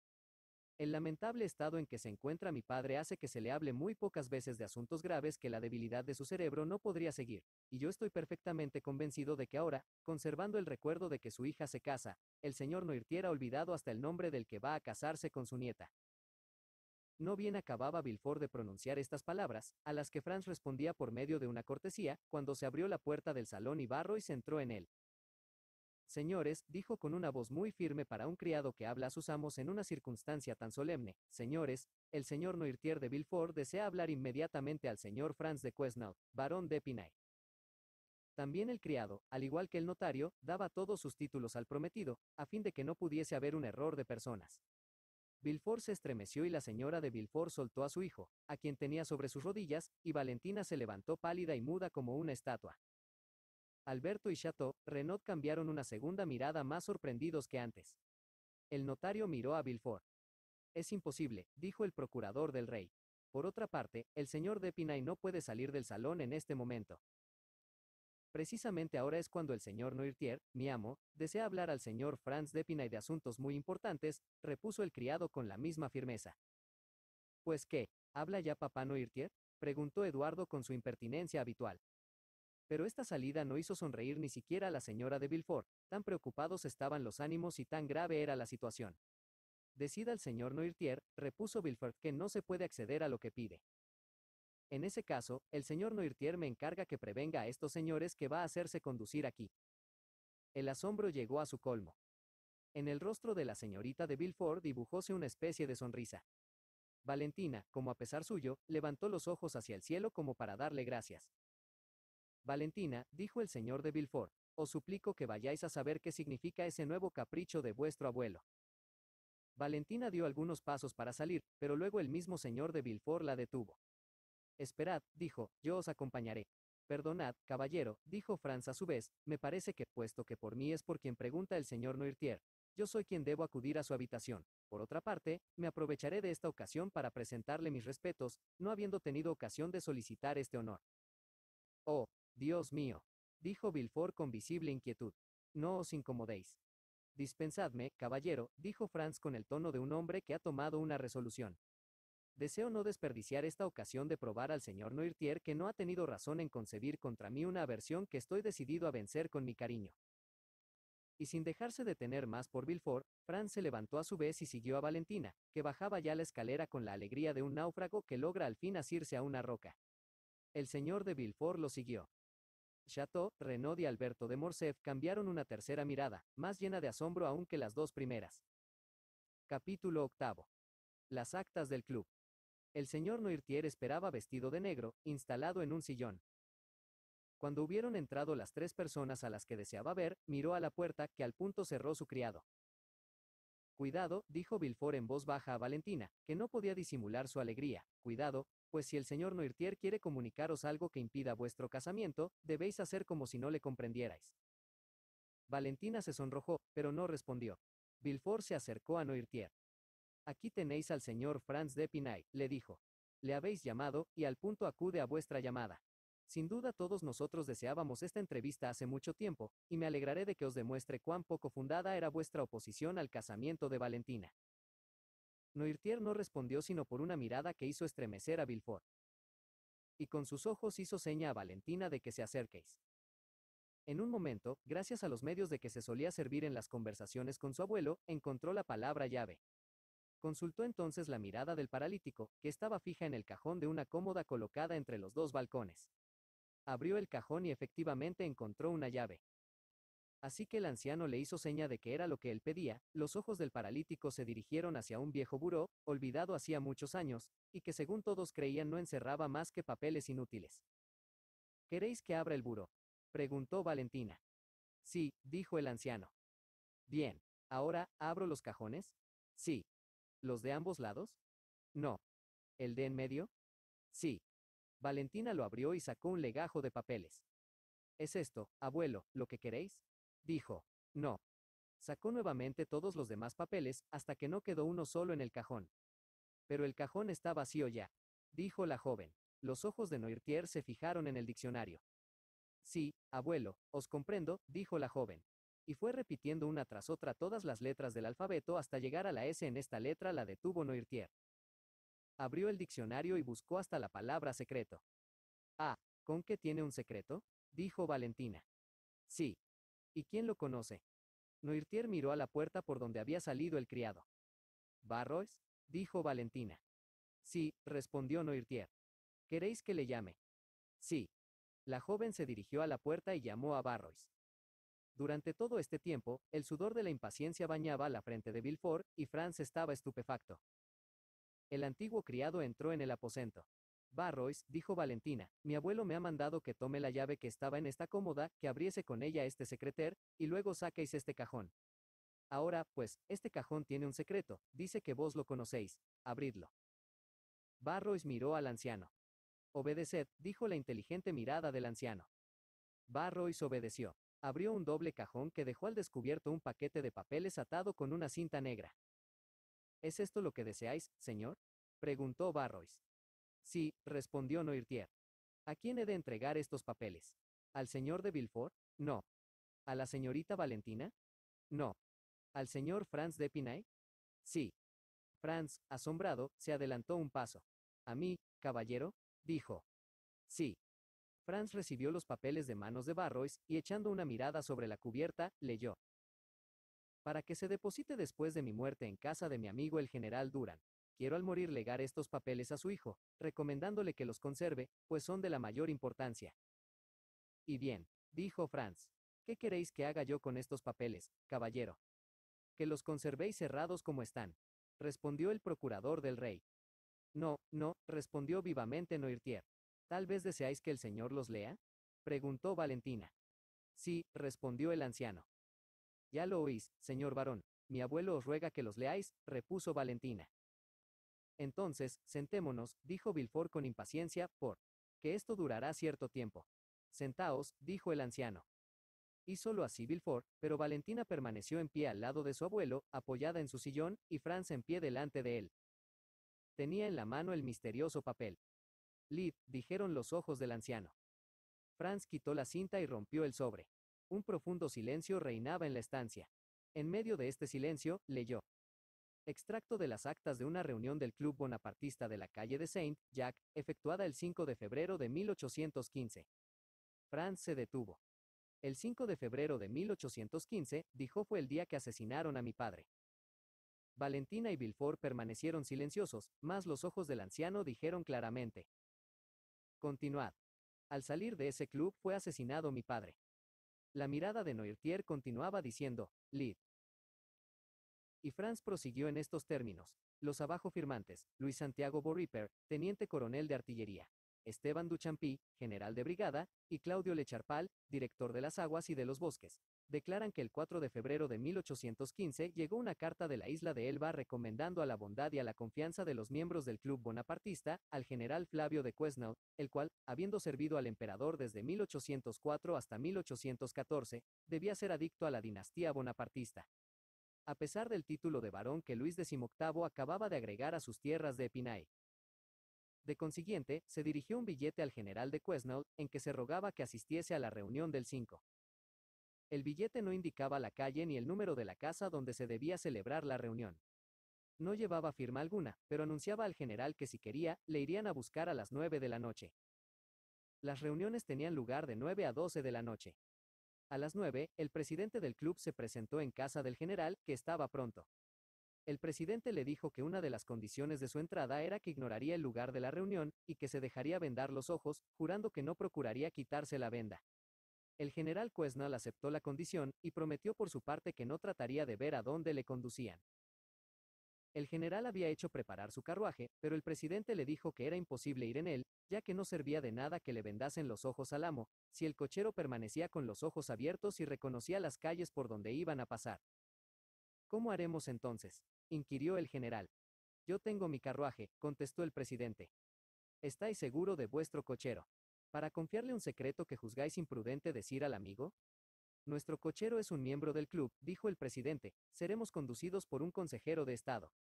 El lamentable estado en que se encuentra mi padre hace que se le hable muy pocas veces de asuntos graves que la debilidad de su cerebro no podría seguir, y yo estoy perfectamente convencido de que ahora, conservando el recuerdo de que su hija se casa, el señor Noirtier ha olvidado hasta el nombre del que va a casarse con su nieta. No bien acababa Villefort de pronunciar estas palabras, a las que Franz respondía por medio de una cortesía, cuando se abrió la puerta del salón y Barrois entró en él. Señores, dijo con una voz muy firme para un criado que habla a sus amos en una circunstancia tan solemne, señores, el señor Noirtier de Villefort desea hablar inmediatamente al señor Franz de Quesnoy, barón de Épinay. También el criado, al igual que el notario, daba todos sus títulos al prometido, a fin de que no pudiese haber un error de personas. Villefort se estremeció y la señora de Villefort soltó a su hijo, a quien tenía sobre sus rodillas, y Valentina se levantó pálida y muda como una estatua. Alberto y Chateau Renaud cambiaron una segunda mirada más sorprendidos que antes. El notario miró a Villefort. Es imposible, dijo el procurador del rey. Por otra parte, el señor de Épinay no puede salir del salón en este momento. Precisamente ahora es cuando el señor Noirtier, mi amo, desea hablar al señor Franz de Épinay de asuntos muy importantes, repuso el criado con la misma firmeza. ¿Pues qué? ¿Habla ya papá Noirtier? Preguntó Eduardo con su impertinencia habitual. Pero esta salida no hizo sonreír ni siquiera a la señora de Villefort, tan preocupados estaban los ánimos y tan grave era la situación. Decida el señor Noirtier, repuso Villefort, que no se puede acceder a lo que pide. En ese caso, el señor Noirtier me encarga que prevenga a estos señores que va a hacerse conducir aquí. El asombro llegó a su colmo. En el rostro de la señorita de Villefort dibujóse una especie de sonrisa. Valentina, como a pesar suyo, levantó los ojos hacia el cielo como para darle gracias. Valentina, dijo el señor de Villefort, os suplico que vayáis a saber qué significa ese nuevo capricho de vuestro abuelo. Valentina dio algunos pasos para salir, pero luego el mismo señor de Villefort la detuvo. Esperad, dijo, yo os acompañaré. Perdonad, caballero, dijo Franz a su vez, me parece que, puesto que por mí es por quien pregunta el señor Noirtier, yo soy quien debo acudir a su habitación. Por otra parte, me aprovecharé de esta ocasión para presentarle mis respetos, no habiendo tenido ocasión de solicitar este honor. Oh, Dios mío, dijo Villefort con visible inquietud. No os incomodéis. Dispensadme, caballero, dijo Franz con el tono de un hombre que ha tomado una resolución. Deseo no desperdiciar esta ocasión de probar al señor Noirtier que no ha tenido razón en concebir contra mí una aversión que estoy decidido a vencer con mi cariño. Y sin dejarse detener más por Villefort, Franz se levantó a su vez y siguió a Valentina, que bajaba ya la escalera con la alegría de un náufrago que logra al fin asirse a una roca. El señor de Villefort lo siguió. Chateau, Renaud y Alberto de Morcerf cambiaron una tercera mirada, más llena de asombro aún que las 2 primeras. Capítulo 8. Las actas del club. El señor Noirtier esperaba vestido de negro, instalado en un sillón. Cuando hubieron entrado las 3 personas a las que deseaba ver, miró a la puerta, que al punto cerró su criado. Cuidado, dijo Villefort en voz baja a Valentina, que no podía disimular su alegría. Cuidado, pues si el señor Noirtier quiere comunicaros algo que impida vuestro casamiento, debéis hacer como si no le comprendierais. Valentina se sonrojó, pero no respondió. Villefort se acercó a Noirtier. Aquí tenéis al señor Franz de Épinay, le dijo. Le habéis llamado, y al punto acude a vuestra llamada. Sin duda todos nosotros deseábamos esta entrevista hace mucho tiempo, y me alegraré de que os demuestre cuán poco fundada era vuestra oposición al casamiento de Valentina. Noirtier no respondió sino por una mirada que hizo estremecer a Villefort. Y con sus ojos hizo seña a Valentina de que se acerquéis. En un momento, gracias a los medios de que se solía servir en las conversaciones con su abuelo, encontró la palabra llave. Consultó entonces la mirada del paralítico, que estaba fija en el cajón de una cómoda colocada entre los 2 balcones. Abrió el cajón y efectivamente encontró una llave. Así que el anciano le hizo seña de que era lo que él pedía. Los ojos del paralítico se dirigieron hacia un viejo buró, olvidado hacía muchos años, y que según todos creían no encerraba más que papeles inútiles. ¿Queréis que abra el buró?, preguntó Valentina. Sí, dijo el anciano. Bien. Ahora, ¿abro los cajones? Sí. ¿Los de ambos lados? No. ¿El de en medio? Sí. Valentina lo abrió y sacó un legajo de papeles. ¿Es esto, abuelo, lo que queréis?, dijo. No. Sacó nuevamente todos los demás papeles, hasta que no quedó uno solo en el cajón. Pero el cajón está vacío ya, dijo la joven. Los ojos de Noirtier se fijaron en el diccionario. Sí, abuelo, os comprendo, dijo la joven. Y fue repitiendo una tras otra todas las letras del alfabeto hasta llegar a la S. En esta letra la detuvo Noirtier. Abrió el diccionario y buscó hasta la palabra secreto. Ah, ¿con qué tiene un secreto?, dijo Valentina. Sí. ¿Y quién lo conoce? Noirtier miró a la puerta por donde había salido el criado. ¿Barrois?, dijo Valentina. Sí, respondió Noirtier. ¿Queréis que le llame? Sí. La joven se dirigió a la puerta y llamó a Barrois. Durante todo este tiempo, el sudor de la impaciencia bañaba la frente de Villefort, y Franz estaba estupefacto. El antiguo criado entró en el aposento. Barrois, dijo Valentina, mi abuelo me ha mandado que tome la llave que estaba en esta cómoda, que abriese con ella este secreter, y luego saquéis este cajón. Ahora, pues, este cajón tiene un secreto, dice que vos lo conocéis, abridlo. Barrois miró al anciano. Obedeced, dijo la inteligente mirada del anciano. Barrois obedeció. Abrió un doble cajón que dejó al descubierto un paquete de papeles atado con una cinta negra. ¿Es esto lo que deseáis, señor?, preguntó Barrois. Sí, respondió Noirtier. ¿A quién he de entregar estos papeles? ¿Al señor de Villefort? No. ¿A la señorita Valentina? No. ¿Al señor Franz d'Épinay? Sí. Franz, asombrado, se adelantó un paso. ¿A mí, caballero?, dijo. Sí. Franz recibió los papeles de manos de Barrois, y echando una mirada sobre la cubierta, leyó. Para que se deposite después de mi muerte en casa de mi amigo el general Durand. Quiero al morir legar estos papeles a su hijo, recomendándole que los conserve, pues son de la mayor importancia. Y bien, dijo Franz. ¿Qué queréis que haga yo con estos papeles, caballero? Que los conservéis cerrados como están, respondió el procurador del rey. No, no, respondió vivamente Noirtier. ¿Tal vez deseáis que el señor los lea?, preguntó Valentina. Sí, respondió el anciano. Ya lo oís, señor barón. Mi abuelo os ruega que los leáis, repuso Valentina. Entonces, sentémonos, dijo Villefort con impaciencia, que esto durará cierto tiempo. Sentaos, dijo el anciano. Hízolo así Villefort, pero Valentina permaneció en pie al lado de su abuelo, apoyada en su sillón, y Franz en pie delante de él. Tenía en la mano el misterioso papel. Lid, dijeron los ojos del anciano. Franz quitó la cinta y rompió el sobre. Un profundo silencio reinaba en la estancia. En medio de este silencio, leyó. Extracto de las actas de una reunión del Club Bonapartista de la calle de Saint-Jacques, efectuada el 5 de febrero de 1815. Franz se detuvo. El 5 de febrero de 1815, dijo, fue el día que asesinaron a mi padre. Valentina y Villefort permanecieron silenciosos, mas los ojos del anciano dijeron claramente. Continuad. Al salir de ese club fue asesinado mi padre. La mirada de Noirtier continuaba diciendo, Lid. Y Franz prosiguió en estos términos. Los abajo firmantes, Luis Santiago Borriper, teniente coronel de artillería. Esteban Duchampy, general de brigada, y Claudio Lecharpal, director de las aguas y de los bosques, declaran que el 4 de febrero de 1815 llegó una carta de la isla de Elba recomendando a la bondad y a la confianza de los miembros del club bonapartista al general Flavio de Quesnel, el cual, habiendo servido al emperador desde 1804 hasta 1814, debía ser adicto a la dinastía bonapartista. A pesar del título de barón que Luis XVIII acababa de agregar a sus tierras de Epinay. De consiguiente, se dirigió un billete al general de Quesnel, en que se rogaba que asistiese a la reunión del 5. El billete no indicaba la calle ni el número de la casa donde se debía celebrar la reunión. No llevaba firma alguna, pero anunciaba al general que si quería, le irían a buscar a las 9 de la noche. Las reuniones tenían lugar de 9 a 12 de la noche. A las 9, el presidente del club se presentó en casa del general, que estaba pronto. El presidente le dijo que una de las condiciones de su entrada era que ignoraría el lugar de la reunión, y que se dejaría vendar los ojos, jurando que no procuraría quitarse la venda. El general Quesnel aceptó la condición, y prometió por su parte que no trataría de ver a dónde le conducían. El general había hecho preparar su carruaje, pero el presidente le dijo que era imposible ir en él, ya que no servía de nada que le vendasen los ojos al amo, si el cochero permanecía con los ojos abiertos y reconocía las calles por donde iban a pasar. ¿Cómo haremos entonces?, inquirió el general. Yo tengo mi carruaje, contestó el presidente. ¿Estáis seguro de vuestro cochero? ¿Para confiarle un secreto que juzgáis imprudente decir al amigo? Nuestro cochero es un miembro del club, dijo el presidente, seremos conducidos por un consejero de Estado.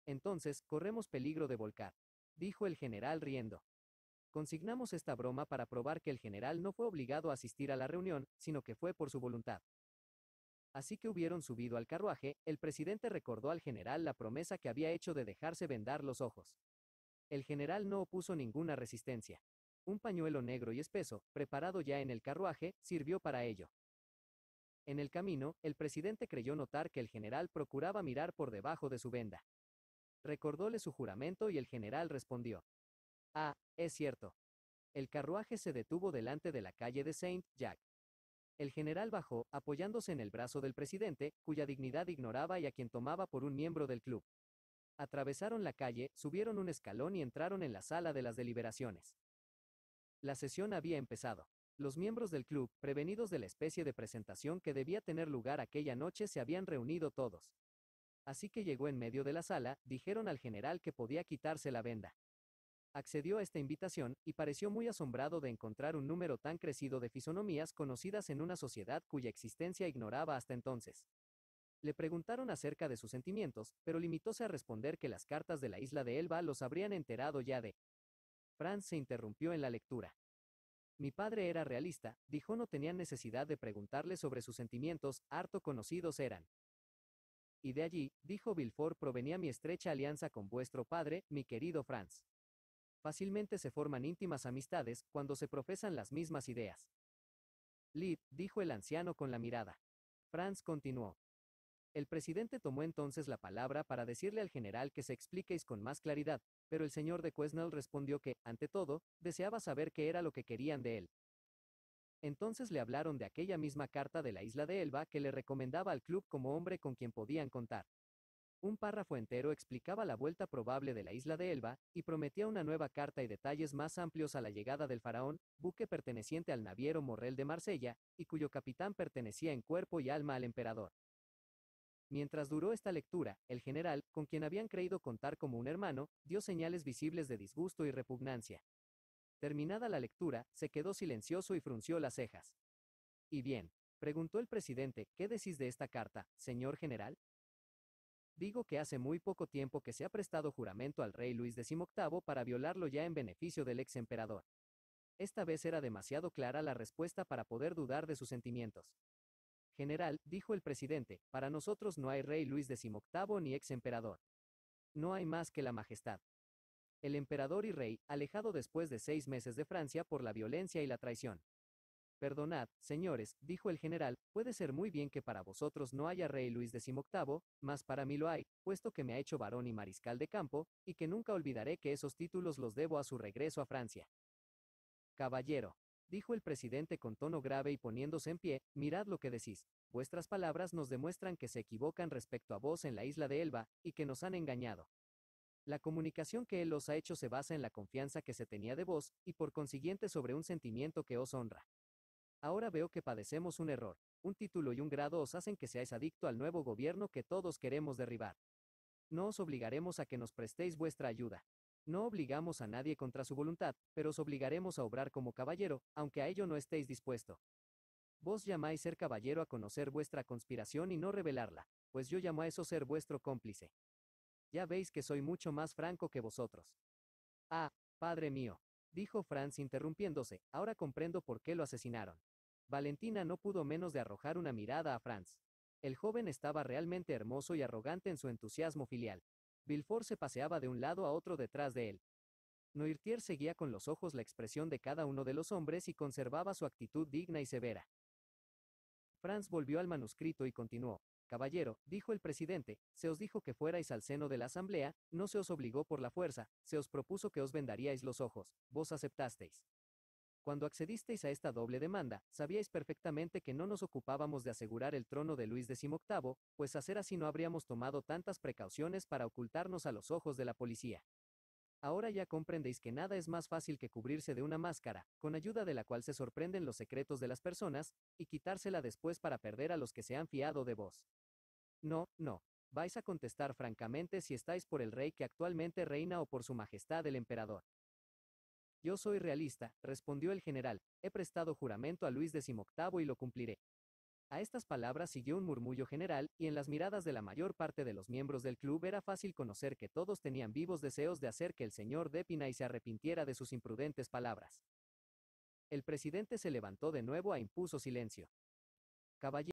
Entonces, corremos peligro de volcar, dijo el general riendo. Consignamos esta broma para probar que el general no fue obligado a asistir a la reunión, sino que fue por su voluntad. Así que hubieron subido al carruaje, el presidente recordó al general la promesa que había hecho de dejarse vendar los ojos. El general no opuso ninguna resistencia. Un pañuelo negro y espeso, preparado ya en el carruaje, sirvió para ello. En el camino, el presidente creyó notar que el general procuraba mirar por debajo de su venda. Recordóle su juramento y el general respondió: «Ah, es cierto». El carruaje se detuvo delante de la calle de Saint-Jacques. El general bajó, apoyándose en el brazo del presidente, cuya dignidad ignoraba y a quien tomaba por un miembro del club. Atravesaron la calle, subieron un escalón y entraron en la sala de las deliberaciones. La sesión había empezado. Los miembros del club, prevenidos de la especie de presentación que debía tener lugar aquella noche, se habían reunido todos. Así que llegó en medio de la sala, dijeron al general que podía quitarse la venda. Accedió a esta invitación, y pareció muy asombrado de encontrar un número tan crecido de fisonomías conocidas en una sociedad cuya existencia ignoraba hasta entonces. Le preguntaron acerca de sus sentimientos, pero limitóse a responder que las cartas de la isla de Elba los habrían enterado ya de. Franz se interrumpió en la lectura. Mi padre era realista, dijo, no tenían necesidad de preguntarle sobre sus sentimientos, harto conocidos eran. Y de allí, dijo Villefort, provenía mi estrecha alianza con vuestro padre, mi querido Franz. Fácilmente se forman íntimas amistades, cuando se profesan las mismas ideas. Lid, dijo el anciano con la mirada. Franz continuó. El presidente tomó entonces la palabra para decirle al general que se expliquéis con más claridad, pero el señor de Quesnel respondió que, ante todo, deseaba saber qué era lo que querían de él. Entonces le hablaron de aquella misma carta de la isla de Elba que le recomendaba al club como hombre con quien podían contar. Un párrafo entero explicaba la vuelta probable de la isla de Elba, y prometía una nueva carta y detalles más amplios a la llegada del faraón, buque perteneciente al naviero Morrel de Marsella, y cuyo capitán pertenecía en cuerpo y alma al emperador. Mientras duró esta lectura, el general, con quien habían creído contar como un hermano, dio señales visibles de disgusto y repugnancia. Terminada la lectura, se quedó silencioso y frunció las cejas. «¿Y bien?», preguntó el presidente, «¿qué decís de esta carta, señor general?». «Digo que hace muy poco tiempo que se ha prestado juramento al rey Luis XVIII para violarlo ya en beneficio del ex emperador». Esta vez era demasiado clara la respuesta para poder dudar de sus sentimientos. «General», dijo el presidente, «para nosotros no hay rey Luis XVIII ni ex emperador. No hay más que la majestad. El emperador y rey, alejado después de 6 meses de Francia por la violencia y la traición». «Perdonad, señores», dijo el general, «puede ser muy bien que para vosotros no haya rey Luis XVIII, mas para mí lo hay, puesto que me ha hecho barón y mariscal de campo, y que nunca olvidaré que esos títulos los debo a su regreso a Francia». «Caballero», dijo el presidente con tono grave y poniéndose en pie, «mirad lo que decís. Vuestras palabras nos demuestran que se equivocan respecto a vos en la isla de Elba, y que nos han engañado. La comunicación que él os ha hecho se basa en la confianza que se tenía de vos, y por consiguiente sobre un sentimiento que os honra. Ahora veo que padecemos un error. Un título y un grado os hacen que seáis adicto al nuevo gobierno que todos queremos derribar. No os obligaremos a que nos prestéis vuestra ayuda. No obligamos a nadie contra su voluntad, pero os obligaremos a obrar como caballero, aunque a ello no estéis dispuesto. Vos llamáis ser caballero a conocer vuestra conspiración y no revelarla, pues yo llamo a eso ser vuestro cómplice. Ya veis que soy mucho más franco que vosotros». «Ah, padre mío», dijo Franz interrumpiéndose, «ahora comprendo por qué lo asesinaron». Valentina no pudo menos de arrojar una mirada a Franz. El joven estaba realmente hermoso y arrogante en su entusiasmo filial. Villefort se paseaba de un lado a otro detrás de él. Noirtier seguía con los ojos la expresión de cada uno de los hombres y conservaba su actitud digna y severa. Franz volvió al manuscrito y continuó. «Caballero», dijo el presidente, «se os dijo que fuerais al seno de la asamblea, no se os obligó por la fuerza, se os propuso que os vendaríais los ojos, vos aceptasteis. Cuando accedisteis a esta doble demanda, sabíais perfectamente que no nos ocupábamos de asegurar el trono de Luis XVIII, pues a ser así no habríamos tomado tantas precauciones para ocultarnos a los ojos de la policía. Ahora ya comprendéis que nada es más fácil que cubrirse de una máscara, con ayuda de la cual se sorprenden los secretos de las personas, y quitársela después para perder a los que se han fiado de vos. No, no. Vais a contestar francamente si estáis por el rey que actualmente reina o por su majestad el emperador. Yo soy realista, respondió el general, he prestado juramento a Luis XVIII y lo cumpliré. A estas palabras siguió un murmullo general, y en las miradas de la mayor parte de los miembros del club era fácil conocer que todos tenían vivos deseos de hacer que el señor D'Épinay se arrepintiera de sus imprudentes palabras. El presidente se levantó de nuevo e impuso silencio. Caballero.